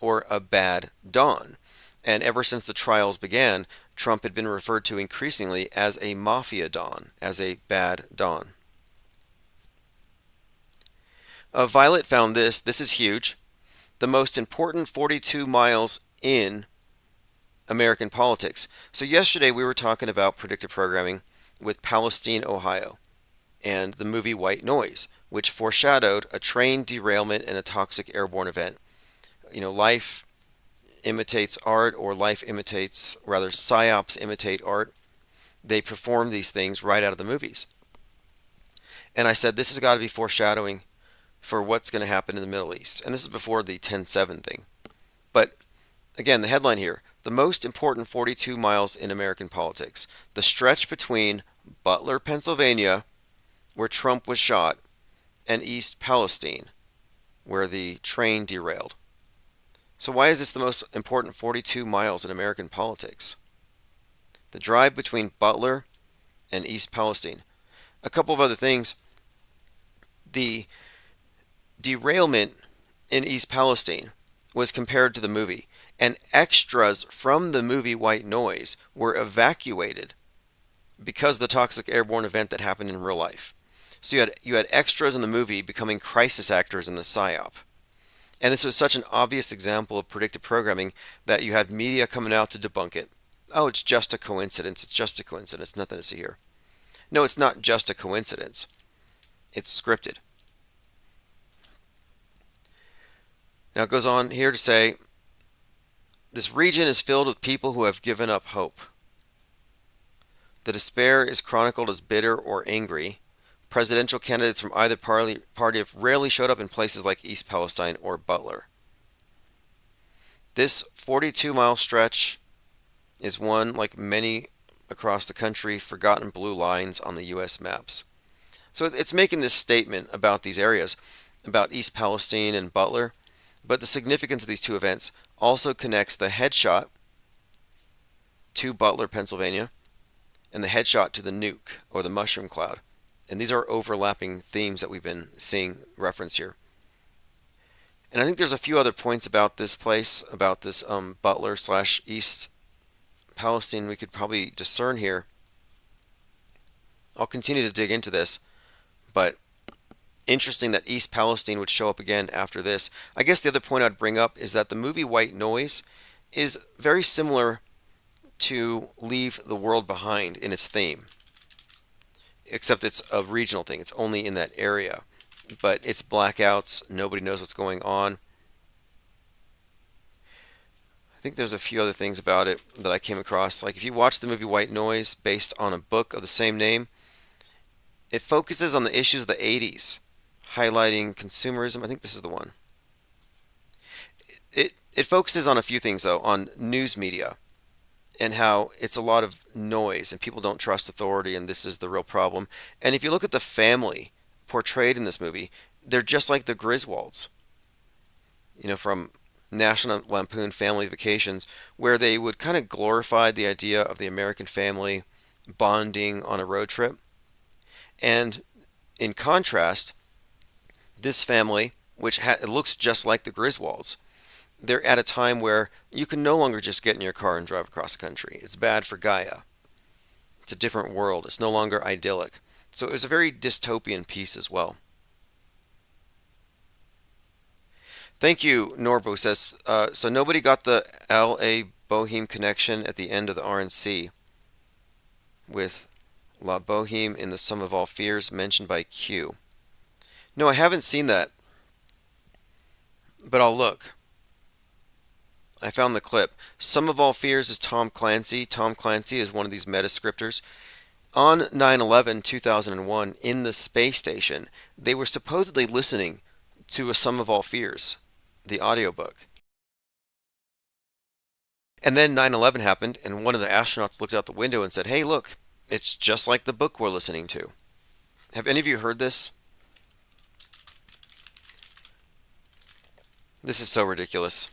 or a bad dawn. And ever since the trials began, Trump had been referred to increasingly as a mafia don, as a bad dawn. Violet found this. This is huge. The most important 42 miles in American politics. So yesterday we were talking about predictive programming with Palestine, Ohio, and the movie White Noise, which foreshadowed a train derailment and a toxic airborne event. Life imitates art, or psyops imitate art. They perform these things right out of the movies. And I said, this has got to be foreshadowing for what's going to happen in the Middle East. And this is before the 10/7 thing. But again, the headline here, the most important 42 miles in American politics. The stretch between Butler, Pennsylvania, where Trump was shot, and East Palestine, where the train derailed. So why is this the most important 42 miles in American politics? The drive between Butler and East Palestine. A couple of other things. The derailment in East Palestine was compared to the movie, and extras from the movie White Noise were evacuated because of the toxic airborne event that happened in real life. So you had extras in the movie becoming crisis actors in the PSYOP. And this was such an obvious example of predictive programming that you had media coming out to debunk it. Oh, it's just a coincidence. It's just a coincidence. Nothing to see here. No, it's not just a coincidence. It's scripted. Now it goes on here to say, this region is filled with people who have given up hope. The despair is chronicled as bitter or angry. Presidential candidates from either party have rarely showed up in places like East Palestine or Butler. This 42-mile stretch is one, like many across the country, forgotten blue lines on the U.S. maps. So it's making this statement about these areas, about East Palestine and Butler, but the significance of these two events also connects the headshot to Butler, Pennsylvania, and the headshot to the nuke, or the mushroom cloud. And these are overlapping themes that we've been seeing reference here. And I think there's a few other points about this place, about this Butler / East Palestine we could probably discern here. I'll continue to dig into this, but interesting that East Palestine would show up again after this. I guess the other point I'd bring up is that the movie White Noise is very similar to Leave the World Behind in its theme, except it's a regional thing. It's only in that area, but it's blackouts. Nobody knows what's going on. I think there's a few other things about it that I came across. Like if you watch the movie White Noise based on a book of the same name, it focuses on the issues of the 80s, highlighting consumerism. I think this is the one. It focuses on a few things, though, on news media and how it's a lot of noise and people don't trust authority, and this is the real problem. And if you look at the family portrayed in this movie, they're just like the Griswolds, from National Lampoon Family Vacations, where they would kind of glorify the idea of the American family bonding on a road trip. And in contrast, this family, which it looks just like the Griswolds, they're at a time where you can no longer just get in your car and drive across the country. It's bad for Gaia. It's a different world. It's no longer idyllic. So it was a very dystopian piece as well. Thank you, Norbo says, so nobody got the L.A. Boheme connection at the end of the RNC with La Boheme in the Sum of All Fears mentioned by Q. No, I haven't seen that, but I'll look. I found the clip. Sum of All Fears is Tom Clancy. Tom Clancy is one of these meta-scripters. On 9/11/2001, in the space station, they were supposedly listening to A Sum of All Fears, the audiobook. And then 9/11 happened, and one of the astronauts looked out the window and said, "Hey, look, it's just like the book we're listening to." Have any of you heard this? This is so ridiculous.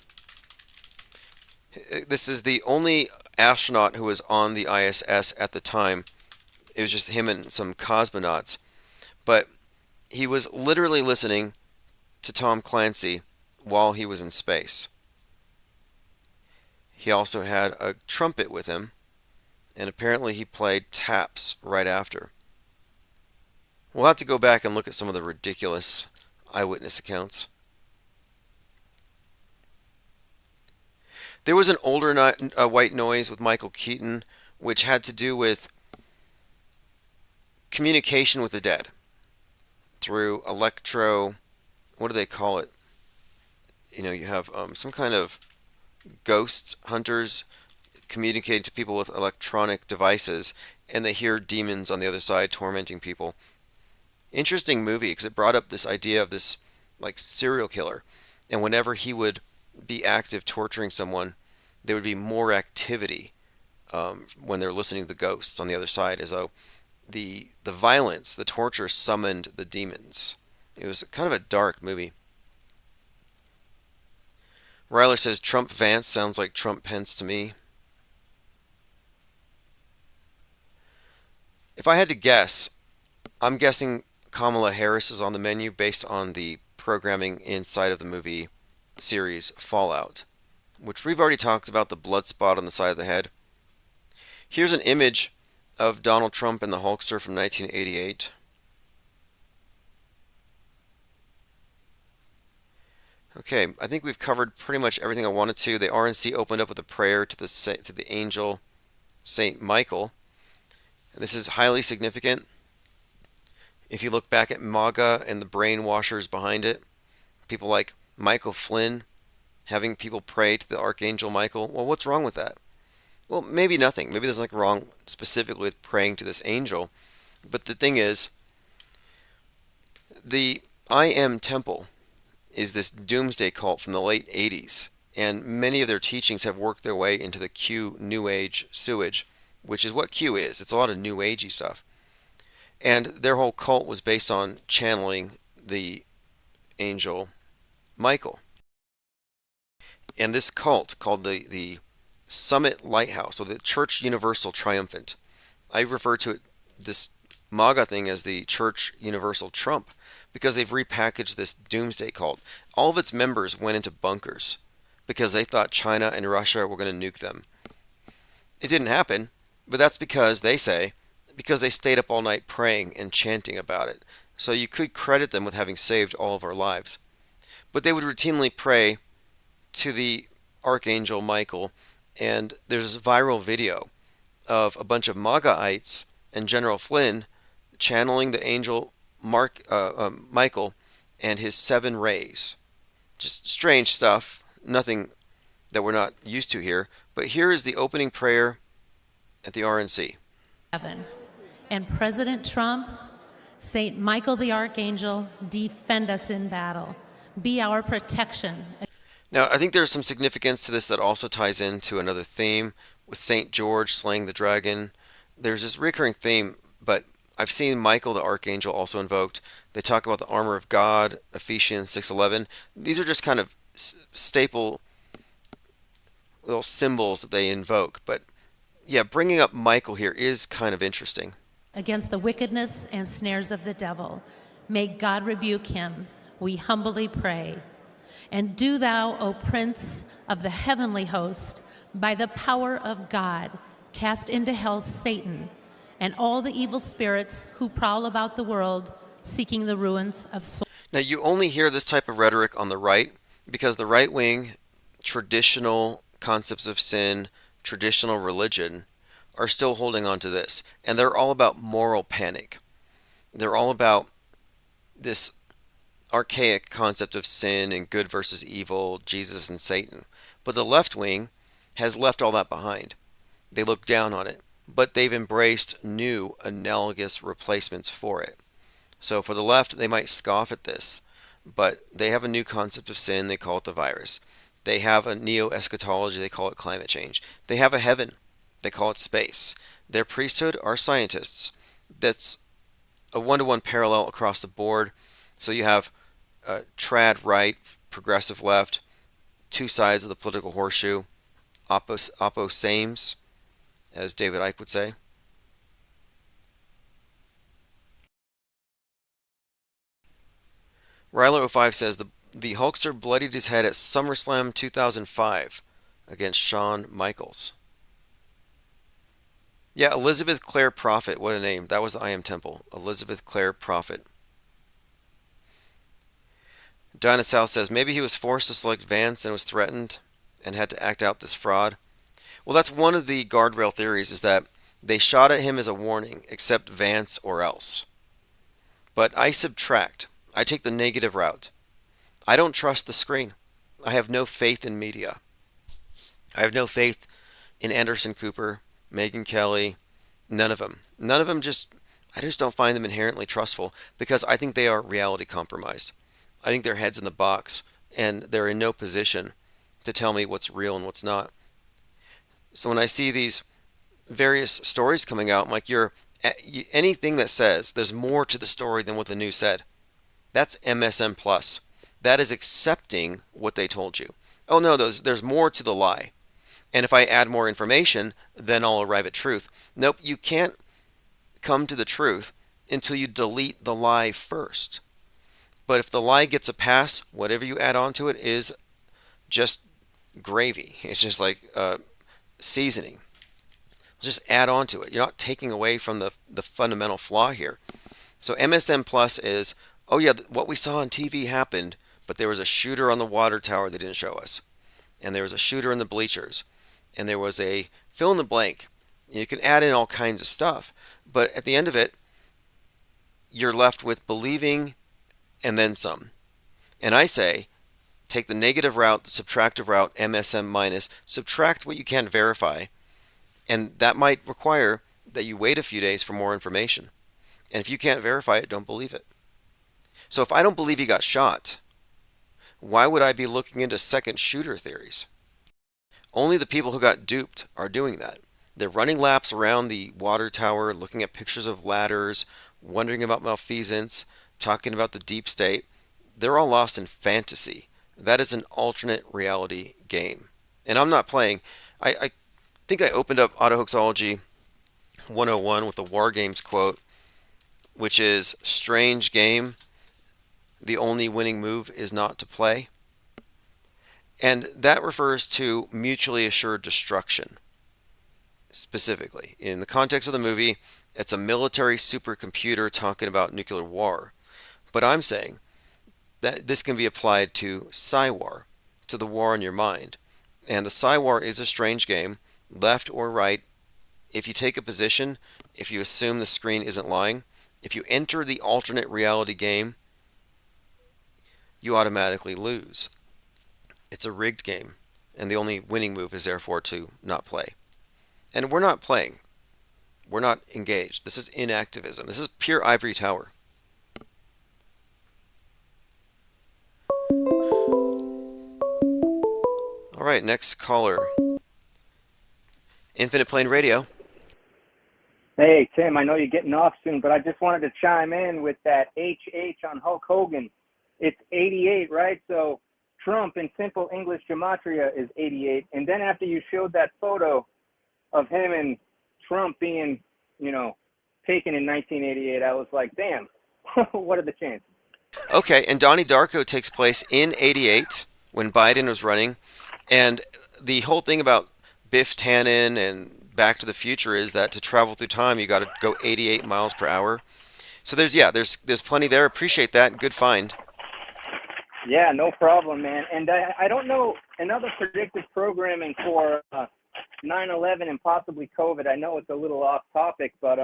This is the only astronaut who was on the ISS at the time. It was just him and some cosmonauts. But he was literally listening to Tom Clancy while he was in space. He also had a trumpet with him, and apparently he played taps right after. We'll have to go back and look at some of the ridiculous eyewitness accounts. There was an older White Noise with Michael Keaton, which had to do with communication with the dead through what do they call it? You have some kind of ghost hunters communicating to people with electronic devices, and they hear demons on the other side tormenting people. Interesting movie, because it brought up this idea of this like serial killer, and whenever he would be active torturing someone, there would be more activity when they're listening to the ghosts on the other side, as though the violence, the torture summoned the demons. It was kind of a dark movie. Ryler says Trump Vance sounds like Trump Pence to me. If I had to guess, I'm guessing Kamala Harris is on the menu based on the programming inside of the movie series Fallout, which we've already talked about, the blood spot on the side of the head. Here's an image of Donald Trump and the Hulkster from 1988. Okay, I think we've covered pretty much everything I wanted to. The RNC opened up with a prayer to the angel Saint Michael. And this is highly significant. If you look back at MAGA and the brainwashers behind it, people like Michael Flynn having people pray to the Archangel Michael, well, what's wrong with that? Well, maybe nothing. Maybe there's nothing wrong specifically with praying to this angel. But the thing is, the I Am Temple is this doomsday cult from the late 80s. And many of their teachings have worked their way into the Q New Age sewage, which is what Q is. It's a lot of New Agey stuff. And their whole cult was based on channeling the angel Michael. And this cult, called the Summit Lighthouse, or the Church Universal Triumphant, I refer to it, this MAGA thing, as the Church Universal Trump, because they've repackaged this doomsday cult. All of its members went into bunkers because they thought China and Russia were going to nuke them. It didn't happen, but that's because they stayed up all night praying and chanting about it. So you could credit them with having saved all of our lives. But they would routinely pray to the Archangel Michael, and there's this viral video of a bunch of MAGAites and General Flynn channeling the angel Michael and his 7 rays. Just strange stuff, nothing that we're not used to here. But here is the opening prayer at the RNC. Heaven. And President Trump, Saint Michael the Archangel, defend us in battle. Be our protection. Now, I think there's some significance to this that also ties into another theme with Saint George slaying the dragon. There's this recurring theme, but I've seen Michael the Archangel also invoked. They talk about the armor of God, Ephesians 6:11. These are just kind of staple little symbols that they invoke. But yeah, bringing up Michael here is kind of interesting. Against the wickedness and snares of the devil. May God rebuke him, we humbly pray. And do thou, O Prince of the heavenly host, by the power of God, cast into hell Satan and all the evil spirits who prowl about the world, seeking the ruins of souls. Now, you only hear this type of rhetoric on the right because the right wing, traditional concepts of sin, traditional religion, are still holding on to this. And they're all about moral panic. They're all about this archaic concept of sin and good versus evil, Jesus and Satan. But the left wing has left all that behind. They look down on it, but they've embraced new analogous replacements for it. So for the left, they might scoff at this, but they have a new concept of sin, they call it the virus. They have a neo-eschatology, they call it climate change. They have a heaven, they call it space. Their priesthood are scientists. That's a one-to-one parallel across the board. So you have trad right, progressive left, two sides of the political horseshoe, opposames, as David Icke would say. Ryler05 says the Hulkster bloodied his head at SummerSlam 2005 against Shawn Michaels. Yeah, Elizabeth Clare Prophet, what a name. That was the I Am Temple. Elizabeth Clare Prophet. Dinah South says maybe he was forced to select Vance and was threatened and had to act out this fraud. Well, that's one of the guardrail theories, is that they shot at him as a warning, accept Vance or else. But I subtract. I take the negative route. I don't trust the screen. I have no faith in media. I have no faith in Anderson Cooper, Megyn Kelly, none of them. None of them I just don't find them inherently trustful because I think they are reality compromised. I think their head's in the box and they're in no position to tell me what's real and what's not. So when I see these various stories coming out, I'm like, anything that says there's more to the story than what the news said, that's MSM plus. That is accepting what they told you. oh no, there's more to the lie. And if I add more information, then I'll arrive at truth. Nope, you can't come to the truth until you delete the lie first. But if the lie gets a pass, whatever you add onto it is just gravy. It's just like seasoning. Just add on to it. You're not taking away from the fundamental flaw here. So MSM Plus is, oh yeah, what we saw on TV happened, but there was a shooter on the water tower they didn't show us. And there was a shooter in the bleachers. And there was a fill in the blank. You can add in all kinds of stuff. But at the end of it, you're left with believing and then some. And I say, take the negative route, the subtractive route, MSM minus, subtract what you can't verify, and that might require that you wait a few days for more information. And if you can't verify it, don't believe it. So if I don't believe he got shot, why would I be looking into second shooter theories? Only the people who got duped are doing that. They're running laps around the water tower, looking at pictures of ladders, wondering about malfeasance, talking about the deep state. They're all lost in fantasy. That is an alternate reality game. And I'm not playing. I think I opened up Autohoaxology 101 with the War Games quote, which is, strange game, the only winning move is not to play. And that refers to mutually assured destruction, specifically. In the context of the movie, it's a military supercomputer talking about nuclear war. But I'm saying that this can be applied to Psy-War, to the war in your mind. And the Psy-War is a strange game, left or right. If you take a position, if you assume the screen isn't lying, if you enter the alternate reality game, you automatically lose. It's a rigged game, and the only winning move is therefore to not play. And we're not playing. We're not engaged. This is inactivism. This is pure ivory tower. All right, next caller. Infinite Plane Radio. Hey, Tim, I know you're getting off soon, but I just wanted to chime in with that HH on Hulk Hogan. It's 88, right? So Trump in simple English gematria is 88. And then after you showed that photo of him and Trump being, taken in 1988, I was like, damn, what are the chances? Okay, and Donnie Darko takes place in 88 when Biden was running. And the whole thing about Biff Tannen and Back to the Future is that to travel through time, you got to go 88 miles per hour. So there's plenty there. Appreciate that. Good find. Yeah, no problem, man. And I don't know, another predictive programming for 9/11 and possibly COVID. I know it's a little off topic, but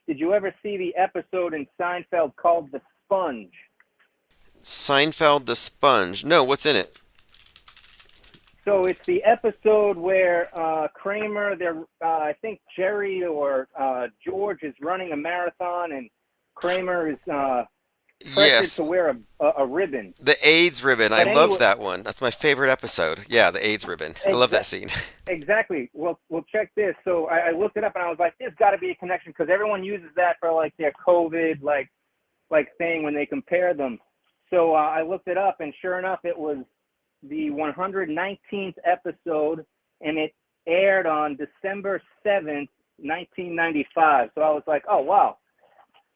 did you ever see the episode in Seinfeld called The Sponge? Seinfeld the Sponge. No, what's in it? So it's the episode where Kramer, I think Jerry or George is running a marathon, and Kramer is pressured to wear a ribbon. The AIDS ribbon. But I love that one. That's my favorite episode. Yeah, the AIDS ribbon. I love that scene. Exactly. Well, check this. So I looked it up, and I was like, there's got to be a connection, because everyone uses that for like their COVID like thing when they compare them. So I looked it up, and sure enough, it was the 119th episode, and it aired on December 7th, 1995. So I was like, oh, wow.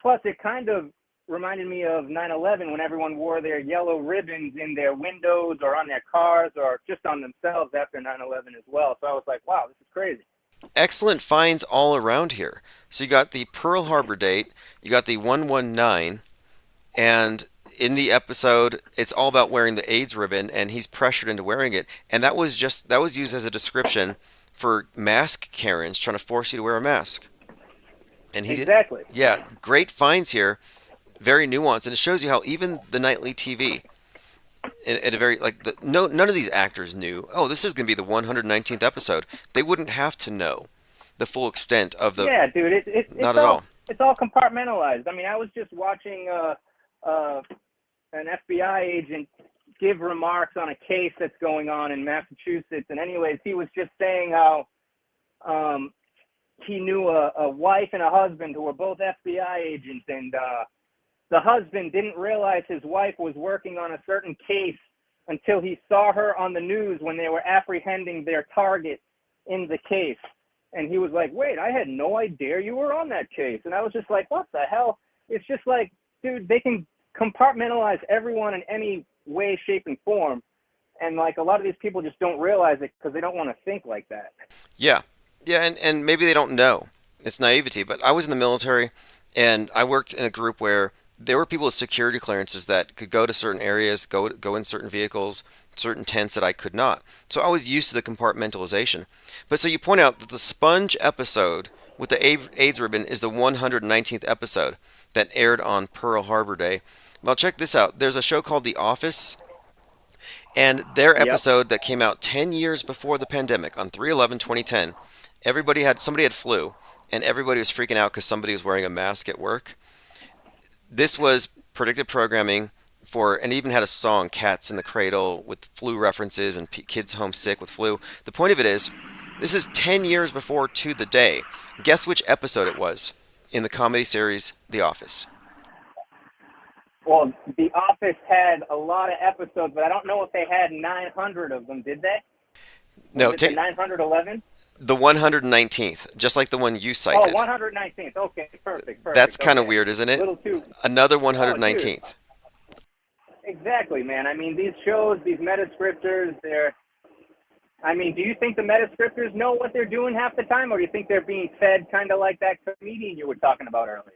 Plus, it kind of reminded me of 9/11 when everyone wore their yellow ribbons in their windows or on their cars or just on themselves after 9/11 as well. So I was like, wow, this is crazy. Excellent finds all around here. So you got the Pearl Harbor date, you got the 119, and in the episode, it's all about wearing the AIDS ribbon, and he's pressured into wearing it. And that was used as a description for mask Karens trying to force you to wear a mask. And exactly. Yeah, great finds here, very nuanced, and it shows you how even the nightly TV, at a very none of these actors knew. Oh, this is going to be the 119th episode. They wouldn't have to know the full extent of the. Yeah, dude, it's not at all. It's all compartmentalized. I mean, I was just watching an FBI agent give remarks on a case that's going on in Massachusetts. And anyways, he was just saying how he knew a wife and a husband who were both FBI agents. And the husband didn't realize his wife was working on a certain case until he saw her on the news when they were apprehending their target in the case. And he was like, wait, I had no idea you were on that case. And I was just like, what the hell? It's just like, dude, they can compartmentalize everyone in any way, shape, and form. And like a lot of these people just don't realize it because they don't want to think like that. Yeah. Yeah, and maybe they don't know. It's naivety. But I was in the military, and I worked in a group where there were people with security clearances that could go to certain areas, go in certain vehicles, certain tents that I could not. So I was used to the compartmentalization. But so you point out that the sponge episode with the AIDS ribbon is the 119th episode that aired on Pearl Harbor Day. Well, check this out. There's a show called The Office, and their episode that came out 10 years before the pandemic on 3/11/2010, somebody had flu, and everybody was freaking out because somebody was wearing a mask at work. This was predictive programming and even had a song, Cats in the Cradle, with flu references and kids homesick with flu. The point of it is, this is 10 years before to the day. Guess which episode it was in the comedy series The Office? Well, The Office had a lot of episodes, but I don't know if they had 900 of them, did they? No, was it the 911? The 119th, just like the one you cited. Oh, 119th. Okay, perfect. That's kind of weird, isn't it? Another 119th. Oh, exactly, man. I mean, these shows, these metascriptors, do you think the metascriptors know what they're doing half the time, or do you think they're being fed kind of like that comedian you were talking about earlier?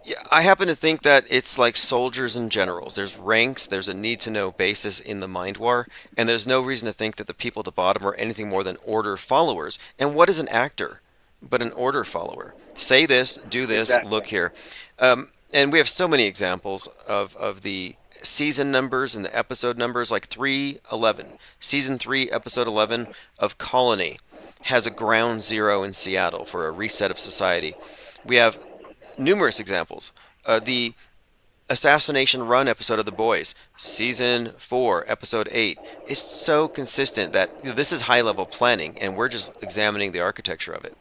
Yeah, I happen to think that it's like soldiers and generals. There's ranks, there's a need-to-know basis in the mind war, and there's no reason to think that the people at the bottom are anything more than order followers. And what is an actor but an order follower? Say this, do this, exactly. Look here. And we have so many examples of the season numbers and the episode numbers, like 3/11. Season 3, episode 11 of Colony has a ground zero in Seattle for a reset of society. We have numerous examples. The Assassination Run episode of The Boys, season 4, episode 8, is so consistent that this is high-level planning, and we're just examining the architecture of it.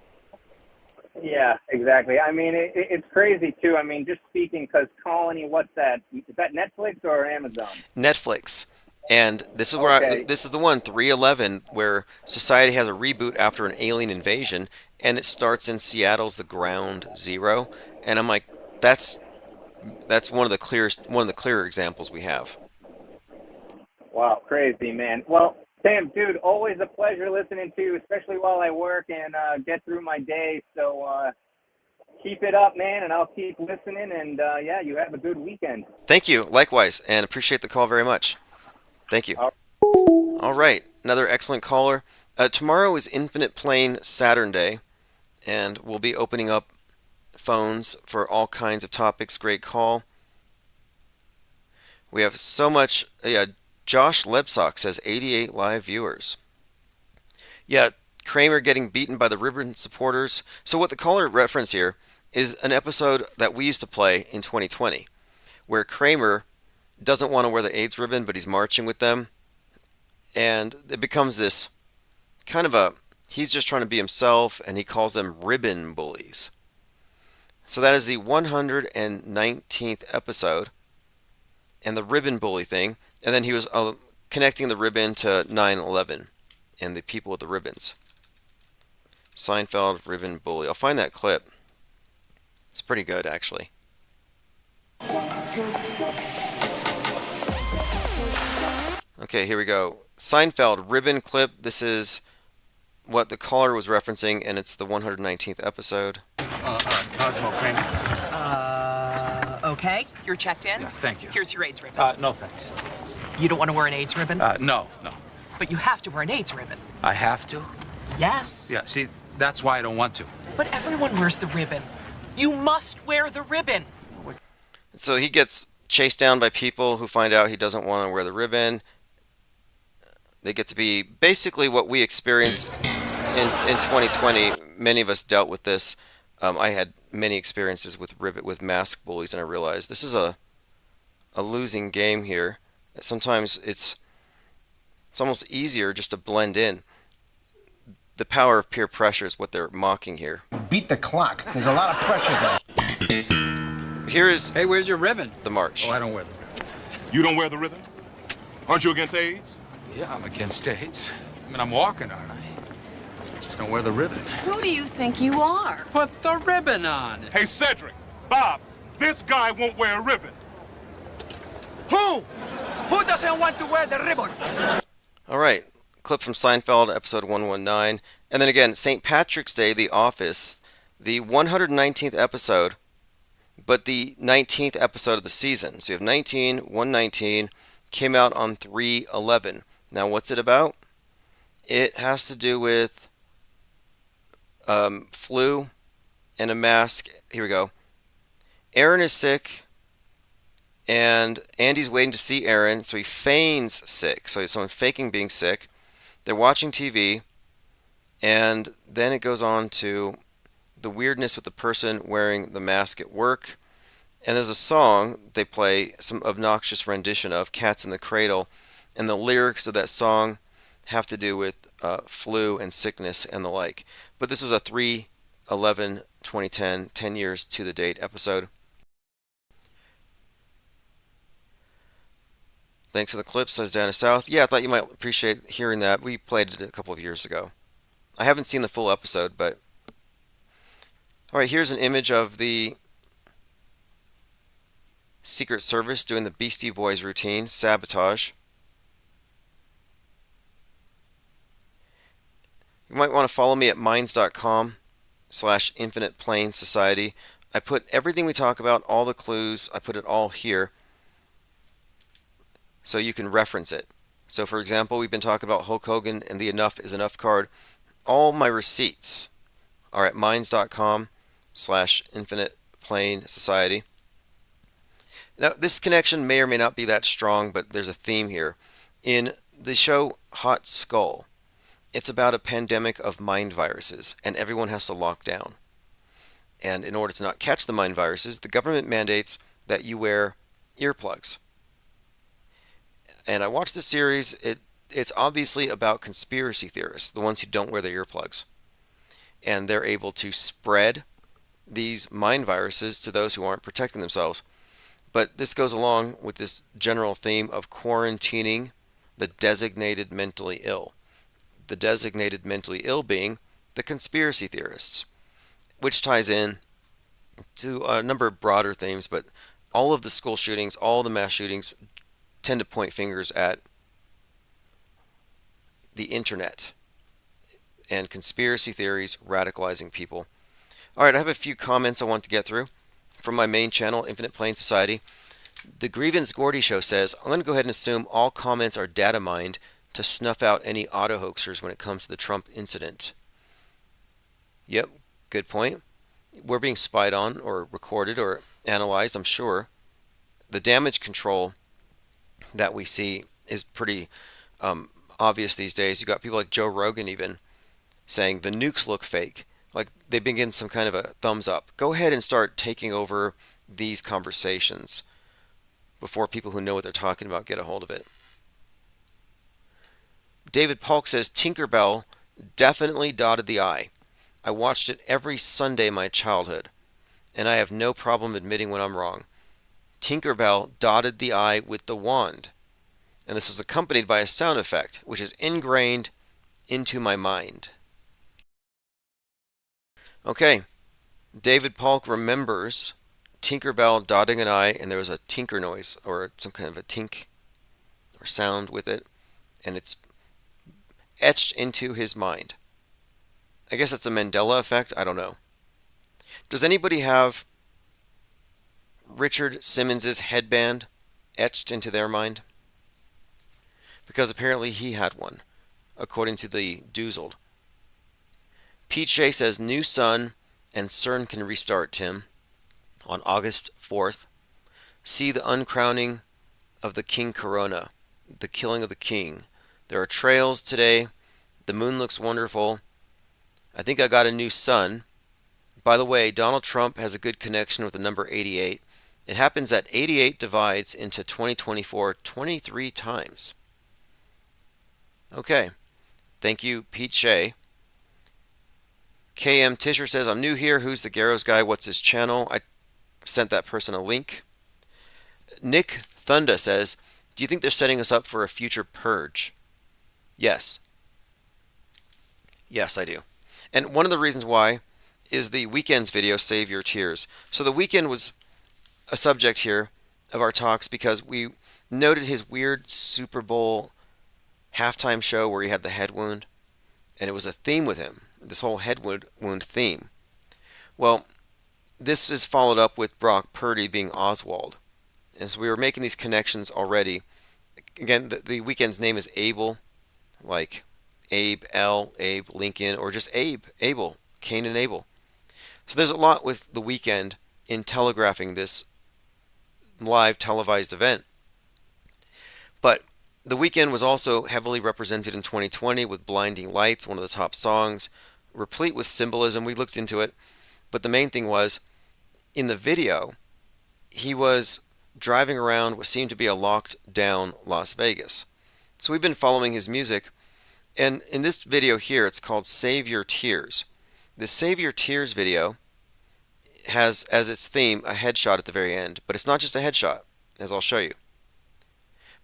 Yeah, exactly. I mean, it's crazy, too. I mean, just speaking, because Colony, what's that? Is that Netflix or Amazon? Netflix. And this is where this is the one, 3/11, where society has a reboot after an alien invasion, and it starts in Seattle's the ground zero. And I'm like, that's one of the clearer examples we have. Wow, crazy, man. Well, Sam, dude, always a pleasure listening to you, especially while I work and get through my day. So keep it up, man, and I'll keep listening. And you have a good weekend. Thank you. Likewise, and appreciate the call very much. Thank you. All right, another excellent caller. Tomorrow is Infinite Plane Saturn Day, and we'll be opening up phones for all kinds of topics. Great call. We have so much. Josh Lebsock says 88 live viewers. Yeah, Kramer getting beaten by the ribbon supporters. So what the caller reference here is an episode that we used to play in 2020, where Kramer doesn't want to wear the AIDS ribbon, but he's marching with them, and it becomes this kind of he's just trying to be himself, and he calls them ribbon bullies. So that is the 119th episode, and the ribbon bully thing, and then he was connecting the ribbon to 9/11 and the people with the ribbons. Seinfeld ribbon bully. I'll find that clip. It's pretty good, actually. Okay, here we go. Seinfeld ribbon clip. This is what the caller was referencing, and it's the 119th episode. Cosmo Kramer. Okay, you're checked in? Yeah, thank you. Here's your AIDS ribbon. No thanks. You don't want to wear an AIDS ribbon? No. But you have to wear an AIDS ribbon. I have to? Yes. Yeah, see, that's why I don't want to. But everyone wears the ribbon. You must wear the ribbon. So he gets chased down by people who find out he doesn't want to wear the ribbon. They get to be basically what we experienced in 2020. Many of us dealt with this. I had many experiences with mask bullies, and I realized this is a losing game here. Sometimes it's almost easier just to blend in. The power of peer pressure is what they're mocking here. Beat the clock. There's a lot of pressure there. Here is... Hey, where's your ribbon? The march. Oh, I don't wear the ribbon. You don't wear the ribbon? Aren't you against AIDS? Yeah, I'm against AIDS. I mean, I'm walking, aren't I? Just don't wear the ribbon. Who do you think you are? Put the ribbon on. Hey, Cedric, Bob, this guy won't wear a ribbon. Who? Who doesn't want to wear the ribbon? All right, clip from Seinfeld, episode 119. And then again, St. Patrick's Day, The Office, the 119th episode, but the 19th episode of the season. So you have 19, 119, came out on 3/11. Now, what's it about? It has to do with flu and a mask. Here we go. Aaron is sick, and Andy's waiting to see Aaron, so he feigns sick. So he's someone faking being sick. They're watching TV, and then it goes on to the weirdness with the person wearing the mask at work. And there's a song they play, some obnoxious rendition of, Cats in the Cradle, and the lyrics of that song have to do with flu and sickness and the like. But this was a 3/11/2010, 10 years to the date episode. Thanks for the clips, says Dana South. Yeah, I thought you might appreciate hearing that. We played it a couple of years ago. I haven't seen the full episode, but... Alright, here's an image of the Secret Service doing the Beastie Boys routine, Sabotage. You might want to follow me at minds.com/Infinite Plane Society. I put everything we talk about, all the clues, I put it all here so you can reference it. So for example, we've been talking about Hulk Hogan and the Enough is Enough card. All my receipts are at minds.com/Infinite Plane Society. Now, this connection may or may not be that strong, but there's a theme here. In the show Hot Skull, it's about a pandemic of mind viruses, and everyone has to lock down. And in order to not catch the mind viruses, the government mandates that you wear earplugs. And I watched the series. It's obviously about conspiracy theorists, the ones who don't wear their earplugs. And they're able to spread these mind viruses to those who aren't protecting themselves. But this goes along with this general theme of quarantining the designated mentally ill. The designated mentally ill being the conspiracy theorists, which ties in to a number of broader themes, but all of the school shootings, all the mass shootings tend to point fingers at the internet and conspiracy theories radicalizing people. All right, I have a few comments I want to get through from my main channel, Infinite Plane Society. The Grievance Gordy Show says, I'm going to go ahead and assume all comments are data mined to snuff out any auto hoaxers when it comes to the Trump incident. Yep, good point. We're being spied on or recorded or analyzed, I'm sure. The damage control that we see is pretty obvious these days. You got people like Joe Rogan even saying the nukes look fake. Like they've been getting some kind of a thumbs up. Go ahead and start taking over these conversations before people who know what they're talking about get a hold of it. David Polk says, Tinkerbell definitely dotted the I. I watched it every Sunday my childhood, and I have no problem admitting when I'm wrong. Tinkerbell dotted the I with the wand, and this was accompanied by a sound effect, which is ingrained into my mind. Okay, David Polk remembers Tinkerbell dotting an I, and there was a tinker noise, or some kind of a tink, or sound with it, and it's etched into his mind. I guess it's a Mandela effect, I don't know. Does anybody have Richard Simmons's headband etched into their mind? Because apparently he had one, according to the Doozled. Pete Shea says, new sun and CERN can restart, Tim, on August 4th. See the uncrowning of the King Corona, the killing of the king. There are trails today. The moon looks wonderful. I think I got a new sun. By the way, Donald Trump has a good connection with the number 88. It happens that 88 divides into 2024 23 times. Okay. Thank you, Pete Shea. KM Tisher says, I'm new here. Who's the Garrows guy? What's his channel? I sent that person a link. Nick Thunda says, Do you think they're setting us up for a future purge? Yes. Yes, I do. And one of the reasons why is the Weeknd's video, Save Your Tears. So the Weeknd was a subject here of our talks because we noted his weird Super Bowl halftime show where he had the head wound, and it was a theme with him, this whole head wound theme. Well, this is followed up with Brock Purdy being Oswald. And so we were making these connections already. Again, the Weeknd's name is Abel, like Abe, Abe, Lincoln, or just Abel, Cain and Abel. So there's a lot with the Weeknd in telegraphing this live televised event. But the Weeknd was also heavily represented in 2020 with Blinding Lights, one of the top songs, replete with symbolism. We looked into it. But the main thing was, in the video, he was driving around what seemed to be a locked down Las Vegas. So we've been following his music. And in this video here, it's called Save Your Tears. The Save Your Tears video has as its theme a headshot at the very end. But it's not just a headshot, as I'll show you.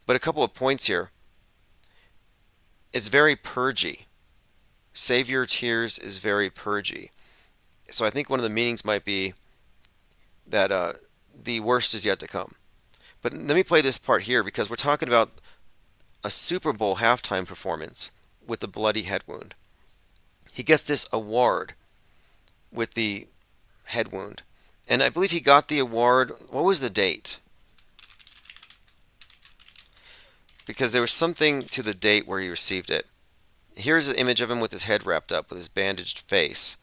But a couple of points here. It's very purgy. Save Your Tears is very purgy. So I think one of the meanings might be that the worst is yet to come. But let me play this part here because we're talking about a Super Bowl halftime performance with the bloody head wound. He gets this award with the head wound. And I believe he got the award, what was the date? Because there was something to the date where he received it. Here's an image of him with his head wrapped up with his bandaged face.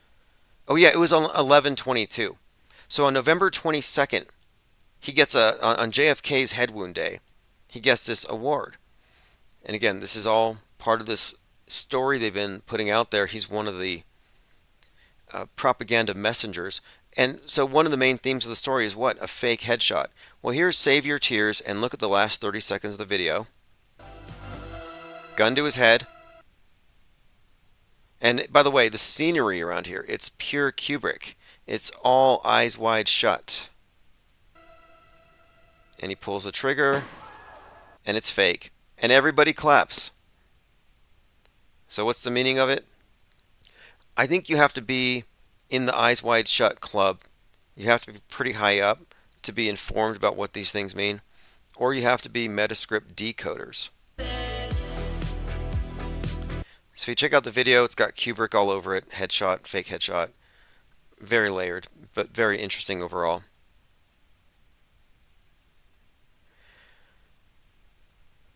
Oh yeah, it was on 11/22. So on November 22nd, he gets on JFK's head wound day, he gets this award. And again, this is all part of this story they've been putting out there. He's one of the propaganda messengers. And so one of the main themes of the story is what? A fake headshot. Well, here's Save Your Tears, and look at the last 30 seconds of the video. Gun to his head. And by the way, the scenery around here, it's pure Kubrick. It's all eyes wide shut. And he pulls the trigger, and it's fake. And everybody claps. So what's the meaning of it? I think you have to be in the eyes wide shut club. You have to be pretty high up to be informed about what these things mean. Or you have to be Metascript decoders. So if you check out the video, it's got Kubrick all over it. Headshot, fake headshot. Very layered, but very interesting overall.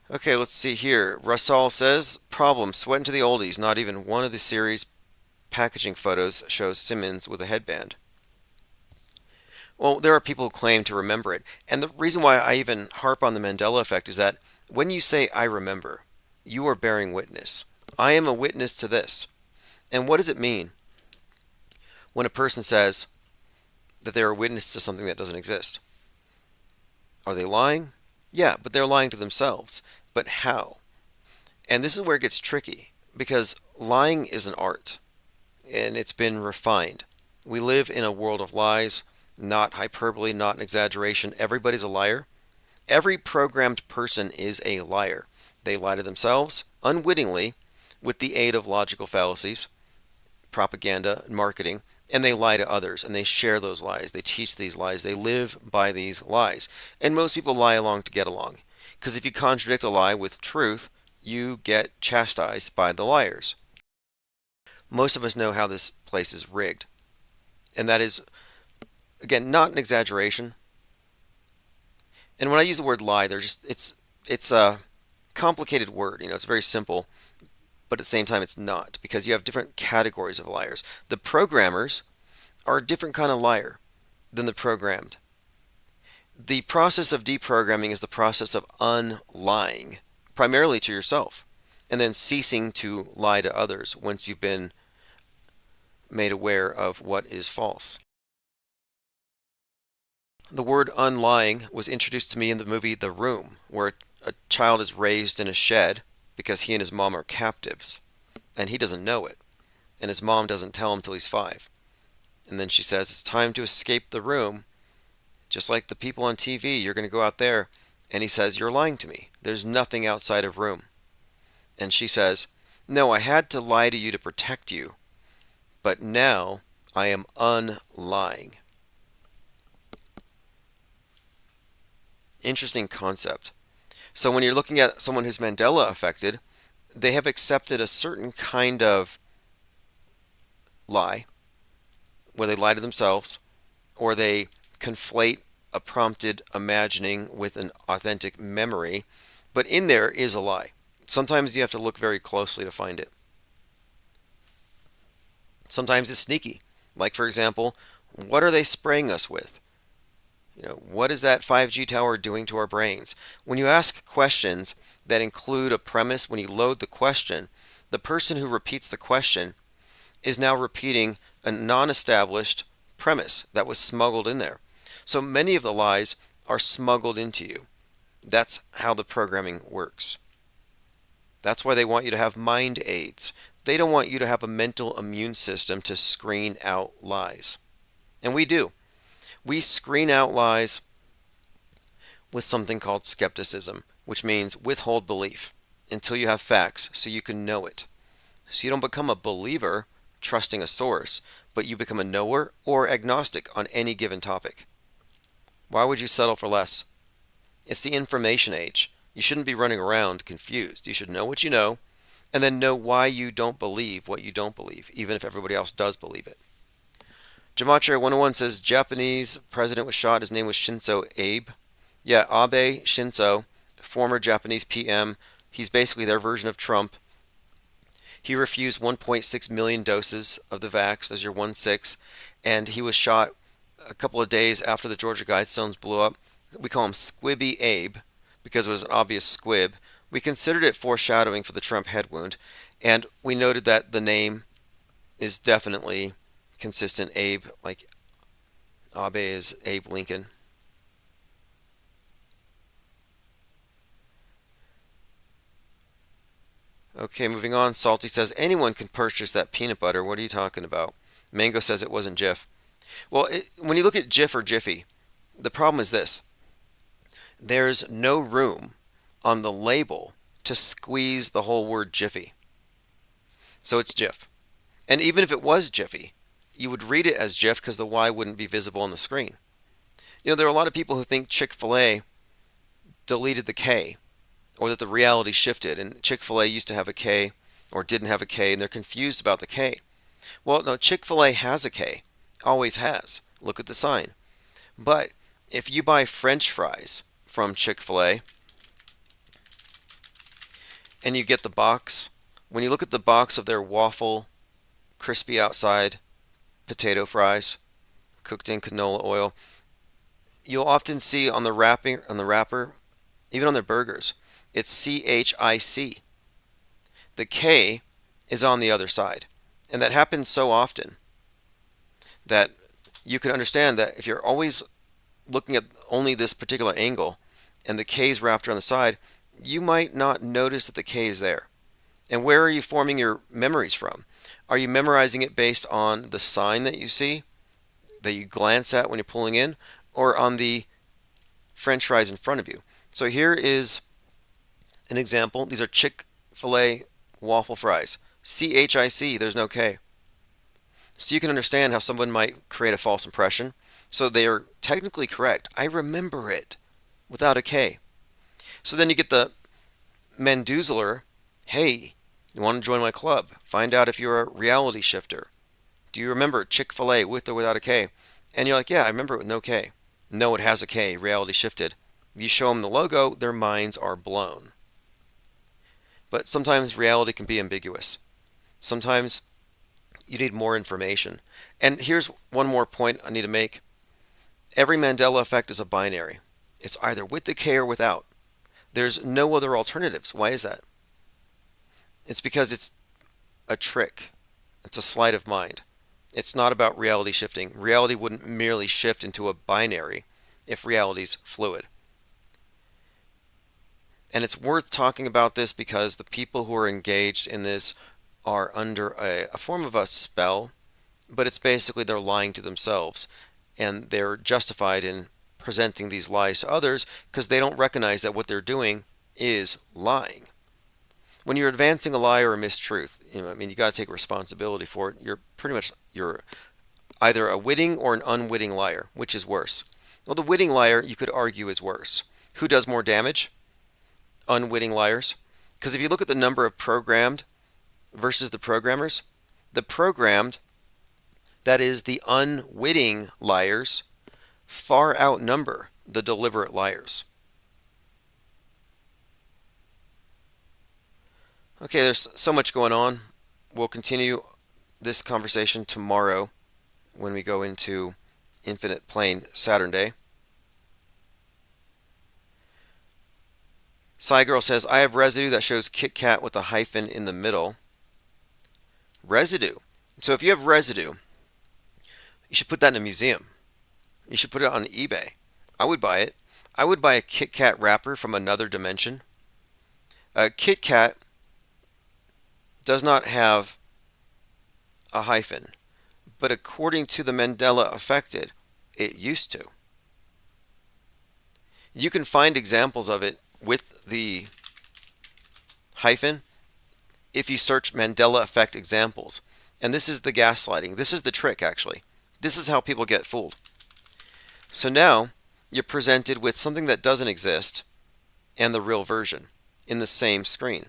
Okay, let's see here. Russell says, problem, sweat into the oldies. Not even one of the series packaging photos shows Simmons with a headband. Well, there are people who claim to remember it. And the reason why I even harp on the Mandela effect is that when you say, I remember, you are bearing witness. I am a witness to this. And what does it mean when a person says that they're a witness to something that doesn't exist? Are they lying? Yeah, but they're lying to themselves. But how? And this is where it gets tricky, because lying is an art, and it's been refined. We live in a world of lies, not hyperbole, not an exaggeration. Everybody's a liar. Every programmed person is a liar. They lie to themselves, unwittingly, with the aid of logical fallacies, propaganda, and marketing, and they lie to others, and they share those lies. They teach these lies. They live by these lies. And most people lie along to get along. Because if you contradict a lie with truth, you get chastised by the liars. Most of us know how this place is rigged. And that is, again, not an exaggeration. And when I use the word lie, it's a complicated word. It's very simple. But at the same time, it's not, because you have different categories of liars. The programmers are a different kind of liar than the programmed. The process of deprogramming is the process of unlying, primarily to yourself, and then ceasing to lie to others once you've been made aware of what is false. The word unlying was introduced to me in the movie The Room, where a child is raised in a shed because he and his mom are captives, and he doesn't know it, and his mom doesn't tell him till he's 5. And then she says, it's time to escape the room. Just like the people on TV, you're going to go out there And he says, "You're lying to me. There's nothing outside of room." And she says, "No, I had to lie to you to protect you, but now I am unlying." Interesting concept. So when you're looking at someone who's Mandela affected, they have accepted a certain kind of lie, where they lie to themselves, or they conflate a prompted imagining with an authentic memory, but in there is a lie. Sometimes you have to look very closely to find it. Sometimes it's sneaky. Like, for example, what are they spraying us with? What is that 5G tower doing to our brains? When you ask questions that include a premise, when you load the question, the person who repeats the question is now repeating a non-established premise that was smuggled in there. So many of the lies are smuggled into you. That's how the programming works. That's why they want you to have mind aids. They don't want you to have a mental immune system to screen out lies. And we do. We screen out lies with something called skepticism, which means withhold belief until you have facts so you can know it. So you don't become a believer trusting a source, but you become a knower or agnostic on any given topic. Why would you settle for less? It's the information age. You shouldn't be running around confused. You should know what you know, and then know why you don't believe what you don't believe, even if everybody else does believe it. Gematria 101 says Japanese president was shot. His name was Shinzo Abe. Yeah, Abe Shinzo, former Japanese PM. He's basically their version of Trump. He refused 1.6 million doses of the vax, as your 1.6, and he was shot a couple of days after the Georgia Guidestones blew up. We call him Squibby Abe because it was an obvious squib. We considered it foreshadowing for the Trump head wound, and we noted that the name is definitely consistent. Abe, like Abe is Abe Lincoln. Okay, moving on. Salty says, anyone can purchase that peanut butter. What are you talking about? Mango says it wasn't Jif. Well, when you look at Jif or Jiffy, the problem is this. There's no room on the label to squeeze the whole word Jiffy. So it's Jif. And even if it was Jiffy, you would read it as Jif because the Y wouldn't be visible on the screen. There are a lot of people who think Chick-fil-A deleted the K, or that the reality shifted, and Chick-fil-A used to have a K or didn't have a K, and they're confused about the K. Well, no, Chick-fil-A has a K, always has. Look at the sign. But if you buy French fries from Chick-fil-A and you get the box, when you look at the box of their waffle, crispy outside, potato fries, cooked in canola oil, you'll often see on the wrapper, even on their burgers, it's CHIC. The K is on the other side. And that happens so often that you can understand that if you're always looking at only this particular angle and the K is wrapped around the side, you might not notice that the K is there. And where are you forming your memories from? Are you memorizing it based on the sign that you see, that you glance at when you're pulling in, or on the French fries in front of you? So here is an example. These are Chick-fil-A waffle fries. CHIC, there's no K. So you can understand how someone might create a false impression. So they are technically correct. I remember it without a K. So then you get the Mendoozler. Hey, you want to join my club? Find out if you're a reality shifter. Do you remember Chick-fil-A with or without a K? And you're like, yeah, I remember it with no K. No, it has a K, reality shifted. You show them the logo, their minds are blown. But sometimes reality can be ambiguous. Sometimes you need more information. And here's one more point I need to make. Every Mandela effect is a binary. It's either with the K or without. There's no other alternatives. Why is that? It's because it's a trick. It's a sleight of mind. It's not about reality shifting. Reality wouldn't merely shift into a binary if reality's fluid. And it's worth talking about this because the people who are engaged in this are under a form of a spell, but it's basically they're lying to themselves, and they're justified in presenting these lies to others because they don't recognize that what they're doing is lying. When you're advancing a lie or a mistruth, you got to take responsibility for it. You're either a witting or an unwitting liar. Which is worse? Well, the witting liar, you could argue, is worse. Who does more damage? Unwitting liars. Because if you look at the number of programmed versus the programmers, the programmed, that is the unwitting liars, far outnumber the deliberate liars. Okay, there's so much going on. We'll continue this conversation tomorrow when we go into Infinite Plane Saturday. Girl says, I have residue that shows Kit Kat with a hyphen in the middle. Residue. So if you have residue, you should put that in a museum. You should put it on eBay. I would buy it. I would buy a Kit Kat wrapper from another dimension. Kit Kat does not have a hyphen, but according to the Mandela effect, it used to. You can find examples of it with the hyphen if you search Mandela effect examples. And this is the gaslighting. This is the trick, actually. This is how people get fooled. So now you're presented with something that doesn't exist and the real version in the same screen.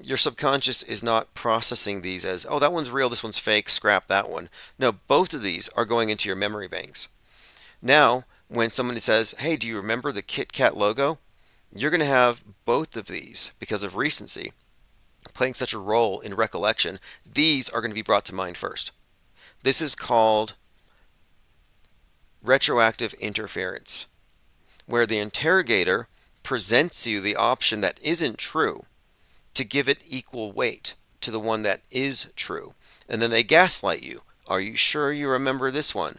Your subconscious is not processing these as, oh, that one's real, this one's fake, scrap that one. No, both of these are going into your memory banks. Now, when somebody says, hey, do you remember the Kit Kat logo? You're going to have both of these, because of recency, playing such a role in recollection. These are going to be brought to mind first. This is called retroactive interference, where the interrogator presents you the option that isn't true to give it equal weight to the one that is true. And then they gaslight you. Are you sure you remember this one?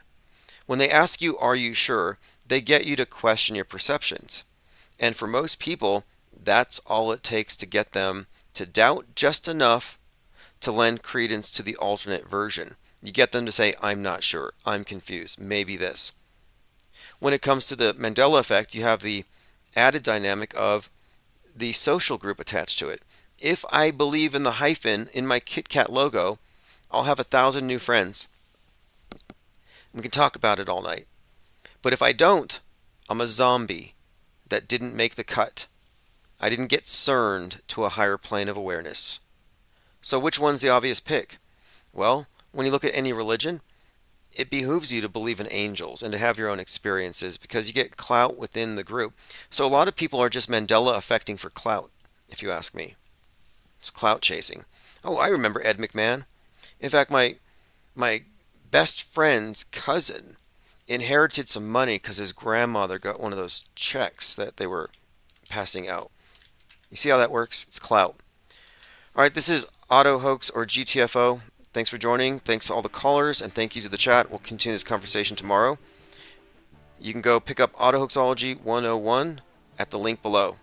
When they ask you, are you sure, they get you to question your perceptions. And for most people, that's all it takes to get them to doubt just enough to lend credence to the alternate version. You get them to say, I'm not sure, I'm confused, maybe this. When it comes to the Mandela effect, you have the added dynamic of the social group attached to it. If I believe in the hyphen in my Kit Kat logo, I'll have 1,000 new friends. We can talk about it all night. But if I don't, I'm a zombie that didn't make the cut. I didn't get cerned to a higher plane of awareness. So which one's the obvious pick? Well, when you look at any religion, it behooves you to believe in angels and to have your own experiences because you get clout within the group. So a lot of people are just Mandela affecting for clout, if you ask me. It's clout chasing. Oh, I remember Ed McMahon. In fact, my best friend's cousin inherited some money because his grandmother got one of those checks that they were passing out. You see how that works? It's clout. All right, this is Auto Hoax or GTFO. Thanks for joining. Thanks to all the callers, and thank you to the chat. We'll continue this conversation tomorrow. You can go pick up Auto Hoaxology 101 at the link below.